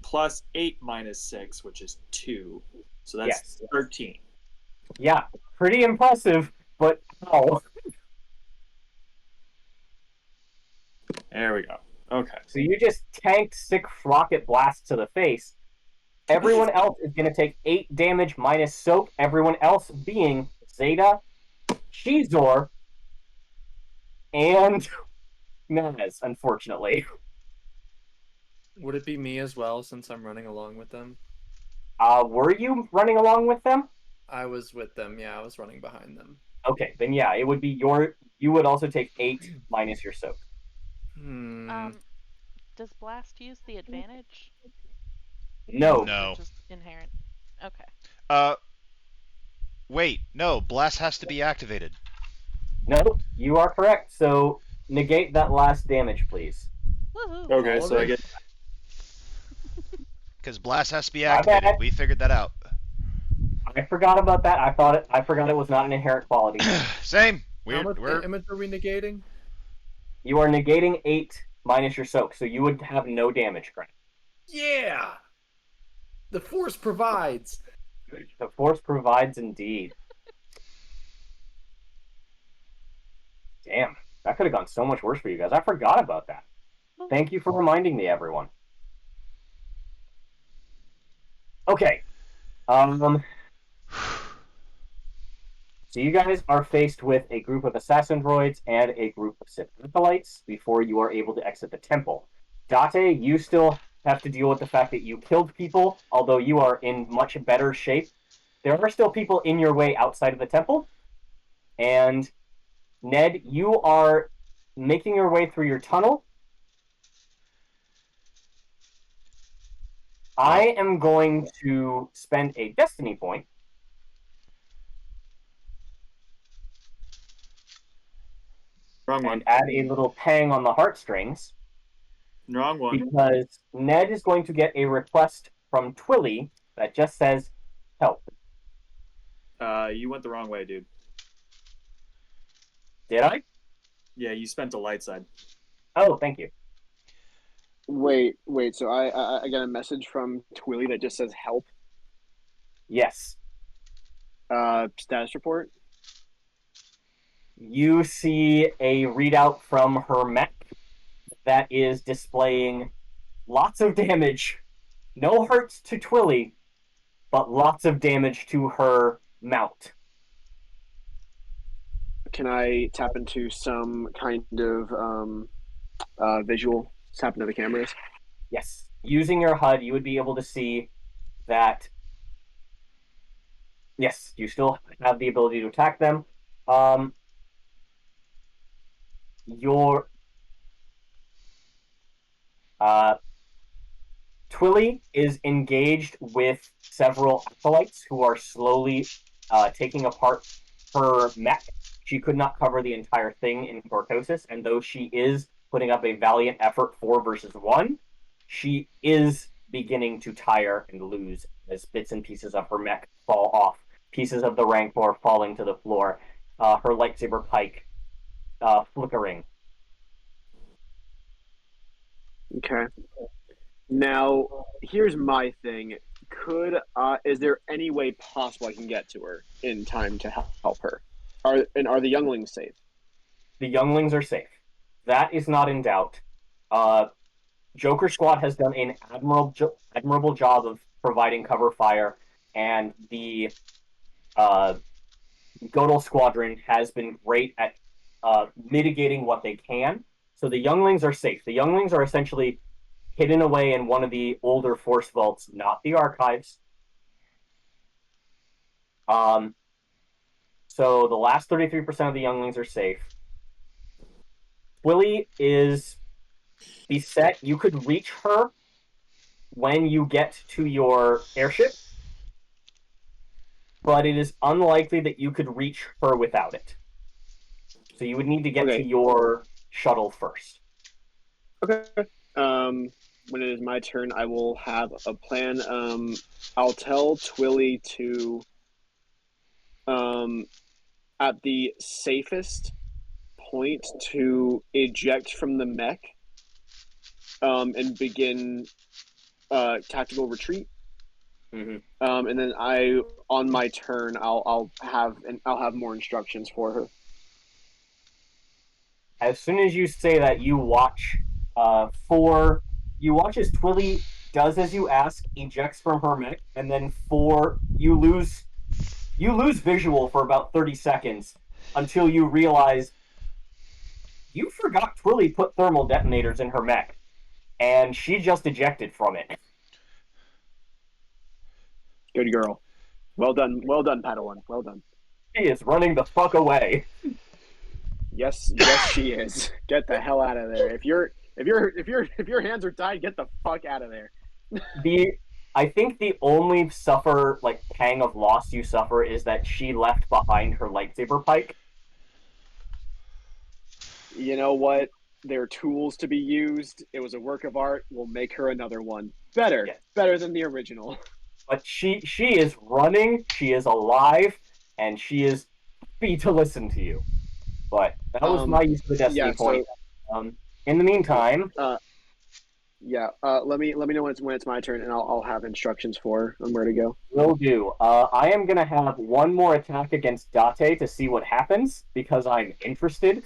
S6: plus 8 minus 6, which is 2. So that's
S3: Yes.
S6: 13.
S3: Yeah, pretty impressive, but how?
S6: There we go. Okay.
S3: So you just tanked 6 rocket blasts to the face. Everyone else is going to take 8 damage minus soak. Everyone else being Zeta, Shizor, and Naz, unfortunately.
S8: Would it be me as well since I'm running along with them?
S3: Were you running along with them?
S8: I was with them. Yeah, I was running behind them.
S3: Okay, then yeah, it would be you would also take 8 minus your soak.
S1: Does blast use the advantage?
S3: No.
S2: No.
S1: Just inherent. Okay.
S2: Wait, no, blast has to be activated.
S3: No, you are correct. So negate that last damage, please.
S1: Woohoo!
S6: Okay,
S7: All of
S6: so I
S7: it?
S6: get
S2: Because blast has to be
S3: My
S2: activated.
S3: bad.
S2: We figured that out.
S3: I forgot about that. I forgot it was not an inherent quality.
S2: Same.
S7: How much
S2: We're
S7: damage are we negating?
S3: You are negating 8 minus your soak, so you would have no damage, Grant.
S7: Yeah! The force provides.
S3: The force provides indeed. Damn, that could have gone so much worse for you guys. I forgot about that. Thank you for reminding me, everyone. Okay. So you guys are faced with a group of assassin droids and a group of Sith acolytes before you are able to exit the temple. Date, you still have to deal with the fact that you killed people, although you are in much better shape. There are still people in your way outside of the temple. And Ned, you are making your way through your tunnel. I am going to spend a destiny point
S6: wrong one.
S3: and add a little pang on the heartstrings
S6: Wrong one.
S3: because Ned is going to get a request from Twilly that just says help.
S6: You went the wrong way, dude.
S3: Did I?
S6: Yeah, you spent a light side.
S3: Oh, thank you.
S4: Wait. So I got a message from Twilly that just says help.
S3: Yes.
S4: Status report.
S3: You see a readout from her mech that is displaying lots of damage. No hurts to Twilly, but lots of damage to her mount.
S4: Can I tap into some kind of visual? Tap into the cameras.
S3: Yes. Using your HUD, you would be able to see that, yes, you still have the ability to attack them. Your Twilly is engaged with several acolytes who are slowly taking apart her mech. She could not cover the entire thing in cortosis, and though she is putting up a valiant effort 4 versus 1, she is beginning to tire and lose as bits and pieces of her mech fall off. Pieces of the Rancor falling to the floor. Her lightsaber pike flickering.
S4: Okay. Now, here's my thing. Is there any way possible I can get to her in time to help her? Are the younglings safe?
S3: The younglings are safe. That is not in doubt. Joker Squad has done an admirable job of providing cover fire, and the Godel Squadron has been great at mitigating what they can. So the younglings are safe. The younglings are essentially hidden away in one of the older force vaults, not the archives. So the last 33% of the younglings are safe. Willie is beset. You could reach her when you get to your airship, but it is unlikely that you could reach her without it. So you would need to get to your shuttle first.
S4: Okay. When it is my turn, I will have a plan. I'll tell Twilly to, at the safest point, to eject from the mech, and begin tactical retreat.
S3: Mm-hmm.
S4: And then on my turn, I'll have more instructions for her.
S3: As soon as you say that, you watch as Twilly does as you ask, ejects from her mech, and then you lose visual for about 30 seconds until you realize you forgot Twilly put thermal detonators in her mech, and she just ejected from it.
S4: Good girl. Well done, Padawan. Well done.
S3: She is running the fuck away.
S4: Yes, she is. Get the hell out of there. If your hands are tied, get the fuck out of there.
S3: I think the only pang of loss you suffer is that she left behind her lightsaber pike.
S4: You know what? They're tools to be used. It was a work of art. We'll make her another one. Better.
S3: Yes.
S4: Better than the original.
S3: But she is running, she is alive, and she is happy to listen to you. But that was my use of the destiny
S4: Yeah,
S3: point.
S4: so
S3: In the meantime,
S4: let me know when it's my turn, and I'll have instructions for on where to go.
S3: will do. I am gonna have one more attack against Date to see what happens because I'm interested.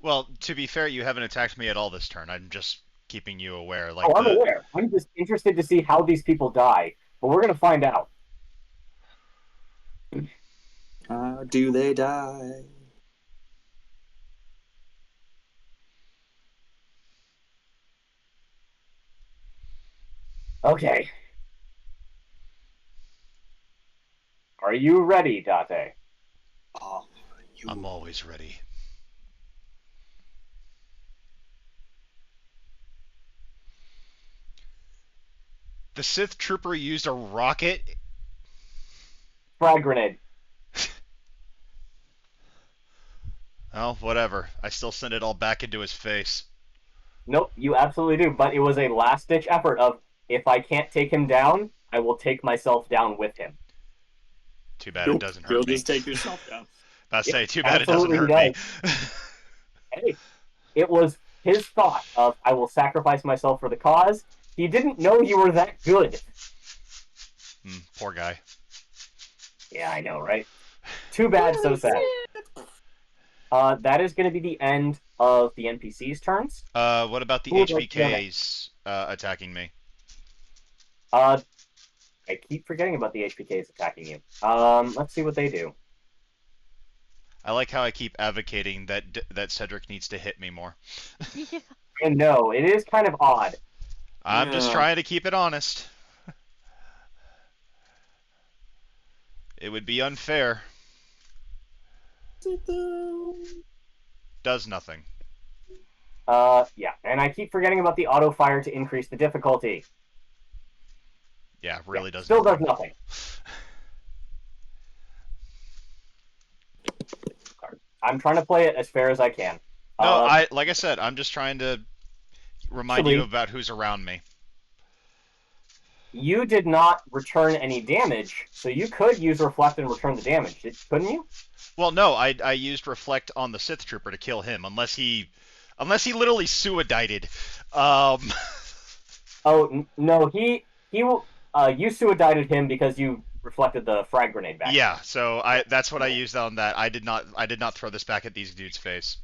S2: Well, to be fair, you haven't attacked me at all this turn. I'm just keeping you aware. Like
S3: Oh, I'm aware. I'm just interested to see how these people die. But we're gonna find out.
S6: How do they die?
S3: Okay. Are you ready, Date?
S6: Oh,
S2: I'm always ready. The Sith Trooper used a rocket.
S3: Frag grenade.
S2: Oh, whatever. I still sent it all back into his face.
S3: Nope, you absolutely do. But it was a last ditch effort of if I can't take him down, I will take myself down with him.
S2: Too bad it doesn't
S6: You'll
S2: hurt me.
S6: just take yourself down.
S2: I say,
S3: Yep,
S2: too bad it doesn't
S3: absolutely
S2: hurt
S3: he
S2: me.
S3: Hey, it was his thought of I will sacrifice myself for the cause. He didn't know you were that good.
S2: Poor guy.
S3: Yeah, I know, right? Too bad, so sad. That is going to be the end of the NPC's turns.
S2: What about the
S3: Who would like to go
S2: HBKs attacking me?
S3: I keep forgetting about the HPKs attacking you. Let's see what they do.
S2: I like how I keep advocating that Cedric needs to hit me more.
S1: Yeah.
S3: And no, it is kind of odd.
S2: I'm just trying to keep it honest. It would be unfair. Does nothing.
S3: Yeah, and I keep forgetting about the auto fire to increase the difficulty.
S2: Yeah, really does
S3: Still
S2: nothing.
S3: does nothing. I'm trying to play it as fair as I can.
S2: No, like I said, I'm just trying to remind you about who's around me.
S3: You did not return any damage, so you could use Reflect and return the damage, couldn't you?
S2: Well, no, I used Reflect on the Sith Trooper to kill him, unless he literally suicided.
S3: Oh no, you suicided him because you reflected the frag grenade back.
S2: Yeah, so that's what I used on that. I did not throw this back at these dudes' face.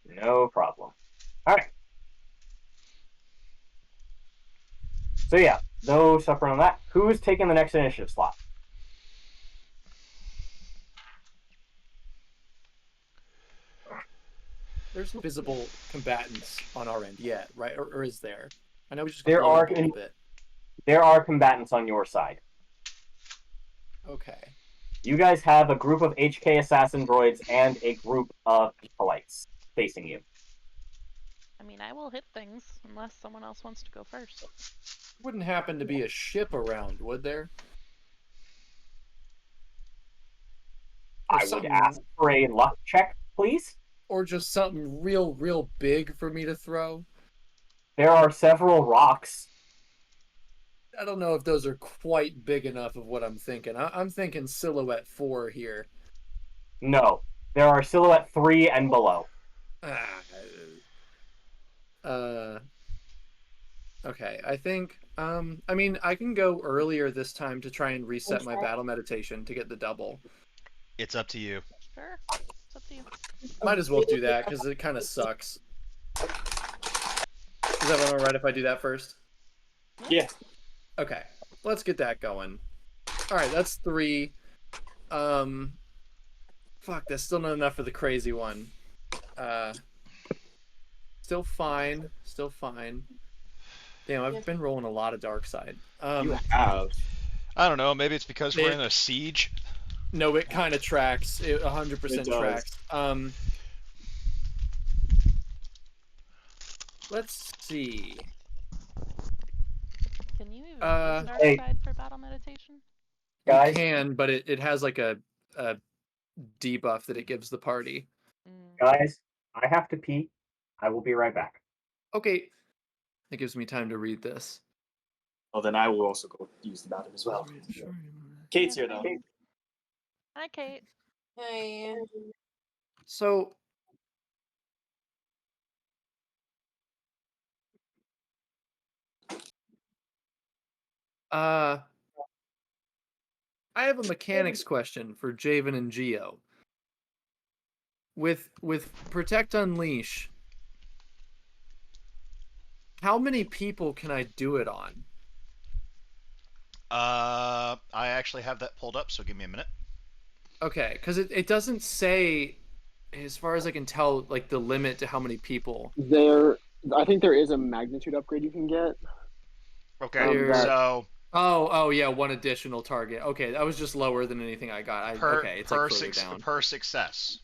S3: No problem. All right. So yeah, no suffering on that. Who's taking the next initiative slot?
S7: There's no visible combatants on our end yet, right? Or is there? I know we just
S3: There
S7: glowed
S3: are
S7: a little bit.
S3: There are combatants on your side.
S7: Okay.
S3: You guys have a group of HK assassin droids and a group of polites facing you.
S1: I mean, I will hit things unless someone else wants to go first.
S7: Wouldn't happen to be a ship around, would there?
S3: I would ask for a luck check, please.
S7: Or just something real big for me to throw?
S3: There are several rocks.
S7: I don't know if those are quite big enough of what I'm thinking. I'm thinking silhouette 4 here.
S3: No, there are silhouette 3 and below.
S7: Okay, I think, I mean, I can go earlier this time to try and reset my battle meditation to get the double.
S2: It's up to you.
S1: Sure, it's up to you.
S7: Might as well do that, because it kind of sucks. Is that all right if I do that first?
S6: Yeah.
S7: Okay, let's get that going. Alright, that's 3. Fuck, that's still not enough for the crazy one. Still fine. Still fine. Damn, I've been rolling a lot of dark side.
S6: You have.
S2: I don't know. Maybe it's because we're in a siege.
S7: No, it kind of tracks. It 100% tracks. Let's see.
S1: Can you even use dark side for battle meditation?
S7: You can, but it has like a debuff that it gives the party.
S3: Guys, I have to pee. I will be right back.
S7: Okay, it gives me time to read this.
S6: Well, then I will also go use the bathroom as well. Kate's here though.
S1: Hi, Kate.
S9: Hey.
S7: So I have a mechanics question for Javen and Geo. With Protect Unleash, how many people can I do it on?
S2: I actually have that pulled up, so give me a minute.
S7: Okay, because it doesn't say, as far as I can tell, like the limit to how many people.
S4: I think there is a magnitude upgrade you can get.
S2: Okay,
S4: that-
S2: so
S7: Oh yeah, one additional target. Okay, that was just lower than anything I got. Okay, it's like further down.
S2: per success.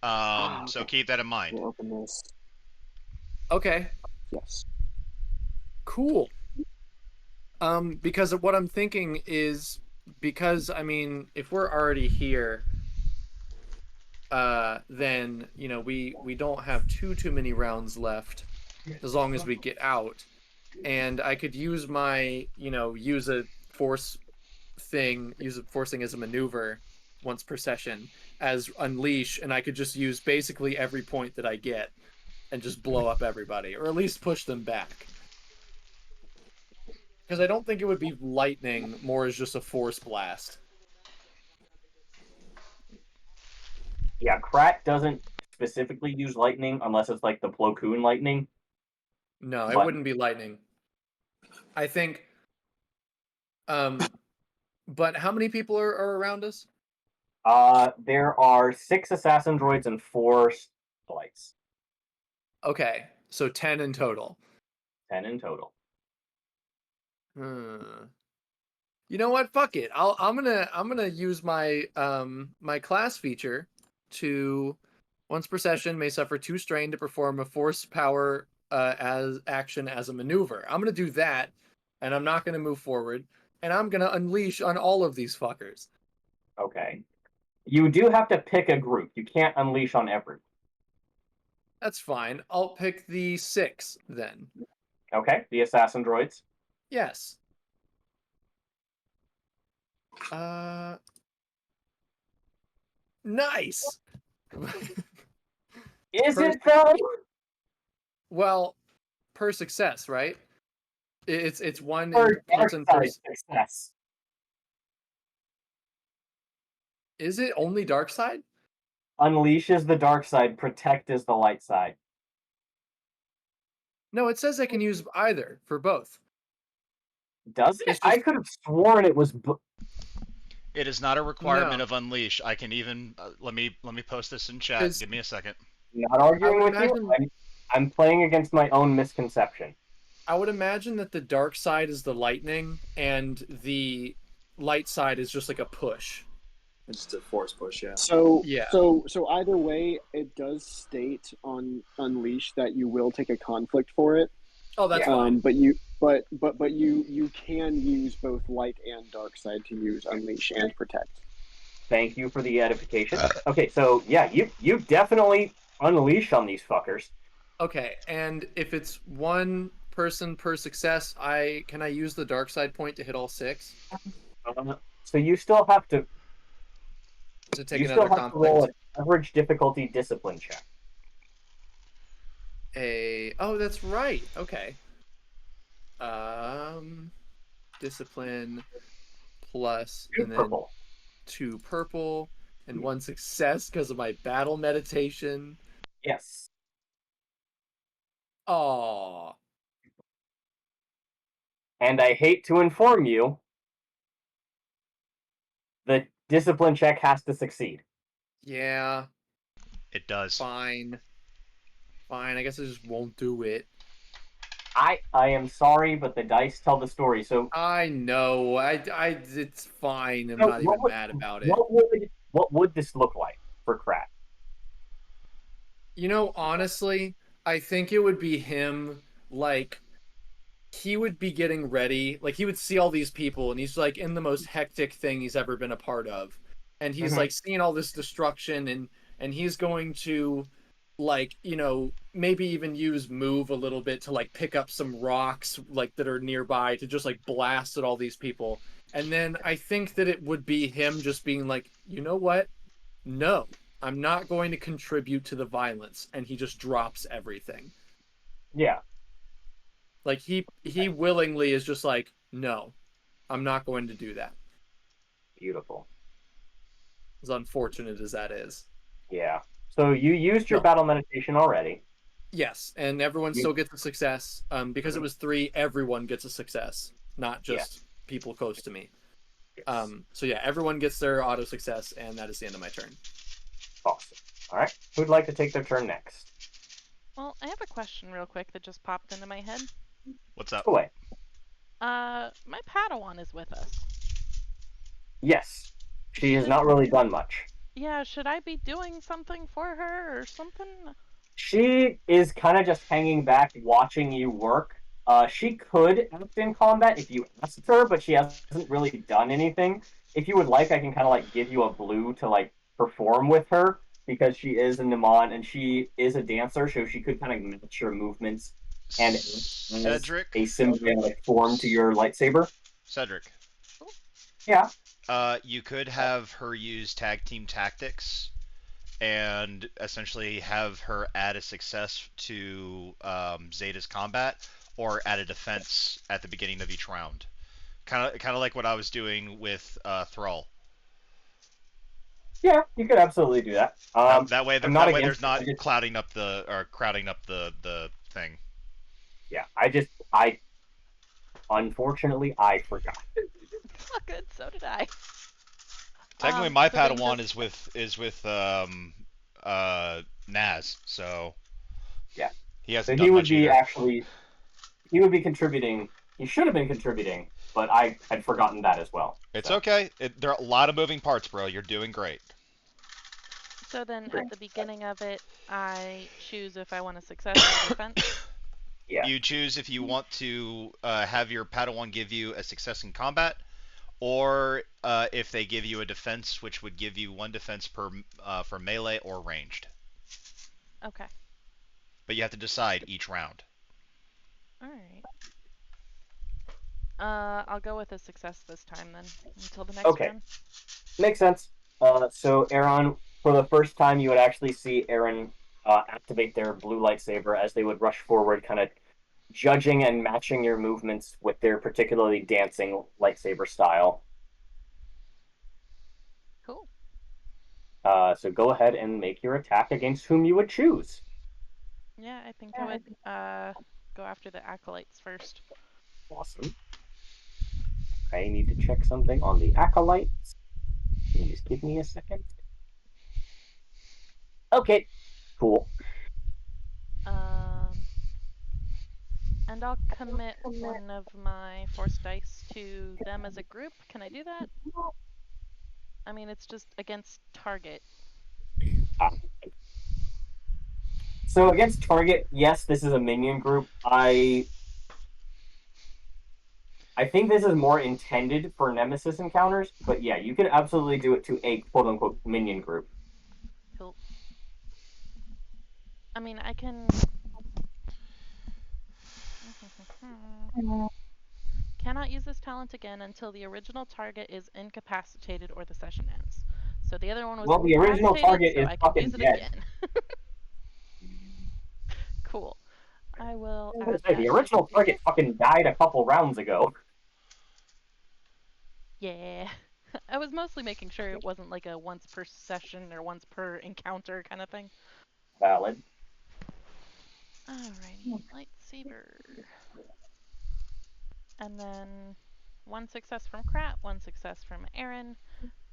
S4: Okay.
S2: So keep that in mind.
S4: We'll open this.
S7: Okay,
S4: Yes.
S7: cool. Because what I'm thinking is, because I mean, if we're already here, then you know we don't have too many rounds left, as long as we get out, and I could use my use a force thing as a maneuver once per session as unleash, and I could just use basically every point that I get and just blow up everybody, or at least push them back. Because I don't think it would be lightning, more as just a force blast.
S3: Yeah, Krat doesn't specifically use lightning unless it's like the Plo Koon lightning.
S7: No, it
S3: But-
S7: wouldn't be lightning. I think. But how many people are around us?
S3: There are 6 assassin droids and 4 lights.
S7: Okay, so 10 in total.
S3: 10 in total.
S7: You know what? Fuck it. I'm gonna use my my class feature to once per session may suffer 2 strain to perform a force power as action as a maneuver. I'm gonna do that, and I'm not gonna move forward, and I'm gonna unleash on all of these fuckers.
S3: Okay. You do have to pick a group. You can't unleash on everyone.
S7: That's fine. I'll pick the 6 then.
S3: Okay, the assassin droids.
S7: Yes. Nice.
S3: Is it though?
S7: Well, per success, right? It's one
S3: Or
S7: person
S3: dark
S7: per.
S3: side success.
S7: Is it only dark side?
S3: Unleash is the dark side. Protect is the light side.
S7: No, it says I can use either for both.
S3: Does it?
S7: It's
S3: I
S7: just-
S3: could have sworn it was.
S2: It is not a requirement
S7: No.
S2: of unleash. I can even let me post this in chat.
S7: 'Cause-
S2: Give me a second.
S3: Not arguing
S7: I would
S3: with you.
S7: imagine-
S3: I'm playing against my own misconception.
S7: I would imagine that the dark side is the lightning, and the light side is just like a push.
S6: It's just a force push, yeah.
S4: So
S7: Yeah.
S4: So either way, it does state on Unleash that you will take a conflict for it.
S7: Oh, that's fine.
S4: But you can use both light and dark side to use Unleash and Protect.
S3: Thank you for the edification. Okay, so yeah, you definitely unleash on these fuckers.
S7: Okay, and if it's one person per success, can I use the dark side point to hit all 6?
S3: So you still have to.
S7: To take
S3: You
S7: another
S3: still have to roll
S7: conflict.
S3: an average difficulty discipline check.
S7: Oh, that's right. Okay. Discipline plus,
S3: Two
S7: and then
S3: purple.
S7: 2 purple and 1 success because of my battle meditation.
S3: Yes.
S7: Aww.
S3: And I hate to inform you, the discipline check has to succeed.
S7: Yeah.
S2: It does.
S7: Fine. Fine. I guess I just won't do it.
S3: I am sorry, but the dice tell the story. So
S7: I know. It's fine. I'm
S3: so
S7: not even mad about it.
S3: What would this look like for Krat?
S7: You know, honestly, I think it would be him, like, he would be getting ready. Like, he would see all these people, and he's, like, in the most hectic thing he's ever been a part of. and he's
S3: Mhm.
S7: like seeing all this destruction, and he's going to like maybe even use move a little bit to like pick up some rocks like that are nearby to just like blast at all these people. And then I think that it would be him just being like, you know what, no, I'm not going to contribute to the violence, and he just drops everything.
S3: Yeah.
S7: Like he willingly is just like, no, I'm not going to do that,
S3: Beautiful.
S7: as unfortunate as that is.
S3: Yeah. So you used your
S7: No.
S3: battle meditation already.
S7: Yes, and everyone
S3: You,
S7: still gets a success. Because it
S3: Mhm.
S7: was 3, everyone gets a success, not
S3: Yeah.
S7: just people close to me.
S3: Yes.
S7: So yeah, everyone gets their auto success, and that is the end of my turn.
S3: Awesome. All right. Who'd like to take their turn next?
S1: Well, I have a question real quick that just popped into my head.
S2: What's
S3: Ask
S2: up?
S3: away.
S1: My Padawan is with us.
S3: Yes. She has
S1: Should
S3: not really done much.
S1: Yeah, should I be doing something for her or something?
S3: She is kind of just hanging back, watching you work. She could act in combat if you asked her, but she hasn't really done anything. If you would like, I can kind of like give you a blue to like perform with her because she is a Naman and she is a dancer, so she could kind of match your movements and as
S2: Cedric.
S3: a symbiotic form to your lightsaber.
S2: Cedric.
S1: Cool.
S3: Yeah.
S2: You could have her use tag team tactics and essentially have her add a success to Zeta's combat or add a defense at the beginning of each round. Kind of like what I was doing with Thrall.
S3: Yeah, you could absolutely do that. I'm not
S2: That way
S3: against
S2: there's
S3: it.
S2: not clouding up the or crowding up the thing.
S3: Yeah, I unfortunately I forgot.
S1: It's all good, so did I.
S2: Technically, my
S1: So then
S2: Padawan
S1: does
S2: is with Naz, so
S3: Yeah.
S2: he
S3: So
S2: hasn't
S3: he
S2: done
S3: would
S2: much
S3: be
S2: either.
S3: actually he would be contributing. He should have been contributing, but I had forgotten that as well.
S2: It's
S3: So
S2: okay. There are a lot of moving parts, bro. You're doing great.
S1: so then at the beginning of it, I choose if I want a success or a defense.
S3: yeah.
S2: You choose if you want to have your Padawan give you a success in combat, or if they give you a defense, which would give you one defense per for melee or ranged.
S1: Okay.
S2: But you have to decide each round.
S1: All right. I'll go with a success this time then until the next
S3: Okay,
S1: round.
S3: makes sense. So Aaron, for the first time, you would actually see Aaron activate their blue lightsaber as they would rush forward, kind of judging and matching your movements with their particularly dancing lightsaber style.
S1: Cool.
S3: So go ahead and make your attack against whom you would choose.
S1: Yeah, I think I would go after the acolytes first.
S3: Awesome. I need to check something on the acolytes. Can you just give me a second? Okay, cool.
S1: Um, and I'll commit one of my force dice to them as a group. Can I do that? I mean, it's just against target.
S3: Uh, so against target, yes, this is a minion group. I think this is more intended for nemesis encounters, but yeah, you could absolutely do it to a quote unquote minion group.
S1: Cool. I mean, I can. Cannot use this talent again until the original target is incapacitated or the session ends. So the other one was
S3: Well, the original
S1: incapacitated,
S3: target
S1: so
S3: is
S1: I can
S3: fucking
S1: use it
S3: dead.
S1: again. Cool. I will
S3: I was
S1: add
S3: gonna say the
S1: that to
S3: original
S1: the
S3: target
S1: list.
S3: fucking died a couple rounds ago.
S1: Yeah. I was mostly making sure it wasn't like a once per session or once per encounter kind of thing.
S3: Valid.
S1: Alrighty, lightsaber. And then one success from Krat, one success from Aaron,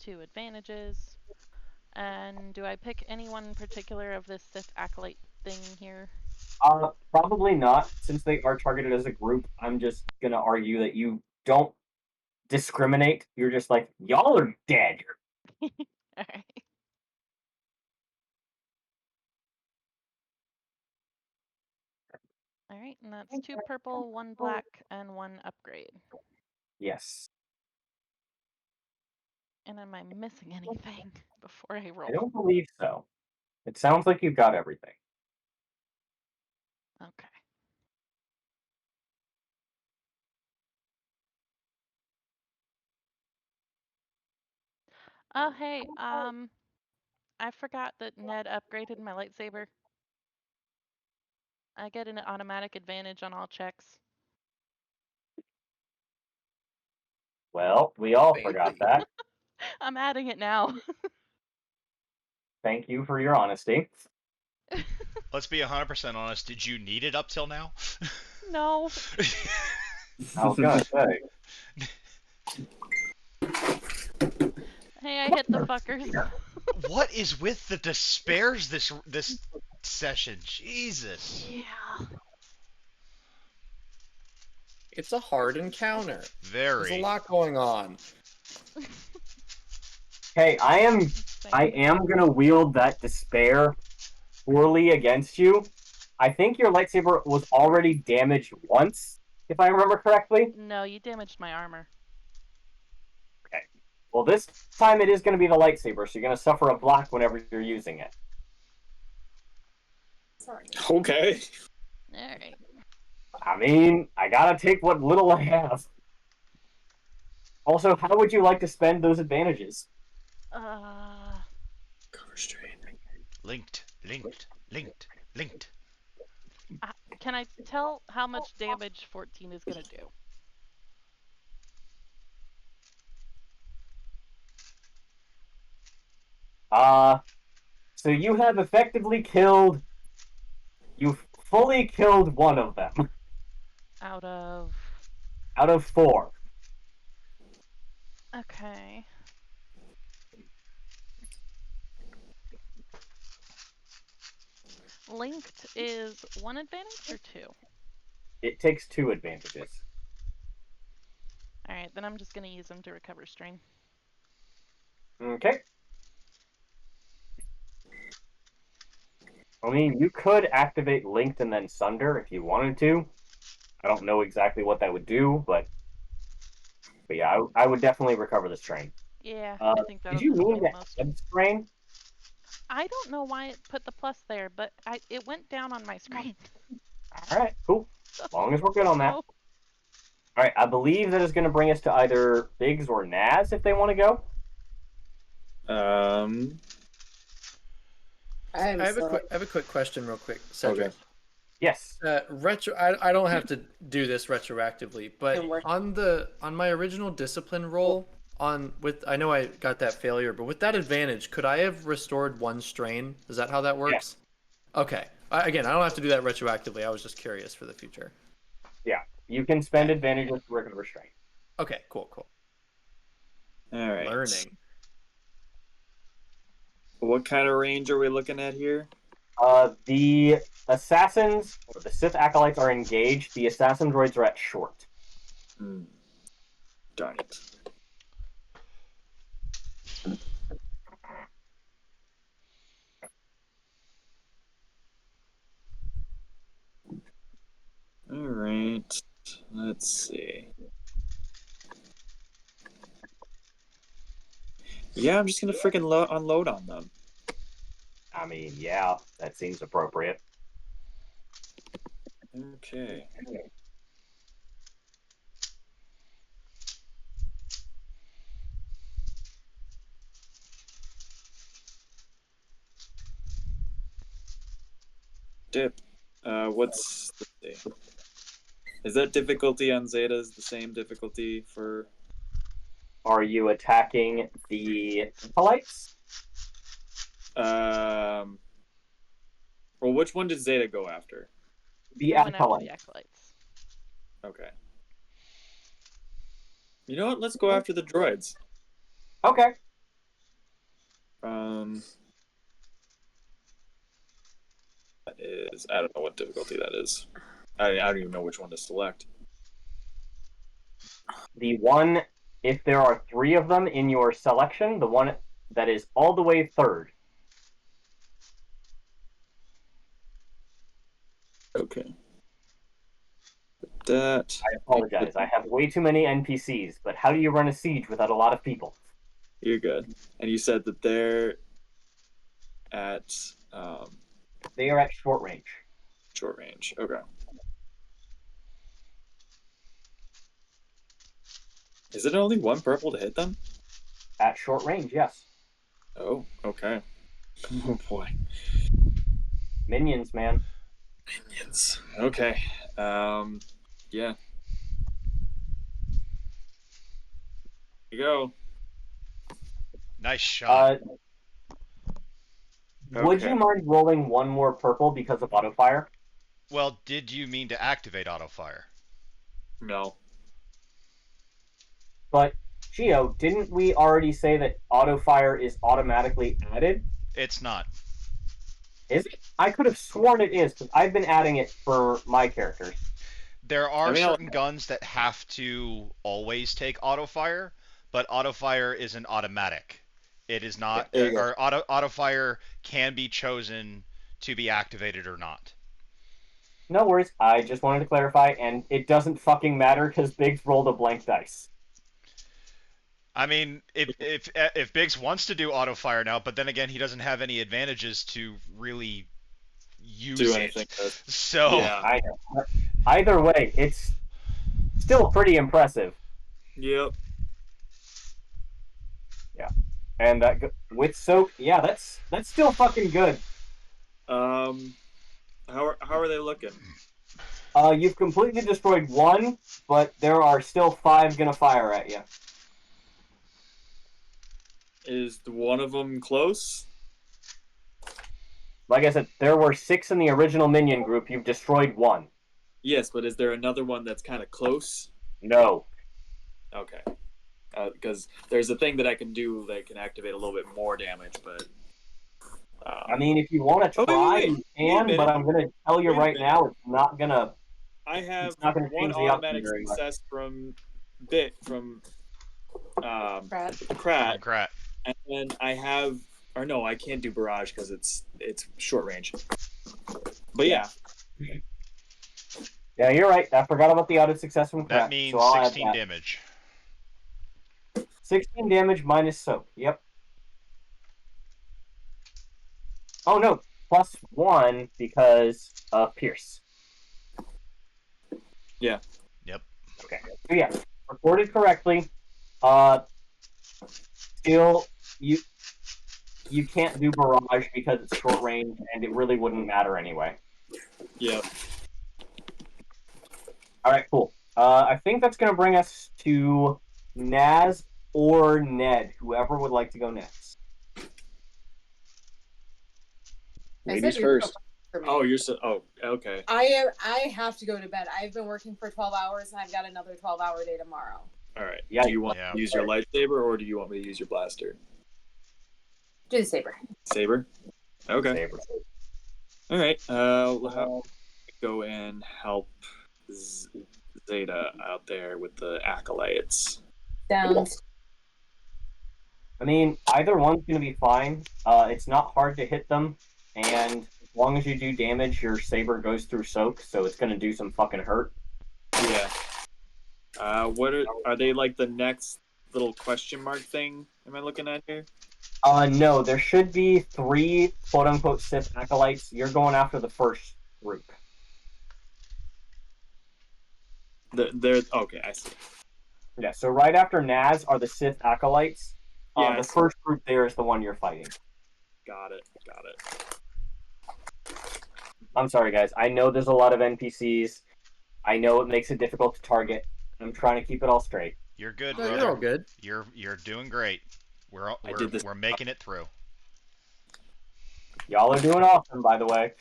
S1: 2 advantages. And do I pick any one particular of this Sith acolyte thing here?
S3: Probably not. Since they are targeted as a group, I'm just gonna argue that you don't discriminate. You're just like, y'all are dead.
S1: Alright. Alright, and that's 2 purple, 1 black, and 1 upgrade.
S3: Yes.
S1: And am I missing anything before I
S3: I
S1: roll?
S3: don't believe so. It sounds like you've got everything.
S1: Okay. Oh, hey, I forgot that Ned upgraded my lightsaber. I get an automatic advantage on all checks.
S3: Well, we all forgot
S7: Fancy.
S3: that.
S1: I'm adding it now.
S3: Thank you for your honesty.
S2: Let's be 100% honest. Did you need it up till now?
S1: No.
S3: I was gonna say.
S1: Hey, I hit the fuckers.
S2: What is with the despairs this session? Jesus.
S1: Yeah.
S7: It's a hard encounter. There's a
S2: Very.
S7: lot going on.
S3: Hey, I am gonna wield that despair poorly against you. I think your lightsaber was already damaged once, if I remember correctly.
S1: No, you damaged my armor.
S3: Okay. Well, this time it is going to be the lightsaber, so you're going to suffer a block whenever you're using it.
S6: Okay.
S1: Alright.
S3: I mean, I gotta take what little I have. Also, how would you like to spend those advantages?
S6: Cover strain.
S2: Linked.
S1: Can I tell how much damage 14 is gonna do?
S3: So you have effectively killed. You've fully killed one of them
S1: Out of...
S3: out of 4.
S1: Okay. Linked is 1 advantage or 2?
S3: It takes 2 advantages.
S1: Alright, then I'm just gonna use them to recover strain.
S3: Okay. I mean, you could activate Linked and then Sunder if you wanted to. I don't know exactly what that would do, but yeah, I would definitely recover the strain.
S1: Yeah, I think
S3: Did
S1: that'll
S3: you
S1: help me
S3: mean
S1: the
S3: to
S1: most.
S3: add strain?
S1: I don't know why it put the plus there, but it went down on my screen.
S3: All right, cool. As long as we're good on that.
S1: No.
S3: All right, I believe that is going to bring us to either Biggs or Naz if they want to go.
S7: I have a quick question, real quick, Cedric.
S6: Okay.
S3: Yes.
S7: I don't have to do this retroactively, but on my original discipline roll I know I got that failure, but with that advantage, could I have restored 1 strain? Is that how that works? Yeah. Okay. Again, I don't have to do that retroactively. I was just curious for the future.
S3: Yeah, you can spend advantages to recover strain.
S7: Okay, cool.
S6: All right.
S7: Learning.
S6: What kind of range are we looking at here?
S3: The assassins or the Sith acolytes are engaged. The assassin droids are at short.
S6: Darn it. All right. Let's see. Yeah, I'm just gonna freaking unload on them.
S3: I mean, yeah, that seems appropriate.
S6: Okay. Dip. Let's see. Is that difficulty on Zetas the same difficulty for?
S3: Are you attacking the acolytes?
S6: Well, which one did Zeta go after?
S3: The
S1: I went after
S3: acolytes.
S1: the acolytes.
S6: Okay. You know what? Let's go after the droids.
S3: Okay.
S6: That is. I don't know what difficulty that is. I don't even know which one to select.
S3: The one, if there are 3 of them in your selection, the one that is all the way third.
S6: Okay. That.
S3: I apologize. I have way too many NPCs, but how do you run a siege without a lot of people?
S6: You're good. And you said that they're at
S3: They are at short range.
S6: short range. Okay. Is it only one purple to hit them?
S3: At short range, yes.
S6: Oh, okay. Oh boy.
S3: Minions, man.
S6: Minions. Okay. Yeah. Here you go.
S2: Nice shot.
S3: Would you
S6: Okay.
S3: mind rolling one more purple because of auto fire?
S2: Well, did you mean to activate auto fire?
S6: No.
S3: But Gio, didn't we already say that auto fire is automatically added?
S2: It's not.
S3: Is it? I could have sworn it is because I've been adding it for my characters.
S2: There are
S6: I mean,
S2: certain guns that have to always take auto fire, but auto fire isn't automatic. It is not,
S6: there you go.
S2: or auto fire can be chosen to be activated or not.
S3: No worries. I just wanted to clarify, and it doesn't fucking matter because Biggs rolled a blank dice.
S2: I mean, if Biggs wants to do auto fire now, but then again, he doesn't have any advantages to really use
S6: Do
S2: it.
S6: anything.
S2: So
S6: Yeah.
S3: I know. Either way, it's still pretty impressive.
S6: Yep.
S3: And with soak, yeah, that's still fucking good.
S6: How are they looking?
S3: You've completely destroyed one, but there are still 5 gonna fire at you.
S6: Is one of them close?
S3: Like I said, there were 6 in the original minion group. You've destroyed 1.
S6: Yes, but is there another one that's kind of close?
S3: No.
S6: Okay. Because there's a thing that I can do that can activate a little bit more damage, but.
S3: I mean, if you want to
S6: Oh,
S3: try,
S6: wait.
S3: you
S6: Wait a
S3: can,
S6: minute.
S3: but I'm gonna tell you
S6: Wait a
S3: right
S6: minute.
S3: now, it's not gonna.
S6: I have
S3: It's not gonna
S6: one
S3: change the outcome
S6: automatic
S3: very much.
S6: success from
S9: Brad.
S6: Krat,
S2: Krat.
S6: and then I have, or no, I can't do barrage because it's short range. But yeah,
S3: Yeah, you're right. I forgot about the auto success from
S2: That
S3: Crack,
S2: means
S3: so I'll add
S2: 16
S3: that.
S2: damage.
S3: 16 damage minus soak. Yep. Oh no, +1 because of Pierce.
S6: Yeah.
S2: Yep.
S3: Okay. So yeah, recorded correctly. Still, you can't do barrage because it's short range, and it really wouldn't matter anyway.
S6: Yeah.
S3: All right, cool. I think that's gonna bring us to Naz or Ned, whoever would like to go next.
S6: Ladies first. Oh, you're so. Oh, okay.
S9: I have to go to bed. I've been working for 12 hours and I've got another 12-hour day tomorrow.
S6: All right.
S3: Yeah,
S6: Do you want to use your lightsaber or do you want me to use your blaster?
S9: Do the saber.
S6: Saber. Okay.
S3: Saber.
S6: All right. We'll go and help Zeta out there with the acolytes.
S9: Sounds.
S3: I mean, either one's gonna be fine. It's not hard to hit them, and as long as you do damage, your saber goes through soak, so it's gonna do some fucking hurt.
S6: Yeah. What are they like the next little question mark thing? Am I looking at here?
S3: No, there should be 3 quote-unquote Sith acolytes. You're going after the first group.
S6: They're okay. I see.
S3: Yeah, so right after Naz are the Sith acolytes.
S6: Yeah,
S3: the first group there is the one you're fighting.
S6: Got it.
S3: I'm sorry, guys. I know there's a lot of NPCs. I know it makes it difficult to target. I'm trying to keep it all straight.
S2: You're good,
S7: No,
S2: brother.
S7: you're all good.
S2: You're doing great. We're making it through.
S3: Y'all are doing awesome, by the way.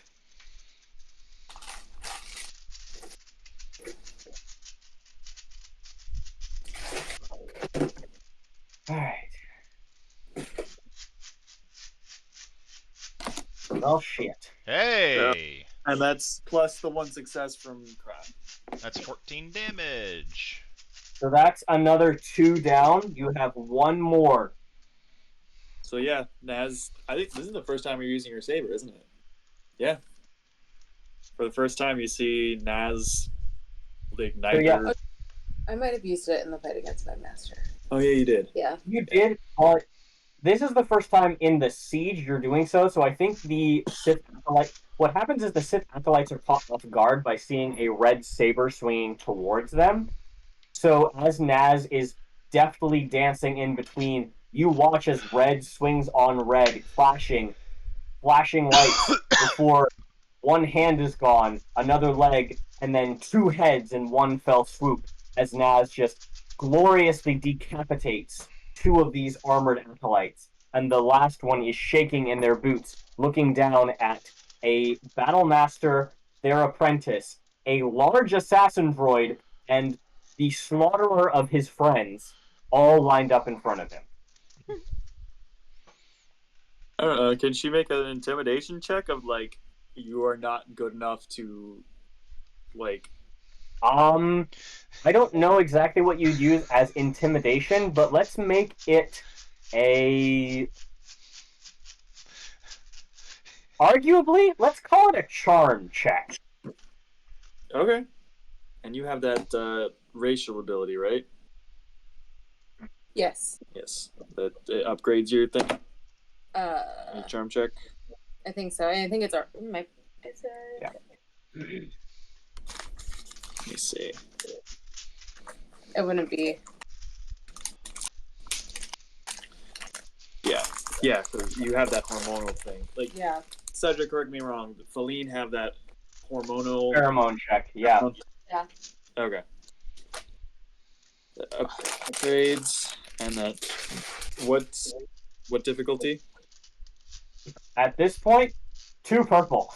S3: Alright. Well, shit.
S2: Hey!
S6: And that's plus the 1 success from Krat.
S2: That's 14 damage.
S3: So that's another 2 down. You have 1 more.
S6: So yeah, Naz. I think this is the first time you're using your saber, isn't it? Yeah. For the first time, you see Naz, the igniter.
S3: So, yeah.
S9: I might have used it in the fight against my master.
S6: Oh yeah, you did.
S9: Yeah.
S3: You did, but this is the first time in the siege you're doing so. So I think the Sith acolyte. What happens is the Sith acolytes are caught off guard by seeing a red saber swinging towards them. So as Naz is deftly dancing in between, you watch as red swings on red, flashing lights before one hand is gone, another leg, and then two heads in one fell swoop as Naz just gloriously decapitates two of these armored acolytes. And the last one is shaking in their boots, looking down at a battle master, their apprentice, a large assassin droid, and the slaughterer of his friends, all lined up in front of him.
S6: I don't know. Can she make an intimidation check of like you are not good enough to like?
S3: I don't know exactly what you'd use as intimidation, but let's make it a. Arguably, let's call it a charm check.
S6: Okay. And you have that racial ability, right?
S9: Yes.
S6: Yes. That it upgrades your thing.
S9: Uh,
S6: Your charm check.
S9: I think so. I think it's our. My. Is it?
S3: Yeah.
S6: Let me see.
S9: It wouldn't be.
S6: Yeah. Yeah. Because you have that hormonal thing. Like
S9: Yeah.
S6: Cedric, correct me wrong. Feline have that hormonal
S3: Pheromone check, yeah.
S9: Yeah.
S6: Okay. The upgrades and that. What difficulty?
S3: At this point, 2 purple.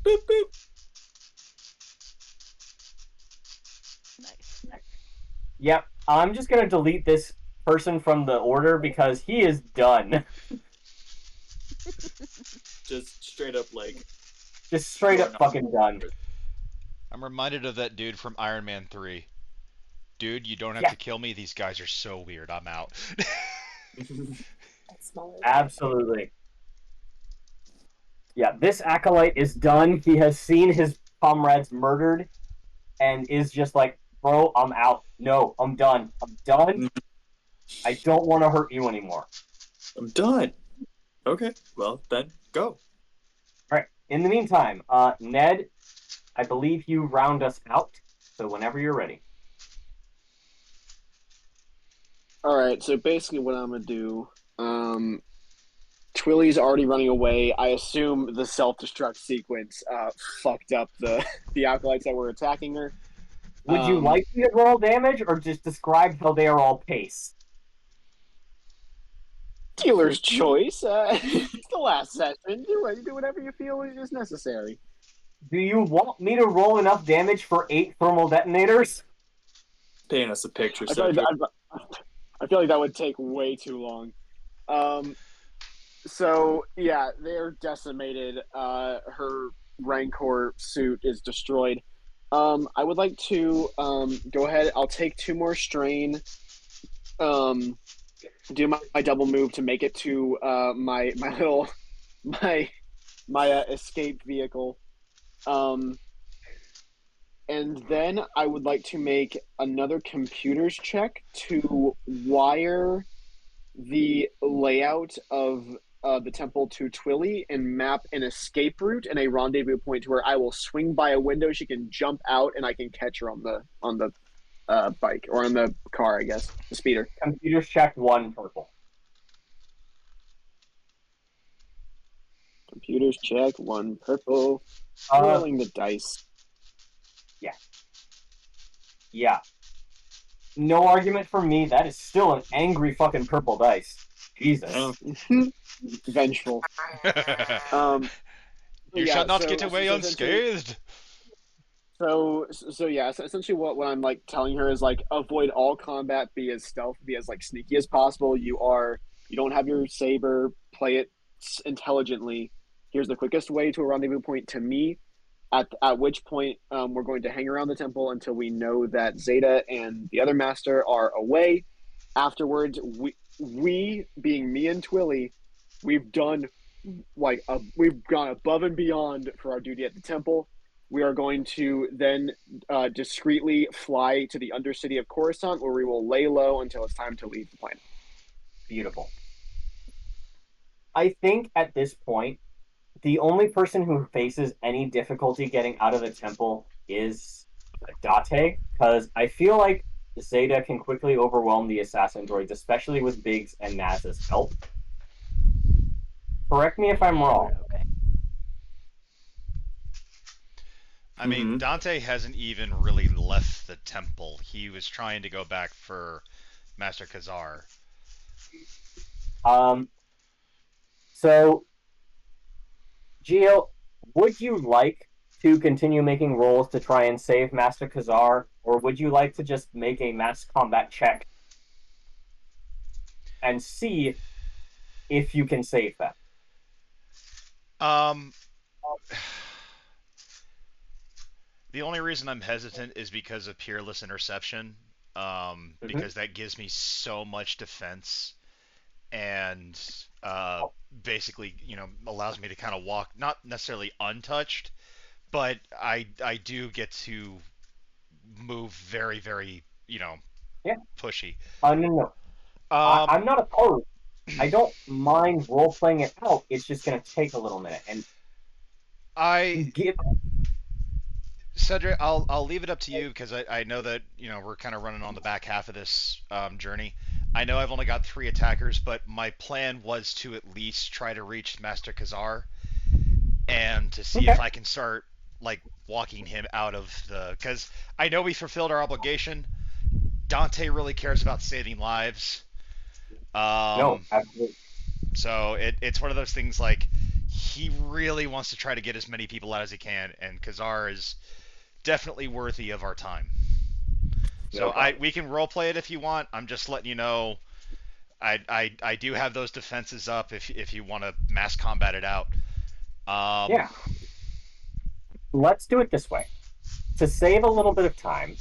S6: Boop boop.
S1: Nice.
S3: Yep, I'm just gonna delete this person from the order because he is done.
S6: Just straight up like.
S3: Just straight up fucking done.
S2: I'm reminded of that dude from Iron Man 3. Dude, you don't have
S3: Yeah.
S2: to kill me. These guys are so weird. I'm out.
S9: That's smaller.
S3: Absolutely. Yeah, this acolyte is done. He has seen his comrades murdered and is just like, bro, I'm out. No, I'm done. I'm done. I don't want to hurt you anymore.
S6: I'm done. Okay. Well then, go.
S3: All right. In the meantime, Ned, I believe you round us out. So whenever you're ready.
S4: All right, so basically what I'm gonna do, Twilly's already running away. I assume the self-destruct sequence fucked up the acolytes that were attacking her.
S3: Would you like me to roll damage or just describe how they are all paced?
S4: Dealer's choice. It's the last session. Do whatever you feel is necessary.
S3: Do you want me to roll enough damage for 8 thermal detonators?
S6: Paint us a picture,
S4: I feel,
S6: Cedric.
S4: I feel like that would take way too long. So yeah, they're decimated. Her Rancor suit is destroyed. I would like to go ahead. I'll take 2 more strain. Do my double move to make it to my little my escape vehicle. And then I would like to make another computers check to wire the layout of the temple to Twilly and map an escape route and a rendezvous point to where I will swing by a window. She can jump out and I can catch her on the bike or on the car, I guess, the speeder.
S3: Computers check 1 purple.
S4: Computers check 1 purple. Rolling the dice.
S3: Yeah. No argument from me. That is still an angry fucking purple dice. Jesus.
S6: Oh.
S4: Vengeful.
S2: You
S4: yeah,
S2: shall not
S4: so-
S2: get away
S4: so
S2: unscathed.
S4: So yeah, so essentially what I'm like telling her is like avoid all combat, be as stealth, be as like sneaky as possible. You don't have your saber, play it intelligently. Here's the quickest way to a rendezvous point to me. At which point we're going to hang around the temple until we know that Zeta and the other master are away. Afterwards, we being me and Twilly, we've gone above and beyond for our duty at the temple. we are going to then discreetly fly to the undercity of Coruscant, where we will lay low until it's time to leave the planet.
S3: Beautiful. I think at this point, the only person who faces any difficulty getting out of the temple is Date, because I feel like Zeta can quickly overwhelm the assassin droids, especially with Biggs and Naz's help. Correct me if I'm wrong.
S1: Okay.
S2: I mean, Dante hasn't even really left the temple. He was trying to go back for Master Khazar.
S3: So, Gio, would you like to continue making rolls to try and save Master Khazar, or would you like to just make a mass combat check and see if you can save them?
S2: The only reason I'm hesitant is because of Peerless Interception, because that gives me so much defense and basically, allows me to kind of walk, not necessarily untouched, but I do get to move very, very, pushy.
S3: No. I'm not opposed. I don't mind role playing it out. It's just going to take a little minute, and
S2: Cedric, I'll leave it up to you because I know that we're kind of running on the back half of this journey. I know I've only got 3 attackers, but my plan was to at least try to reach Master Khazar and to see if I can start walking him out of the, because I know we fulfilled our obligation. Dante really cares about saving lives.
S3: No, absolutely.
S2: So it's one of those things he really wants to try to get as many people out as he can, and Khazar is definitely worthy of our time. So we can roleplay it if you want. I'm just letting you know I do have those defenses up if you want to mass combat it out.
S3: Yeah. Let's do it this way. To save a little bit of time,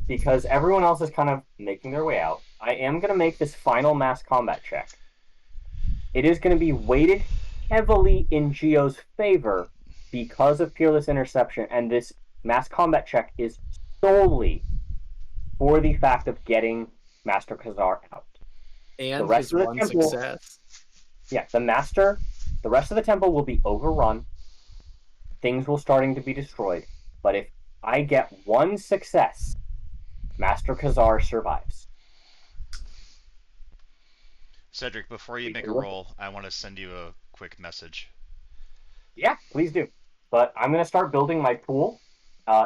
S3: because everyone else is kind of making their way out, I am going to make this final mass combat check. It is going to be weighted heavily in Gio's favor because of Peerless Interception, and this mass combat check is solely for the fact of getting Master Khazar out.
S7: And the rest of the temple, success.
S3: Yeah, the rest of the temple will be overrun. Things will starting to be destroyed. But if I get 1 success, Master Khazar survives.
S2: Cedric, before you make a roll, I want to send you a quick message.
S3: Yeah, please do. But I'm going to start building my pool.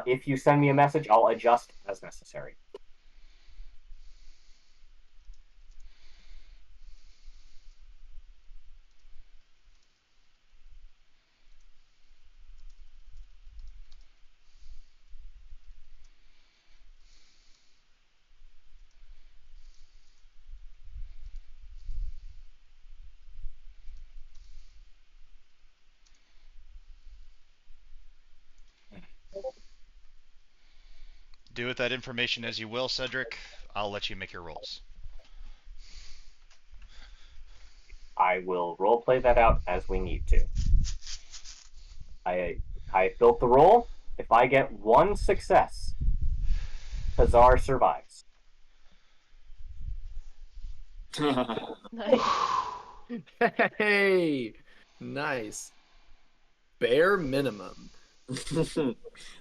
S3: If you send me a message, I'll adjust as necessary.
S2: Do with that information as you will, Cedric. I'll let you make your rolls.
S3: I will roleplay that out as we need to. I built the roll. If I get 1 success, Khazar survives.
S1: Nice.
S7: Hey, nice. Bare minimum.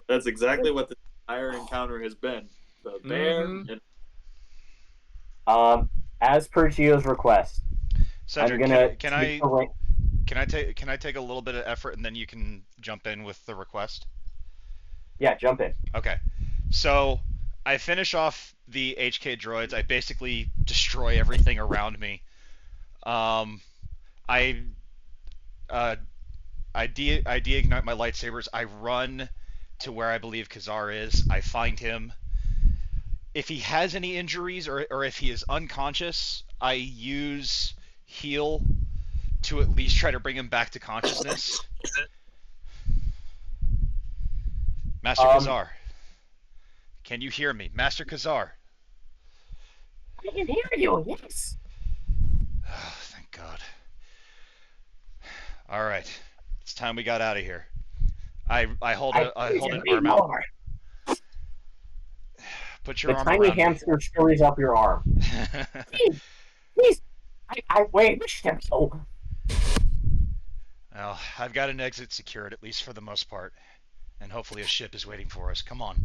S6: That's exactly what the entire encounter has been. The bare minimum.
S3: As per Gio's request,
S2: Cedric,
S3: I'm gonna
S2: can I take a little bit of effort and then you can jump in with the request?
S3: Yeah, jump in.
S2: Okay. So I finish off the HK droids. I basically destroy everything around me. I de-ignite my lightsabers. I run to where I believe Khazar is. I find him. If he has any injuries or if he is unconscious, I use heal to at least try to bring him back to consciousness. Master Khazar. Can you hear me? Master Khazar.
S3: I can hear you, yes.
S2: Oh, thank God. Alright. It's time we got out of here. I hold an
S3: Read
S2: arm out.
S3: more.
S2: Put your
S3: The
S2: arm
S3: tiny
S2: around me.
S3: hamster scurries up your arm. Please, I wish to go.
S2: Well, I've got an exit secured, at least for the most part. And hopefully a ship is waiting for us. Come on.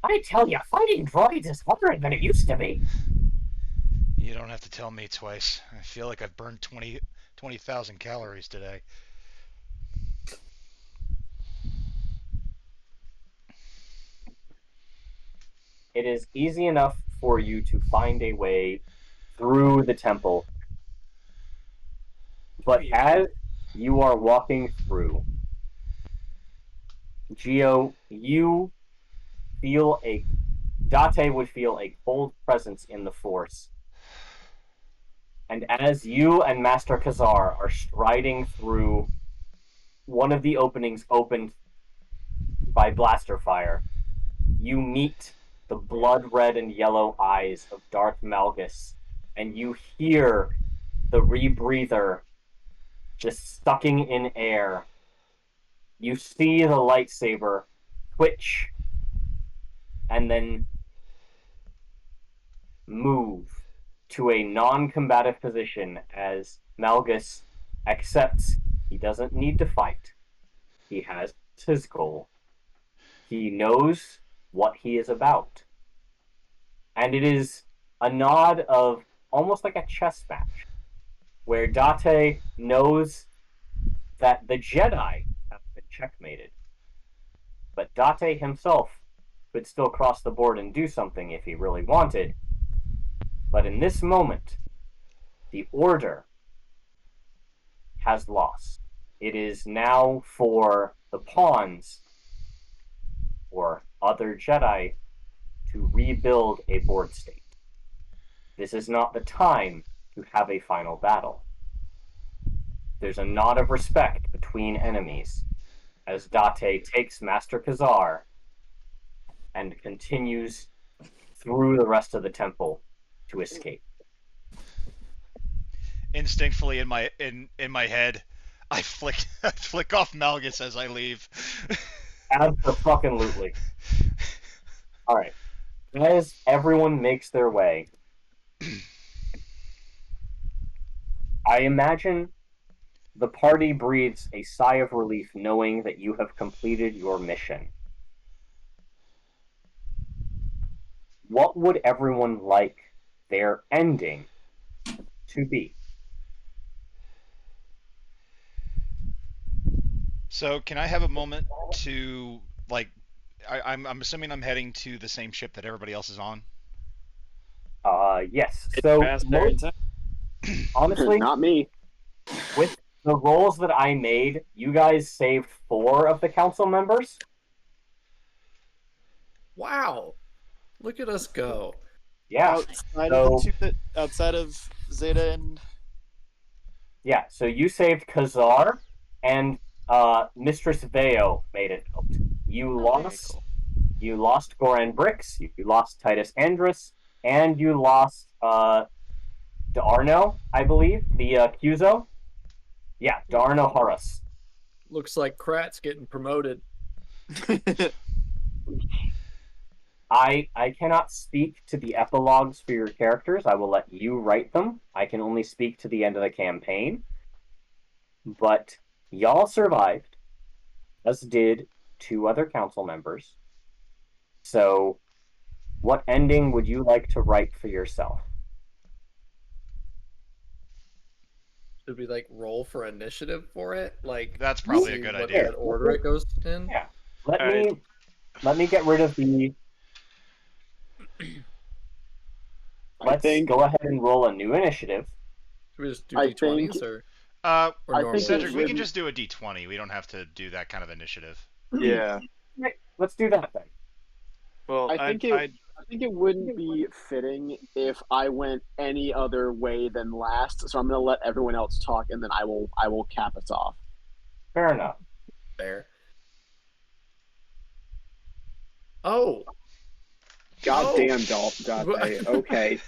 S3: I tell you, fighting droids is harder than it used to be.
S2: You don't have to tell me twice. I feel like I've burned 20,000 calories today.
S3: It is easy enough for you to find a way through the temple. But as you are walking through, Geo, you feel Date would feel a cold presence in the Force. And as you and Master Khazar are striding through one of the openings opened by blaster fire, you meet the blood red and yellow eyes of Darth Malgus, and you hear the rebreather just sucking in air. You see the lightsaber twitch and then move to a non-combative position as Malgus accepts he doesn't need to fight. He has his goal. He knows what he is about. And it is a nod of almost like a chess match, where Date knows that the Jedi have been checkmated. But Date himself could still cross the board and do something if he really wanted. But in this moment, the Order has lost. It is now for the pawns or other Jedi to rebuild a board state. This is not the time to have a final battle. There's a nod of respect between enemies as Date takes Master Khazar and continues through the rest of the temple to escape.
S2: Instinctively in my head, I flick off Malgus as I leave.
S3: Absolutely. All right. As everyone makes their way, I imagine the party breathes a sigh of relief knowing that you have completed your mission. What would everyone like their ending to be?
S2: So can I have a moment to like? I'm assuming I'm heading to the same ship that everybody else is on.
S3: Yes. So
S6: Fast there in time.
S3: honestly,
S4: Not me.
S3: with the rolls that I made, you guys saved 4 of the council members.
S7: Wow. Look at us go.
S3: Yeah.
S6: Outside
S3: So
S6: of the two that outside of Zeta and
S3: yeah, so you saved Khazar and Mistress Veo made it out. You
S1: Oh, very
S3: lost
S1: cool.
S3: you lost Goran Brix, you lost Titus Andrus, and you lost D'Arno, I believe, the Cuso. Yeah, D'Arno Horus.
S7: Looks like Krat's getting promoted.
S3: I cannot speak to the epilogues for your characters. I will let you write them. I can only speak to the end of the campaign. But y'all survived, as did 2 other council members. So, what ending would you like to write for yourself?
S7: Should we like roll for initiative for it? Like
S2: That's probably a
S7: see
S2: good
S7: what
S2: idea.
S7: order it goes in?
S3: Yeah. Let
S6: All
S3: me
S6: right.
S3: let me get rid of the. Let's
S4: think
S3: go ahead and roll a new initiative.
S7: Should we just do
S4: I
S7: D20s
S4: think-
S7: or
S2: Uh,
S4: I
S7: normal?
S4: think
S2: Cedric, we can
S4: wouldn't-
S2: just do a D20. We don't have to do that kind of initiative.
S6: yeah.
S3: Right, let's do that then.
S6: Well,
S4: I think I think it wouldn't be fitting if I went any other way than last. So I'm going to let everyone else talk, and then I will cap us off.
S3: Fair enough.
S7: There. Oh,
S4: God
S7: Oh.
S4: damn, Dolph Date. Okay.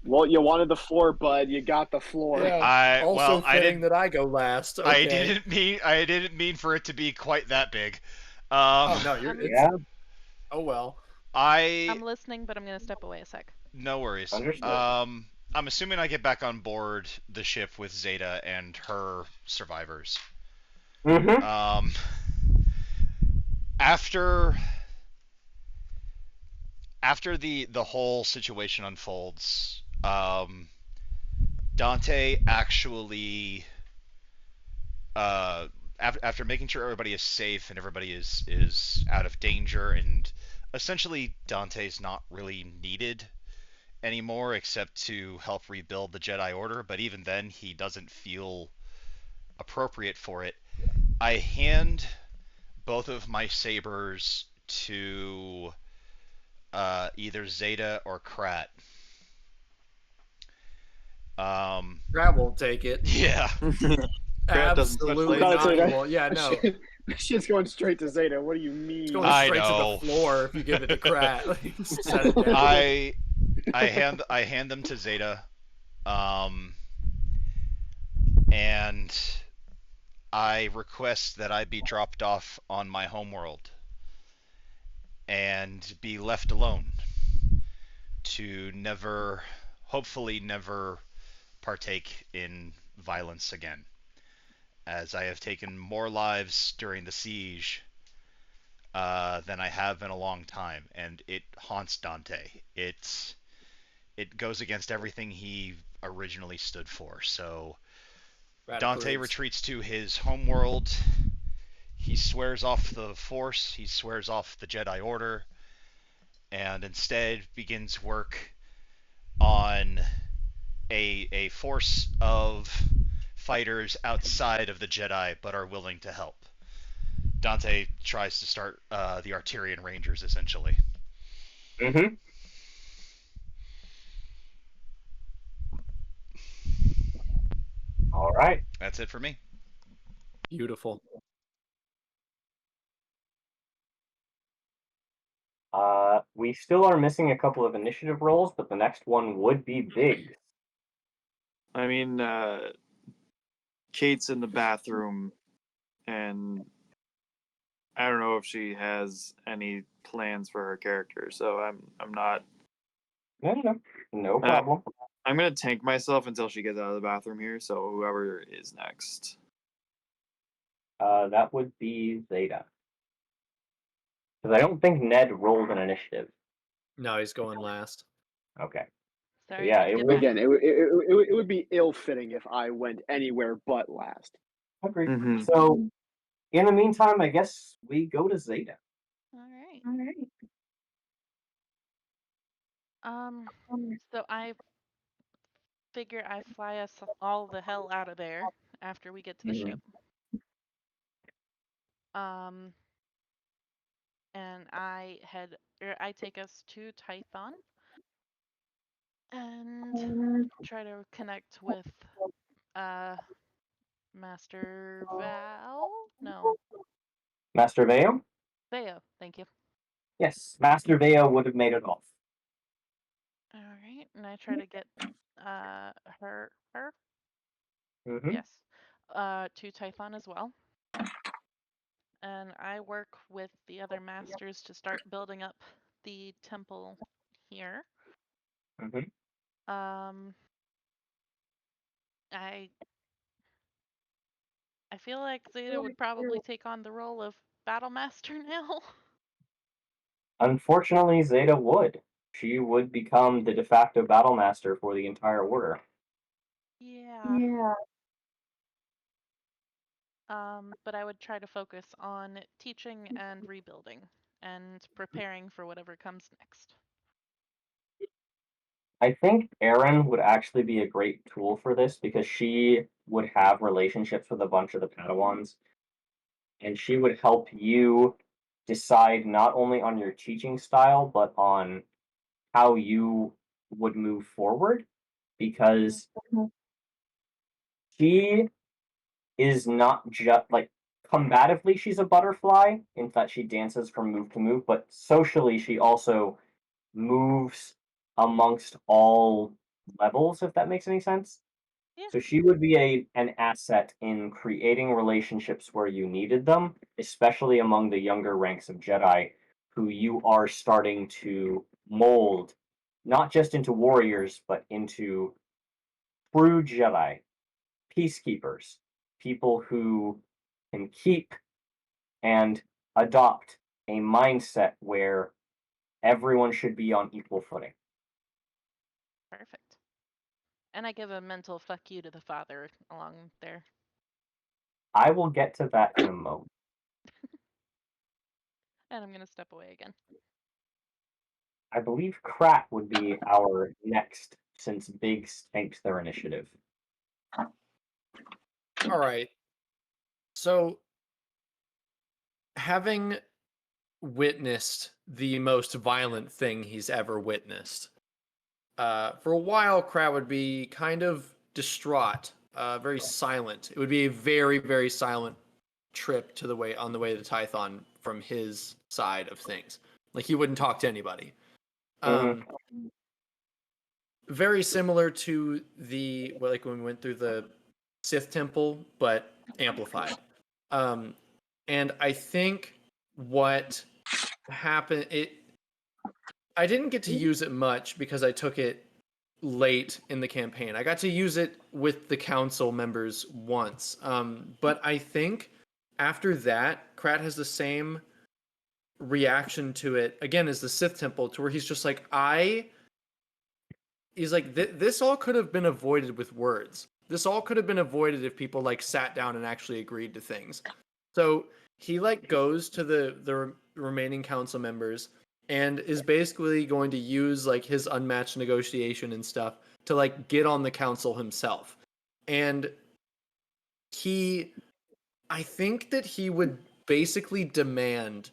S4: Well, you wanted the floor, bud. You got the floor.
S7: Yeah. Also
S2: I
S7: fitting
S2: didn't
S7: that I go last.
S2: I
S7: Okay.
S2: didn't mean for it to be quite that big.
S7: Oh no, you're.
S1: I'm,
S7: It's.
S3: Yeah,
S7: Oh well.
S2: I
S1: I'm listening, but I'm gonna step away a sec.
S2: No worries.
S3: understood.
S2: I'm assuming I get back on board the ship with Zeta and her survivors.
S3: Mm-hmm.
S2: After the whole situation unfolds, Dante actually after making sure everybody is safe and everybody is out of danger, and essentially Dante's not really needed anymore except to help rebuild the Jedi Order, but even then he doesn't feel appropriate for it. I hand both of my sabers to either Zeta or Krat.
S7: Krat won't take it.
S2: Yeah.
S6: Krat doesn't touch
S7: Absolutely
S6: lasers.
S7: not. He
S4: Zeta.
S7: won't. Yeah, no.
S4: Shit's going straight to Zeta. What do you
S7: It's
S4: mean?
S7: going
S2: I
S7: straight to
S2: know.
S7: the floor if you give it to Krat. Just set it down.
S2: I hand them to Zeta, and I request that I be dropped off on my homeworld and be left alone to never, hopefully never, partake in violence again, as I have taken more lives during the siege than I have in a long time, and it haunts Dante. It goes against everything he originally stood for. So Dante
S7: Radicals.
S2: retreats to his homeworld. He swears off the Force. He swears off the Jedi Order, and instead begins work on a force of fighters outside of the Jedi but are willing to help. Dante tries to start the Arterian Rangers, essentially.
S3: Mm-hmm. All right.
S2: That's it for me.
S7: Beautiful.
S3: We still are missing a couple of initiative rolls, but the next one would be Biggs.
S6: I mean, Kate's in the bathroom, and I don't know if she has any plans for her character, so I'm not.
S3: No problem.
S6: I'm gonna tank myself until she gets out of the bathroom here. So whoever is next.
S3: That would be Zeta. Because I don't think Ned rolled an initiative.
S7: No, he's going last.
S3: Okay.
S1: Sorry,
S3: Yeah,
S1: didn't
S3: it
S1: get
S3: would.
S1: back.
S4: Again, it would be ill-fitting if I went anywhere but last.
S3: Agreed.
S6: Mhm.
S3: So, in the meantime, I guess we go to Zeta.
S1: All right.
S3: All right.
S1: So I figure I fly us all the hell out of there after we get to the ship. Um, and I take us to Tython and try to connect with Master Val. No,
S3: Master Veo?
S1: Theo. Thank you.
S3: Yes, Master Veo would have made it off.
S1: All right, and I try to get her
S3: Mm-hmm.
S1: yes to Typhon as well. And I work with the other masters to start building up the temple here.
S3: Mm-hmm.
S1: I I feel like Zeta would probably take on the role of battle master now.
S3: Unfortunately, Zeta would. She would become the de facto battle master for the entire order.
S1: Yeah.
S3: Yeah.
S1: But I would try to focus on teaching and rebuilding and preparing for whatever comes next.
S3: I think Erin would actually be a great tool for this because she would have relationships with a bunch of the Padawans, and she would help you decide not only on your teaching style but on how you would move forward because she is not just like combatively she's a butterfly in that she dances from move to move, but socially she also moves amongst all levels, if that makes any sense.
S1: Yeah.
S3: So she would be an asset in creating relationships where you needed them, especially among the younger ranks of Jedi, who you are starting to mold, not just into warriors, but into true Jedi, peacekeepers, people who can keep and adopt a mindset where everyone should be on equal footing.
S1: Perfect. And I give a mental fuck you to the father along there.
S3: I will get to that in a moment.
S1: And I'm going to step away again.
S3: I believe Krat would be our next, since Biggs takes their initiative.
S7: All right. So, having witnessed the most violent thing he's ever witnessed, for a while, Krat would be kind of distraught, very silent. It would be a very, very silent trip on the way to Tython from his side of things. Like he wouldn't talk to anybody.
S3: Mhm.
S7: Very similar to like when we went through the Sith Temple, but amplified. And I think what happened, I didn't get to use it much because I took it late in the campaign. I got to use it with the council members once. But I think after that, Krat has the same reaction to it again as the Sith Temple, to where he's just like, he's like, this all could have been avoided with words. This all could have been avoided if people like sat down and actually agreed to things. So he like goes to the remaining council members and is basically going to use like his unmatched negotiation and stuff to like get on the council himself. And he, I think that he would basically demand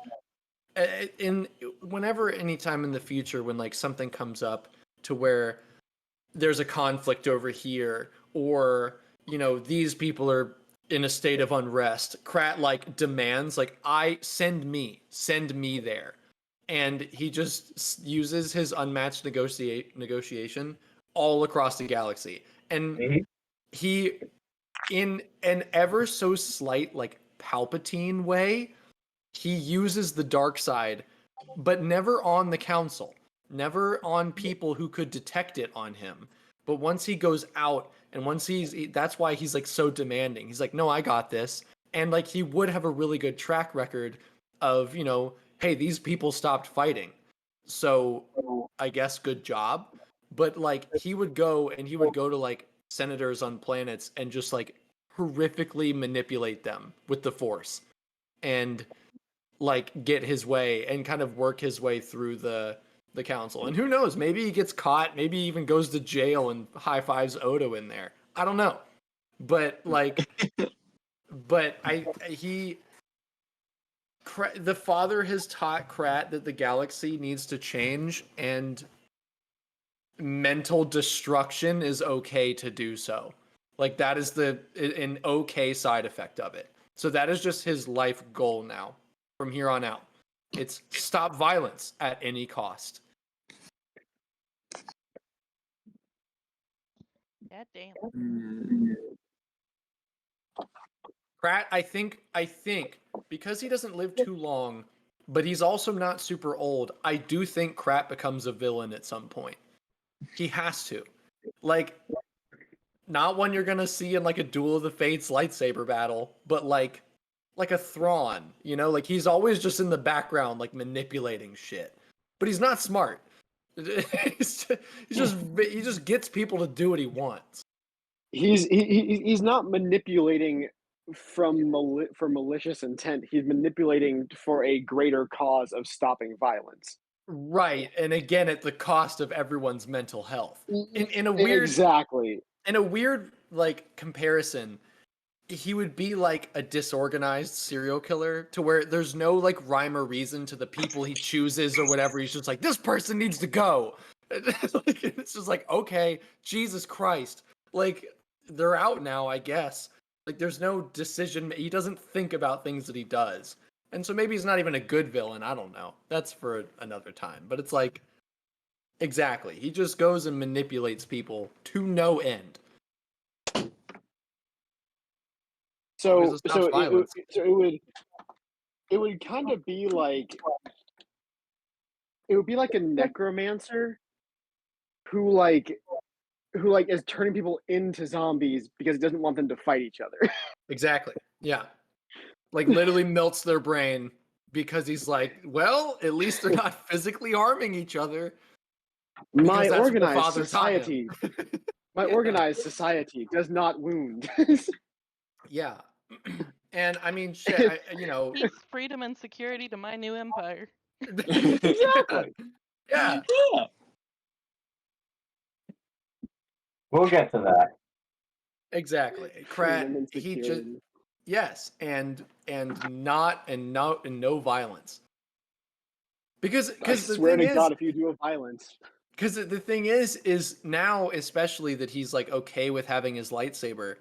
S7: in whenever anytime in the future when like something comes up to where there's a conflict over here, or these people are in a state of unrest, Krat like demands like, I send me there. And he just uses his unmatched negotiation all across the galaxy. And
S3: Mhm.
S7: he, in an ever so slight like Palpatine way, he uses the dark side, but never on the council, never on people who could detect it on him. But once he goes out and once that's why he's like so demanding. He's like, no, I got this. And like he would have a really good track record of, hey, these people stopped fighting. So I guess good job. But like he would go and he would go to like senators on planets and just like horrifically manipulate them with the force and like get his way and kind of work his way through the council. And who knows, maybe he gets caught, maybe he even goes to jail and high fives Odo in there. I don't know. But like but the father has taught Krat that the galaxy needs to change and mental destruction is okay to do so. Like that is an okay side effect of it. So that is just his life goal now from here on out. It's stop violence at any cost.
S1: God damn.
S7: Pratt, I think because he doesn't live too long, but he's also not super old, I do think Krat becomes a villain at some point. He has to. Like, not one you're gonna see in like a Duel of the Fates lightsaber battle, but like a Thrawn, like he's always just in the background, like manipulating shit. But he's not smart. He just gets people to do what he wants.
S4: He's not manipulating for malicious intent. He's manipulating for a greater cause of stopping violence.
S7: Right, and again at the cost of everyone's mental health. In a weird
S4: Exactly.
S7: in a weird like comparison, he would be like a disorganized serial killer to where there's no like rhyme or reason to the people he chooses or whatever. He's just like, this person needs to go. It's just like, okay, Jesus Christ. Like they're out now, I guess. Like there's no decision. He doesn't think about things that he does. And so maybe he's not even a good villain. I don't know. That's for another time. But it's like Exactly. He just goes and manipulates people to no end.
S4: So
S7: it stops
S4: so
S7: violence.
S4: it would kind of be like it would be like a necromancer who like is turning people into zombies because he doesn't want them to fight each other.
S7: Exactly. Yeah. Like literally melts their brain because he's like, well, at least they're not physically harming each other because
S4: My
S7: that's what the
S4: organized
S7: father taught him.
S4: society, my
S7: Yeah.
S4: organized society does not wound.
S7: Yeah. And I mean, shit,
S1: Peace, freedom, and security to my new empire.
S4: Exactly.
S7: Yeah.
S6: Yeah.
S3: We'll get to that.
S7: Exactly.
S4: Freedom and
S7: He just
S4: security.
S7: yes, and no violence. Because
S4: I
S7: the
S4: swear
S7: thing
S4: to
S7: is,
S4: God, if you do a violence,
S7: because the thing is now, especially that he's like okay with having his lightsaber,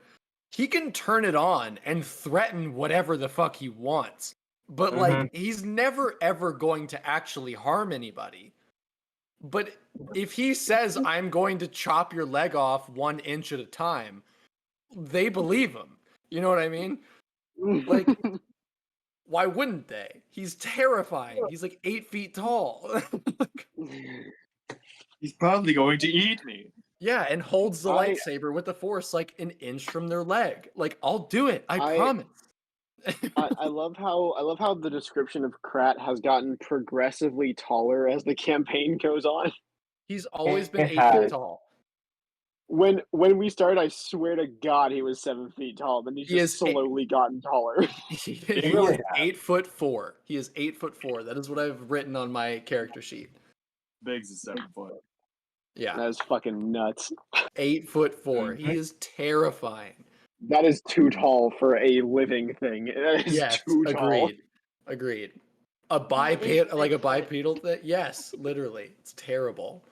S7: he can turn it on and threaten whatever the fuck he wants. But like, he's never ever going to actually harm anybody. But if he says, I'm going to chop your leg off 1 inch at a time, they believe him. You know what I mean? Like, why wouldn't they? He's terrifying. He's like 8 feet tall.
S6: He's probably going to eat me.
S7: Yeah, and holds the
S4: I-
S7: lightsaber with the force like 1 inch from their leg. Like, I'll do it. I
S4: I-
S7: promise.
S4: I love how the description of Krat has gotten progressively taller as the campaign goes on.
S7: He's always been
S3: It
S7: 8 feet
S3: has.
S7: tall.
S4: When we started, I swear to God, he was 7 feet tall. Then he's
S7: He
S4: just
S7: is
S4: slowly gotten taller.
S7: He
S3: really
S7: is
S3: has.
S7: 8'4". He is 8'4". That is what I've written on my character sheet.
S6: Biggs is 7 foot.
S7: Yeah,
S4: That is fucking nuts.
S7: 8'4". He is terrifying.
S4: That is too tall for a living thing. That is
S7: Yes,
S4: too tall.
S7: agreed.
S1: He is
S7: Like a
S1: Bigfoot.
S7: bipedal thing. Yes, literally, it's terrible.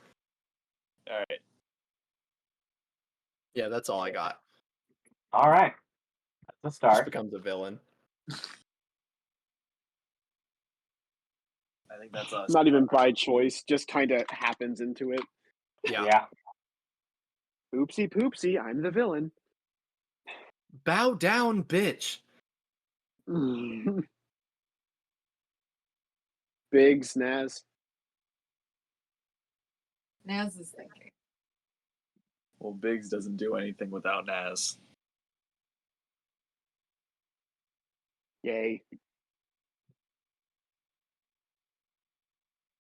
S6: All right.
S7: Yeah, that's all I got.
S3: All right. That's a
S7: Just
S3: start.
S7: becomes a villain.
S6: I think that's us.
S4: Not even by choice, just kind of happens into it.
S7: Yeah.
S4: Oopsie poopsie, I'm the villain.
S7: Bow down, bitch.
S4: Big snaz.
S9: Naz is thinking.
S6: Well, Biggs doesn't do anything without Naz.
S4: Yay.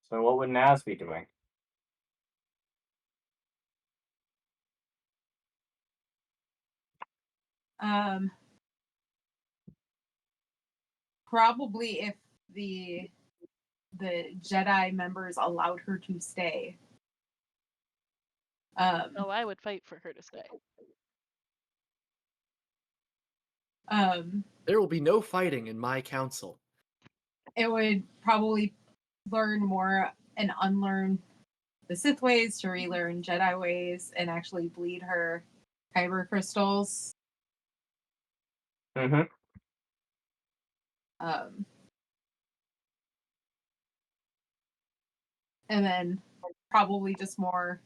S3: So what would Naz be doing?
S9: Probably if the Jedi members allowed her to stay.
S1: Oh, I would fight for her to stay.
S7: There will be no fighting in my council.
S9: It would probably learn more and unlearn the Sith ways to relearn Jedi ways and actually bleed her kyber crystals.
S3: Mm-hmm.
S9: And then probably just more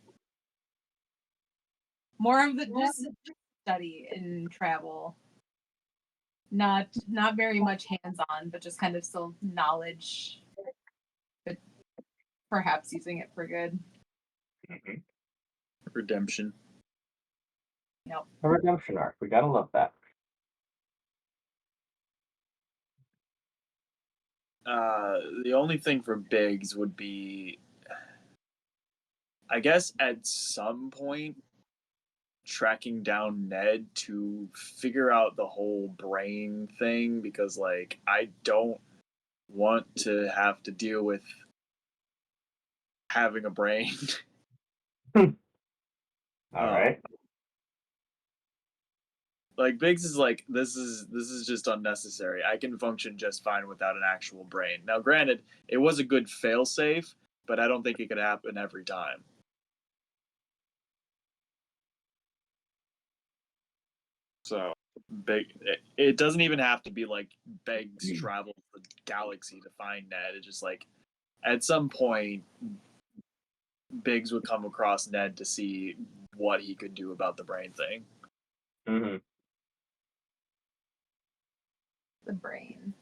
S9: of the just study and travel. Not very much hands on, but just kind of still knowledge, but perhaps using it for good.
S3: Mm-hmm.
S6: Redemption.
S9: Yep.
S3: A redemption arc. We gotta love that.
S6: The only thing for Biggs would be, I guess, at some point, tracking down Ned to figure out the whole brain thing, because, like, I don't want to have to deal with having a brain.
S3: All right.
S6: Like, Biggs is like, this is just unnecessary. I can function just fine without an actual brain. Now, granted, it was a good failsafe, but I don't think it could happen every time. So, it doesn't even have to be like Biggs travels the galaxy to find Ned. It's just like, at some point, Biggs would come across Ned to see what he could do about the brain thing.
S3: Mm-hmm.
S9: The brain.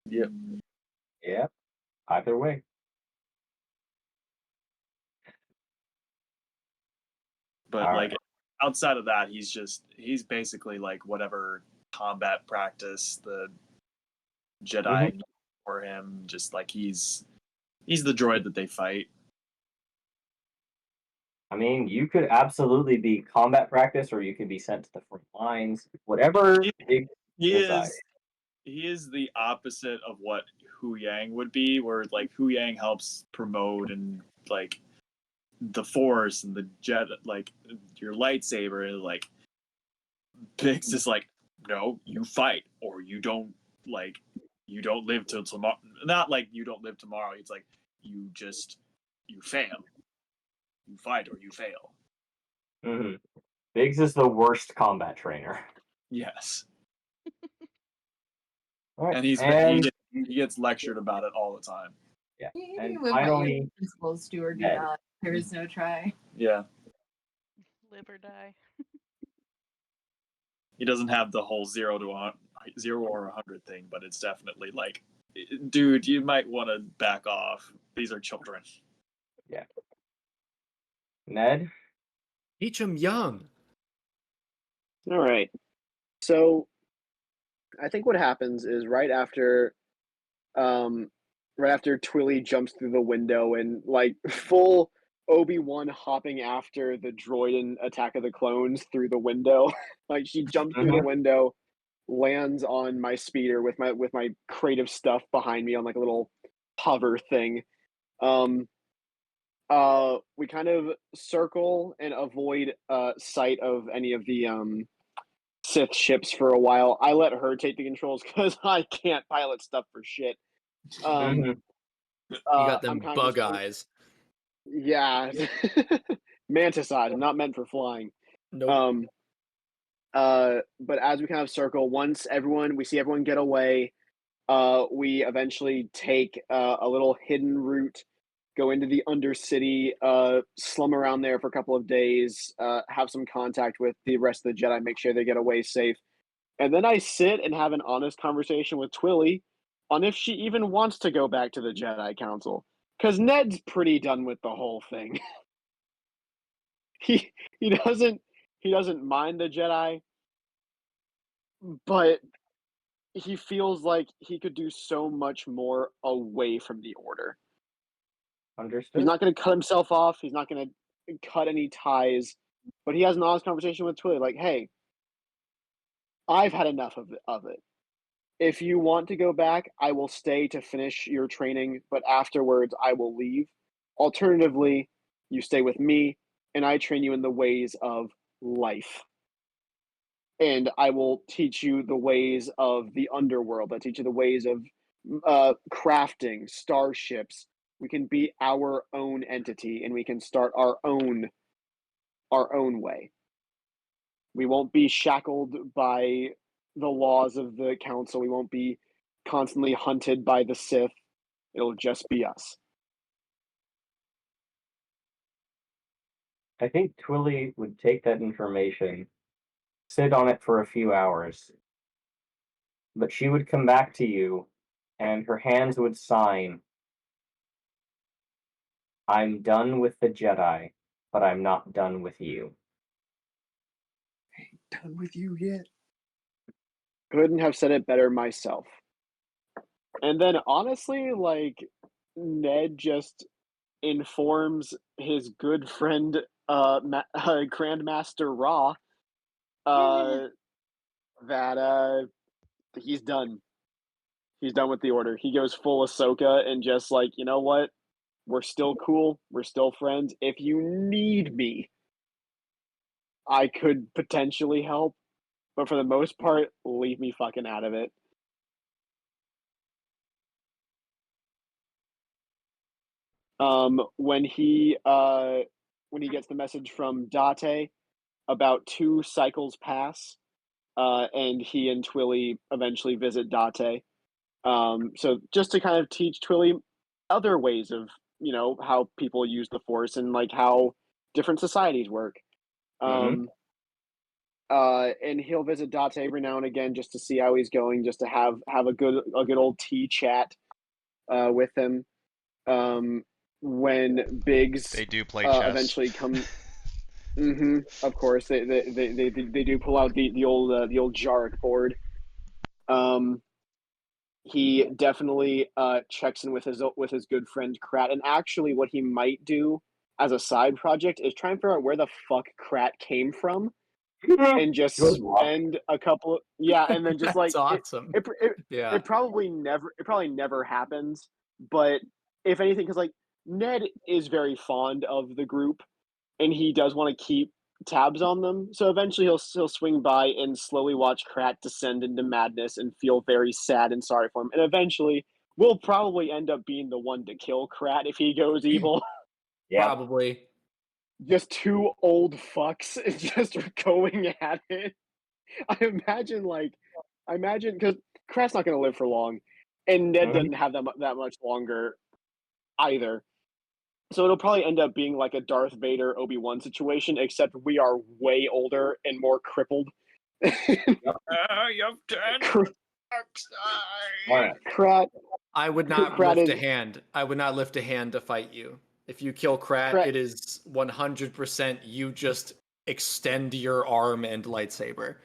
S6: Yep.
S3: Yeah. Either way.
S6: But
S3: All
S6: like
S3: right.
S6: outside of that, he's basically like whatever combat practice the Jedi need for him. Just like he's the droid that they fight.
S3: I mean, you could absolutely be combat practice, or you could be sent to the front lines. Whatever Biggs
S6: He
S3: decides.
S6: is the opposite of what Hu Yang would be, where like Hu Yang helps promote and like the Force and the jet, like your lightsaber, and like Biggs is like, no, you fight or you don't live till tomorrow. Not like you don't live tomorrow. It's like you fail. You fight or you fail.
S3: Mm-hmm. Biggs is the worst combat trainer.
S6: Yes,
S3: All right.
S6: and he gets lectured about it all the time.
S3: Yeah.
S9: You
S3: And
S9: live by your
S3: finally,
S9: principles, do or do
S3: Ned.
S9: not. There is no try.
S6: Yeah,
S1: Live or die.
S6: he doesn't have the whole 0 or 100 thing, but it's definitely like, dude, you might want to back off. These are children.
S3: Yeah. Ned?
S7: Teach them young.
S4: All right. So I think what happens is right after Twilly jumps through the window and like full Obi-Wan hopping after the droid in Attack of the Clones through the window. Like she jumps through the window, lands on my speeder with my crate of stuff behind me on like a little hover thing. We kind of circle and avoid sight of any of the Sith ships for a while. I let her take the controls because I can't pilot stuff for shit.
S3: Mhm.
S7: You got
S4: I'm
S7: them
S4: kind of
S7: bug
S4: just
S7: eyes.
S4: yeah, mantis eyes, not meant for flying.
S7: Nope.
S4: But as we kind of circle, once we see everyone get away, we eventually take a little hidden route, go into the Undercity, slum around there for a couple of days, have some contact with the rest of the Jedi, make sure they get away safe. And then I sit and have an honest conversation with Twilly on if she even wants to go back to the Jedi Council. Because Ned's pretty done with the whole thing. he he doesn't mind the Jedi, but he feels like he could do so much more away from the Order. He's
S3: Understood.
S4: not going to cut himself off. He's not going to cut any ties. But he has an honest conversation with Twilly, like, "Hey, I've had enough of it. If you want to go back, I will stay to finish your training, but afterwards I will leave. Alternatively, you stay with me and I train you in the ways of life. And I will teach you the ways of the underworld. I teach you the ways of crafting, starships. We can be our own entity and we can start our own way. We won't be shackled by the laws of the council. We won't be constantly hunted by the Sith. It'll just be us."
S3: I think Twilly would take that information, sit on it for a few hours, but she would come back to you and her hands would sign, I'm done with the Jedi, but I'm not done with you.
S4: Done with you yet? Couldn't have said it better myself. And then honestly, like Ned just informs his good friend Grandmaster Raw that he's done. He's done with the Order. He goes full Ahsoka and just like, you know what? We're still cool. We're still friends. If you need me, I could potentially help, but for the most part, leave me fucking out of it. When he gets the message from Date, about 2 cycles pass, and he and Twilly eventually visit Date. So just to kind of teach Twilly other ways of how people use the Force and like how different societies work.
S3: Mhm.
S4: And he'll visit Date every now and again just to see how he's going, just to have a good old tea chat with him. When Biggs
S2: They do play chess.
S4: eventually come. Of course, they do pull out the old Jarek board. He definitely checks in with his good friend Krat, and actually, what he might do as a side project is try and figure out where the fuck Krat came from, and just
S3: Good luck.
S4: spend a couple, and then just
S7: That's
S4: like
S7: awesome. Yeah.
S4: it probably never happens, but if anything, because like Ned is very fond of the group, and he does want to keep tabs on them. So eventually he'll swing by and slowly watch Krat descend into madness and feel very sad and sorry for him. And eventually we'll probably end up being the one to kill Krat if he goes evil.
S3: Yeah.
S7: Probably.
S4: Just two old fucks just going at it. I imagine because Krat's not going to live for long, and Ned doesn't have that much longer either. So it'll probably end up being like a Darth Vader Obi-Wan situation, except we are way older and more crippled.
S2: You've done
S4: Krat.
S7: I would not
S4: Krat
S7: lift
S4: is-
S7: a hand. I would not lift a hand to fight you. If you kill Krat, it is 100% you just extend your arm and lightsaber.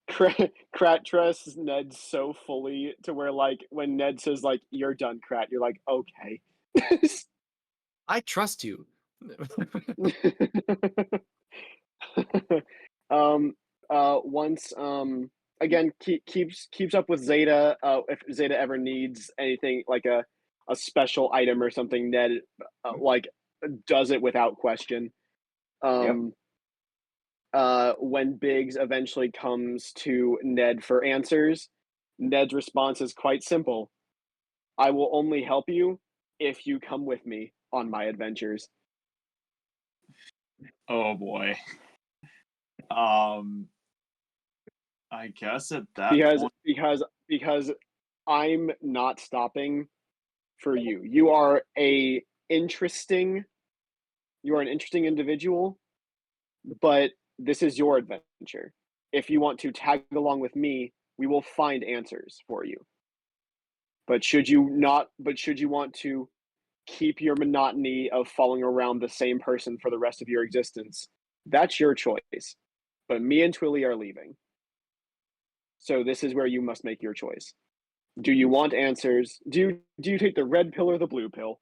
S4: Krat trusts Ned so fully to where, like, when Ned says, like, "You're done, Krat," you're like, okay.
S7: I trust you.
S4: Once again keeps up with Zeta. If Zeta ever needs anything like a special item or something, Ned like does it without question. When Biggs eventually comes to Ned for answers, Ned's response is quite simple: "I will only help you if you come with me on my adventures."
S6: Oh boy. I guess at that point,
S4: because I'm not stopping for you. You are an interesting individual, but this is your adventure. If you want to tag along with me, we will find answers for you. But should you want to keep your monotony of following around the same person for the rest of your existence, that's your choice. But me and Twilly are leaving. So this is where you must make your choice. Do you want answers? Do you take the red pill or the blue pill?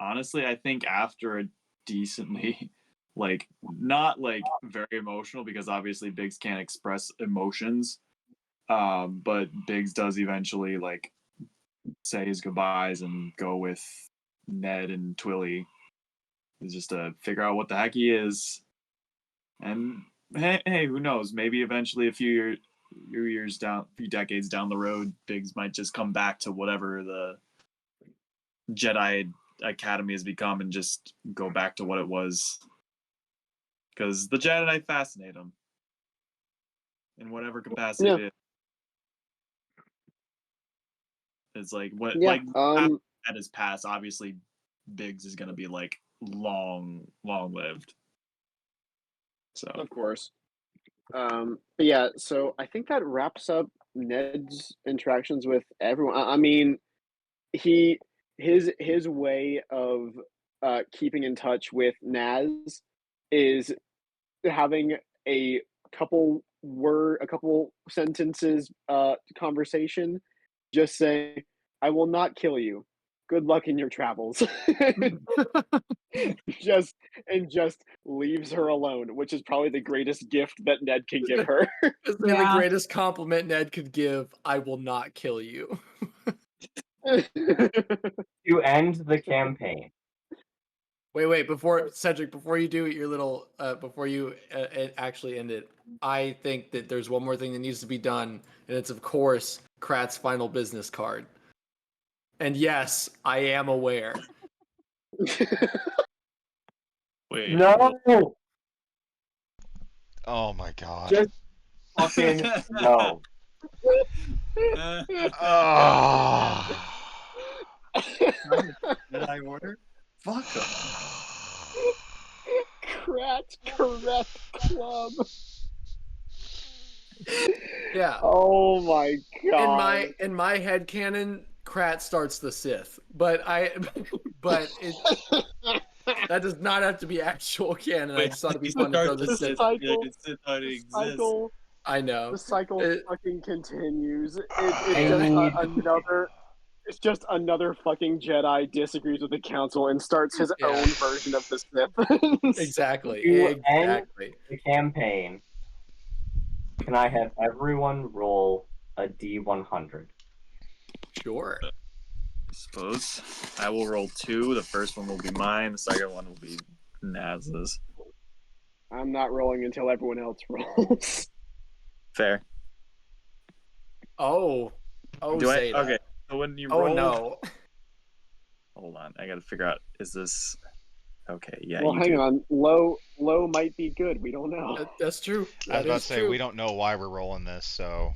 S6: honestly, I think after a decently, like, not like very emotional, because obviously Biggs can't express emotions. But Biggs does eventually like say his goodbyes and go with Ned and Twilly, just to figure out what the heck he is. And hey, who knows? Maybe eventually, a few decades down the road, Biggs might just come back to whatever the Jedi Academy has become and just go back to what it was. Because the Jedi fascinate him in whatever capacity it is. It's like at his past, obviously Biggs is gonna be like long lived. So
S4: of course. But yeah, so I think that wraps up Ned's interactions with everyone. I mean, his way of keeping in touch with Naz is having a couple sentences conversation, just saying, "I will not kill you. Good luck in your travels." just leaves her alone, which is probably the greatest gift that Ned can give her.
S7: The greatest compliment Ned could give: I will not kill you.
S3: To end the campaign.
S7: Wait, Cedric, before you do your little, before you actually end it, I think that there's one more thing that needs to be done, and it's, of course, Krat's final business card. And yes, I am aware.
S6: wait,
S3: No!
S2: Oh my god.
S3: Just fucking no.
S2: Oh.
S6: Jedi Order? Fuck them.
S4: Kratz correct club.
S7: Yeah.
S4: Oh my god.
S7: In my head canon, Krat starts the Sith, but that does not have to be actual canon. I just thought it'd be fun to throw the
S4: The
S7: Sith.
S4: cycle,
S6: Sith already
S4: the cycle,
S7: I know.
S4: the cycle
S7: It-
S4: fucking continues.
S3: I
S4: Just
S3: need
S4: another. It's just another fucking Jedi disagrees with the council and starts his
S7: Yeah.
S4: own version of the Sith.
S7: Exactly.
S3: to end
S7: Exactly.
S3: the campaign. Can I have everyone roll a D100?
S7: Sure.
S6: I suppose. I will roll 2. The first one will be mine. The second one will be Naz's.
S4: I'm not rolling until everyone else rolls.
S6: Fair.
S7: Oh. Oh,
S6: Do I?
S7: Zeta.
S6: Okay. So when you
S7: Oh
S6: roll,
S7: no.
S6: hold on. I got to figure out. Is this okay? Yeah,
S4: Well,
S6: you
S4: hang
S6: do.
S4: on. Low might be good. We don't know.
S7: That's true.
S2: I was
S7: That
S2: about
S7: is
S2: to say
S7: true.
S2: we don't know why we're rolling this, so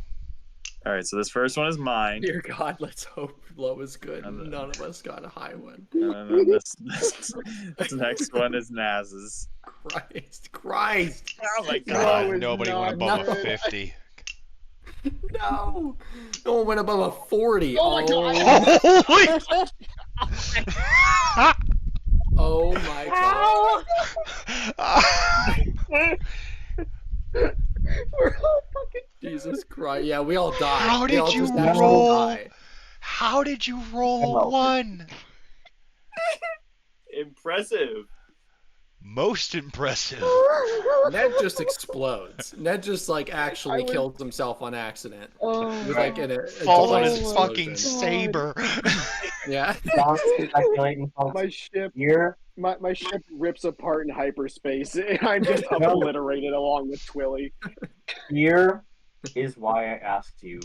S6: All right. So this first one is mine,
S7: Dear God, let's hope low is good.
S6: And-
S7: None of us got a high one.
S6: and then this next one is Naz's.
S7: Christ.
S2: oh my
S4: Low
S2: god,
S4: is
S2: nobody went
S4: not
S2: above a
S4: good.
S2: 50.
S7: No. No one went above a 40.
S4: Oh my God.
S2: Holy!
S7: Oh my God.
S4: We're all fucking.
S7: Jesus Christ. Yeah, we all died.
S2: How
S7: We
S2: did
S7: all
S2: you
S7: just actually
S2: roll?
S7: died.
S2: How did you roll a
S3: Hello.
S2: 1?
S6: Impressive.
S2: Most impressive.
S7: Ned just explodes. Ned just like actually
S4: was-
S7: kills himself on accident.
S4: Oh,
S7: With like a
S2: Falls on
S7: device
S2: his
S4: Oh my
S2: fucking
S7: explosion.
S2: saber.
S7: Yeah.
S3: Stop speculating, folks.
S4: my ship,
S3: Here,
S4: my ship rips apart in hyperspace, and I'm just
S3: No.
S4: obliterated along with Twilly.
S3: here is why I asked you.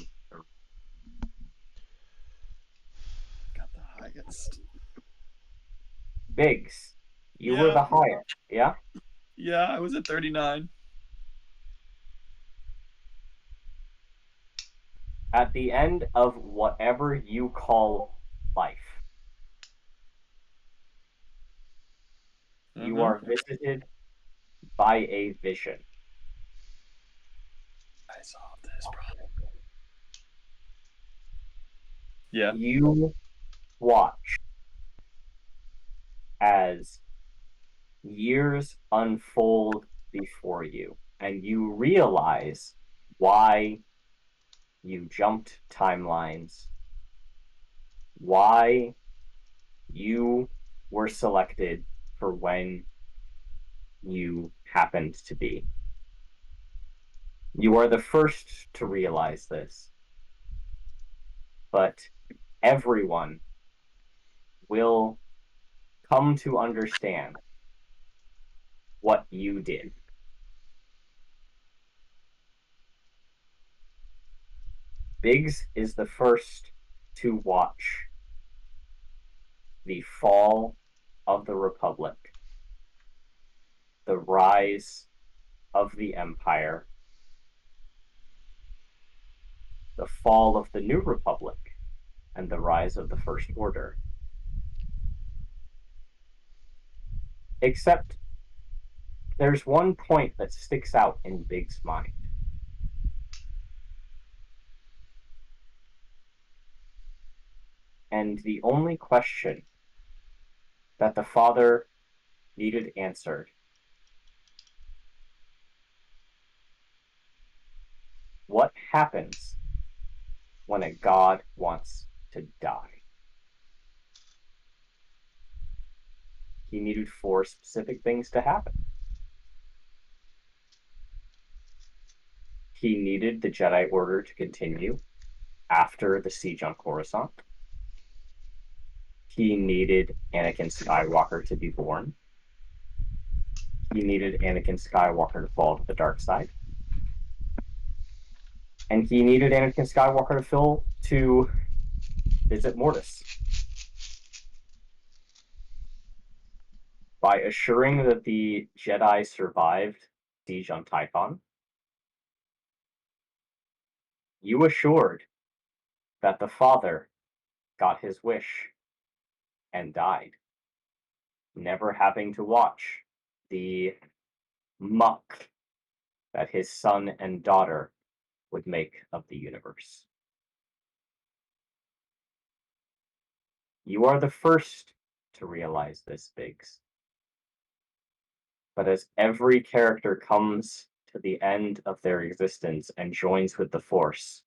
S6: Got the highest.
S3: Biggs, you were
S6: Yeah.
S3: the highest, yeah?
S6: Yeah, I was at 39.
S3: At the end of whatever you call life, you are visited by a vision.
S6: I solved this problem. Yeah.
S3: You watch as years unfold before you, and you realize why you jumped timelines, why you were selected for when you happened to be. You are the first to realize this, but everyone will come to understand what you did. Biggs is the first to watch the fall of the Republic, the rise of the Empire, the fall of the New Republic, and the rise of the First Order. Except there's one point that sticks out in Big's mind. And the only question that the father needed answered: what happens when a god wants to die? He needed 4 specific things to happen. He needed the Jedi Order to continue after the siege on Coruscant. He needed Anakin Skywalker to be born. He needed Anakin Skywalker to fall to the dark side. And he needed Anakin Skywalker to visit Mortis. By assuring that the Jedi survived siege on Tython, You assured that the father got his wish and died, never having to watch the muck that his son and daughter would make of the universe. You are the first to realize this, Biggs. But as every character comes to the end of their existence and joins with the Force,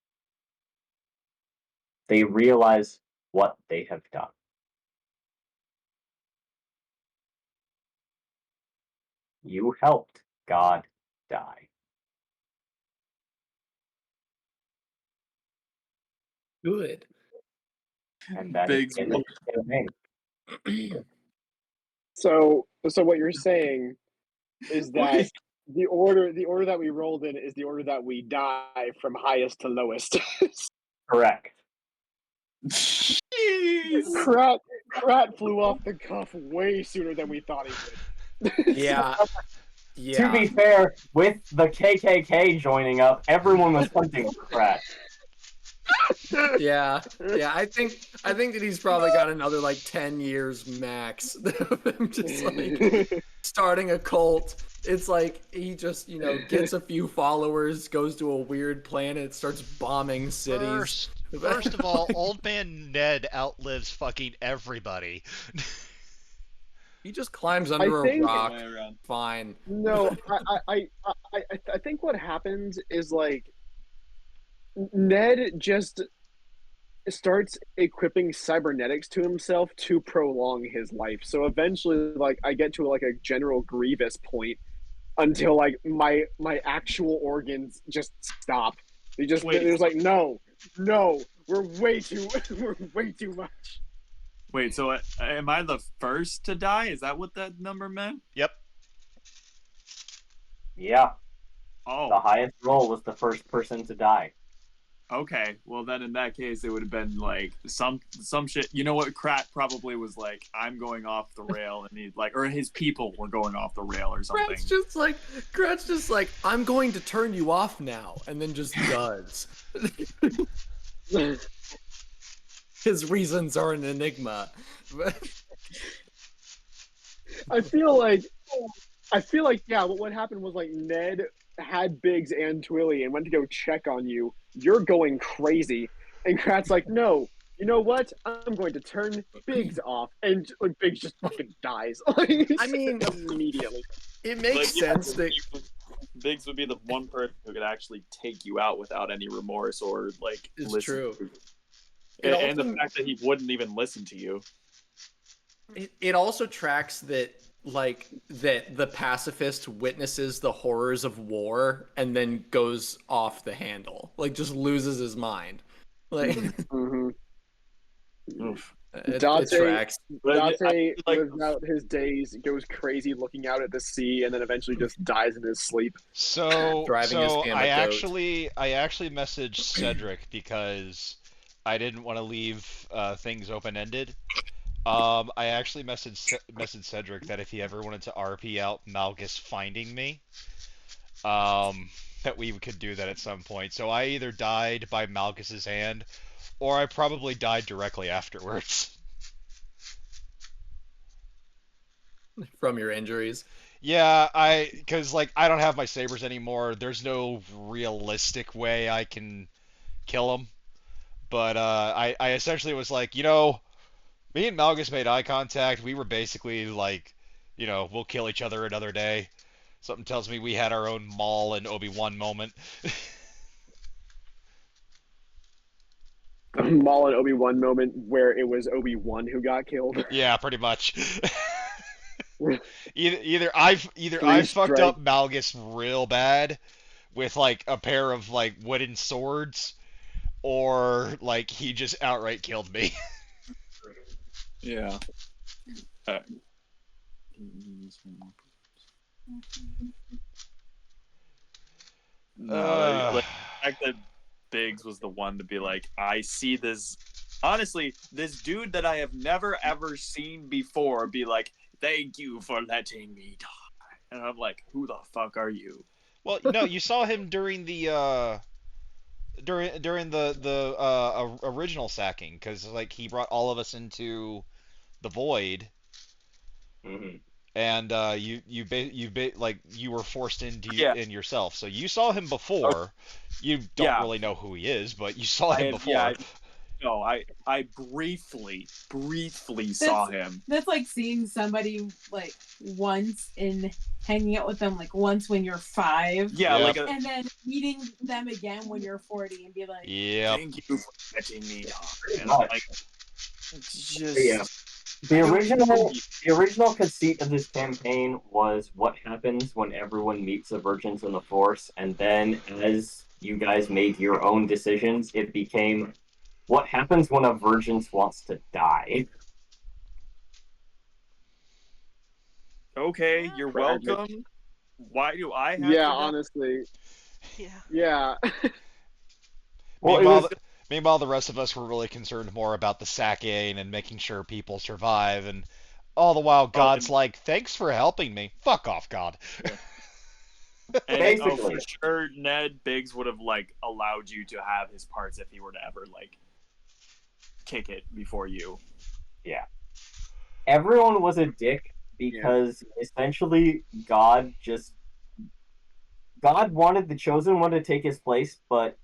S3: they realize what they have done. You helped God die.
S7: Good.
S3: And that is
S6: Biggs,
S3: the end of the campaign.
S4: So what you're saying is that the order that we rolled in is the order that we die from highest to lowest.
S3: Correct.
S6: Jeez.
S4: Krat flew off the cuff way sooner than we thought he would.
S7: Yeah.
S3: To be fair, with the KKK joining up, everyone was hunting Pratt.
S7: Yeah. I think that he's probably got another like 10 years max. I'm just like starting a cult. It's like he just, gets a few followers, goes to a weird planet, starts bombing cities.
S2: First of all, old man Ned outlives fucking everybody.
S7: He just climbs under a rock. Fine.
S4: No, I think what happens is like Ned just starts equipping cybernetics to himself to prolong his life. So eventually, like I get to like a General Grievous point until like my actual organs just stop. There's like no, we're way too much.
S6: Wait, so am I the first to die? Is that what that number meant?
S2: Yep.
S3: Yeah.
S6: Oh.
S3: The highest roll was the first person to die.
S6: Okay, well then in that case it would have been like some shit. You know what? Krat probably was like, "I'm going off the rail," and he like, or his people were going off the rail or something.
S7: Krat's just like, "I'm going to turn you off now," and then just does. His reasons are an enigma.
S4: I feel like yeah. But what happened was like Ned had Biggs and Twilly and went to go check on you. You're going crazy, and Krat's like, no. You know what? I'm going to turn Biggs off, and like Biggs just fucking dies.
S7: I mean,
S4: immediately.
S7: It makes sense that
S6: Biggs would be the one person who could actually take you out without any remorse or like.
S7: It's true.
S6: And the fact that he wouldn't even listen to you.
S7: It also tracks that the pacifist witnesses the horrors of war and then goes off the handle, like just loses his mind. Like,
S6: Oof.
S7: It tracks.
S4: Dante lives out his days, goes crazy looking out at the sea, and then eventually just dies in his sleep.
S2: So I actually
S7: goat.
S2: messaged Cedric because I didn't want to leave things open-ended. I actually messaged Cedric that if he ever wanted to RP out Malgus finding me, that we could do that at some point. So I either died by Malgus's hand, or I probably died directly afterwards.
S7: From your injuries?
S2: Yeah, because like I don't have my sabers anymore. There's no realistic way I can kill him. But I essentially was like, me and Malgus made eye contact. We were basically like, we'll kill each other another day. Something tells me we had our own Maul and Obi-Wan moment.
S4: Maul and Obi-Wan moment where it was Obi-Wan who got killed.
S2: Yeah, pretty much. either I fucked up Malgus real bad with like a pair of like wooden swords, or like he just outright killed me.
S6: Yeah. No, like, the fact that Biggs was the one to be like, I see this. Honestly, this dude that I have never ever seen before be like, thank you for letting me die. And I'm like, who the fuck are you?
S2: Well, no, you saw him during the during the original sacking, because like he brought all of us into the void,
S3: Hmm.
S2: and like you were forced into
S6: Yeah.
S2: in yourself. So you saw him
S6: Oh,
S2: before. You don't
S6: yeah.
S2: really know who he is, but you saw
S6: I
S2: him
S6: have. Yeah.
S2: before.
S6: No. I briefly saw
S9: That's
S6: him.
S9: that's like seeing somebody like once and hanging out with them like once when you're 5,
S6: Yeah.
S2: Yep.
S9: and then meeting them again when you're 40 and be like,
S2: Yep.
S6: Thank you for letting me talk. And I'm
S3: But
S6: like,
S3: yeah,
S6: just.
S3: the
S6: I don't
S3: original
S6: need
S3: the original conceit of this campaign was what happens when everyone meets a Vergence in the Force, and then as you guys made your own decisions, it became what happens when a Vergence wants to die.
S6: Okay,
S1: Yeah.
S6: you're
S4: Tragic.
S6: welcome. Why do I have
S4: Yeah,
S6: to die?
S4: honestly.
S1: Yeah.
S4: Yeah.
S3: Well, it
S2: Meanwhile,
S3: was
S2: meanwhile, the rest of us were really concerned more about the sacking and making sure people survive, and all the while,
S6: Oh,
S2: God's like, "Thanks for helping me." Fuck off, God.
S6: and oh, for
S3: basically,
S6: sure, Ned Biggs would have like allowed you to have his parts if he were to ever like kick it before you.
S3: yeah. Everyone was a dick
S4: Yeah.
S3: because essentially God wanted the chosen one to take his place, but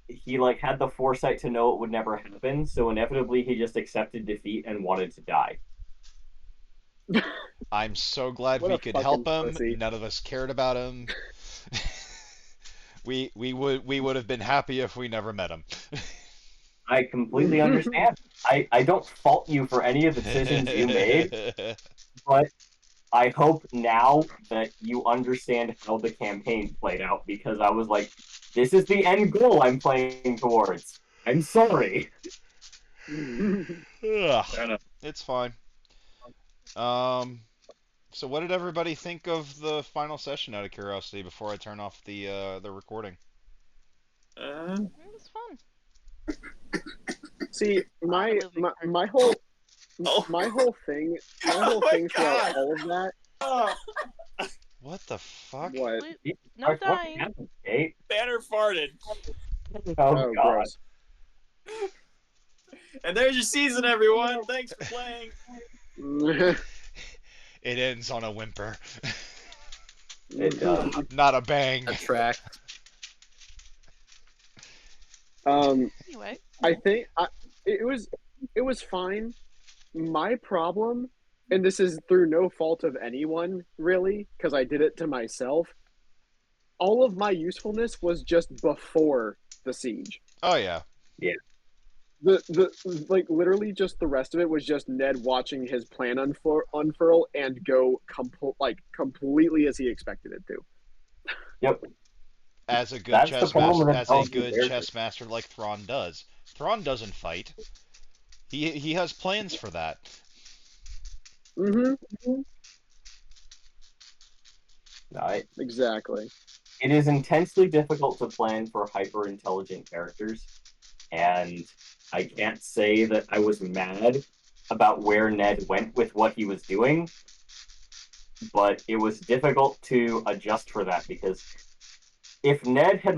S3: he like had the foresight to know it would never happen, so inevitably he just accepted defeat and wanted to die.
S2: I'm so glad
S4: What
S2: we
S4: a
S2: could help
S4: fucking
S2: him.
S4: pussy.
S2: None of us cared about him. We would have been happy if we never met him.
S3: I completely understand. I don't fault you for any of the decisions you made, but I hope now that you understand how the campaign played out because I was like, this is the end goal I'm playing towards. I'm sorry.
S2: Ugh,
S6: Fair enough.
S2: it's fine. Um, so what did everybody think of the final session out of curiosity before I turn off the recording?
S1: It was fun.
S4: See,
S1: A lot of moving
S4: my
S1: parts.
S4: my whole
S6: Oh,
S4: my whole thing my
S6: oh
S4: whole
S6: my
S4: thing throughout
S6: god!
S4: all of that.
S6: Oh,
S2: What the fuck?
S4: What?
S1: No
S3: What
S1: dying.
S3: happened, Kate?
S6: Banner farted,
S3: Oh
S4: Oh,
S3: God.
S4: gross.
S6: and there's your season, everyone. Thanks for playing.
S2: It ends on a whimper,
S3: It does.
S2: not a bang.
S7: A track.
S1: Anyway.
S4: I think it it was fine. My problem, and this is through no fault of anyone really, because I did it to myself. All of my usefulness was just before the siege.
S2: Oh yeah.
S3: Yeah.
S4: The like literally just the rest of it was just Ned watching his plan unfurl and go completely as he expected it to.
S3: Yep.
S2: As a good
S3: That's the
S2: chess
S3: problem
S2: master,
S3: with
S2: as a
S3: intelligent
S2: good
S3: characters.
S2: chess master like Thrawn does. Thrawn doesn't fight. He has plans for that.
S4: Mm-hmm.
S3: Right.
S4: Exactly.
S3: It is intensely difficult to plan for hyper intelligent characters, and I can't say that I was mad about where Ned went with what he was doing, but it was difficult to adjust for that because if Ned had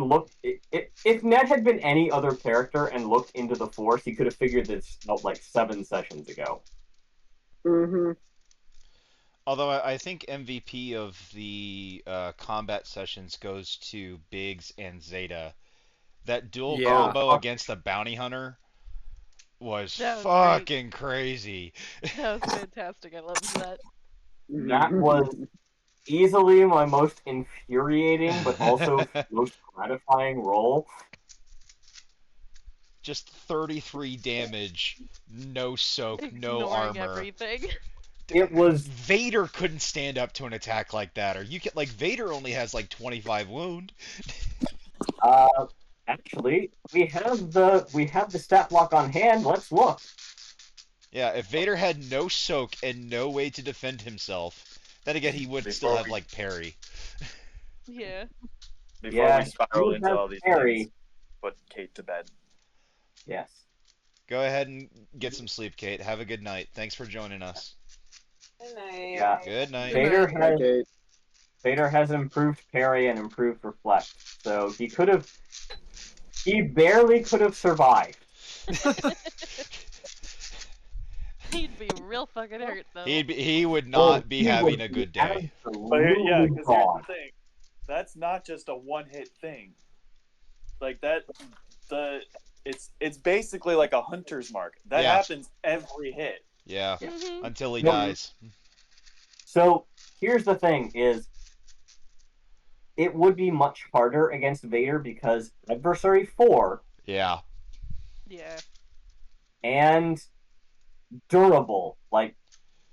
S3: been any other character and looked into the Force, he could have figured this out like 7 sessions ago.
S4: Mm-hmm.
S2: Although I think MVP of the combat sessions goes to Biggs and Zeta. That dual
S7: Yeah.
S2: combo against the bounty hunter was
S1: That was great.
S2: fucking crazy.
S1: That was fantastic. I loved that.
S3: That was easily my most infuriating, but also most gratifying role.
S2: Just 33 damage, no soak, no
S1: Ignoring
S2: armor.
S1: everything.
S3: It was
S2: Vader couldn't stand up to an attack like that, or you can like Vader only has like 25 wound.
S3: actually we have the stat block on hand. Let's look.
S2: Yeah, if Vader had no soak and no way to defend himself, then again he would still have like parry.
S1: Yeah.
S6: Before
S3: Yeah,
S6: we
S3: he
S6: spiral
S3: would
S6: into
S3: have
S6: all these
S3: parry.
S6: things, put Kate to bed.
S3: Yes.
S2: Go ahead and get some sleep, Kate. Have a good night. Thanks for joining us.
S3: Yeah.
S2: Good night.
S3: Vader has improved parry and improved reflect, so he could have He barely could have survived.
S1: He'd be real fucking hurt though.
S2: He would not be
S3: He
S2: having
S3: would
S2: a
S3: be
S2: good day.
S6: But
S3: absolutely
S6: yeah, because here's
S3: gone.
S6: the thing. That's not just a one-hit thing. Like that, it's basically like a hunter's mark. That
S2: Yeah.
S6: happens every hit.
S2: Yeah,
S1: Mhm.
S2: until he
S3: No.
S2: dies.
S3: So here's the thing: is it would be much harder against Vader because adversary 4
S2: Yeah.
S1: Yeah.
S3: and durable. Like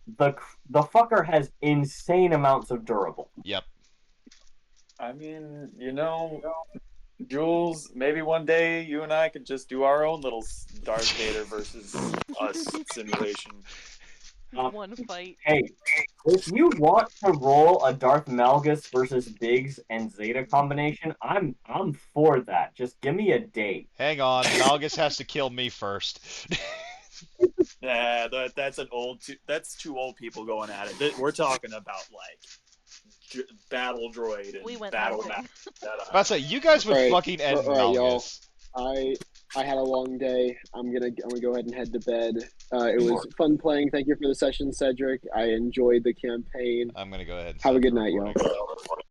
S3: the fucker has insane amounts of durable.
S2: Yep.
S6: I mean, Jules, maybe one day you and I could just do our own little Darth Vader versus us simulation.
S1: One fight.
S3: Hey, if you want to roll a Darth Malgus versus Biggs and Zeta combination, I'm for that. Just give me a date.
S2: Hang on, Malgus has to kill me first.
S6: Nah, that's two old people going at it. We're talking about like battle droid and
S1: We went
S6: battle
S1: hunting.
S6: map.
S2: I say you guys would
S4: Alright,
S2: fucking end
S4: alright, y'all.
S2: Malgus.
S4: I had a long day. I'm gonna go ahead and head to bed. It was fun playing. Thank you for the session, Cedric. I enjoyed the campaign.
S2: I'm gonna go ahead and
S4: Have a
S2: stop
S4: good
S2: the
S4: night, y'all.
S2: recording.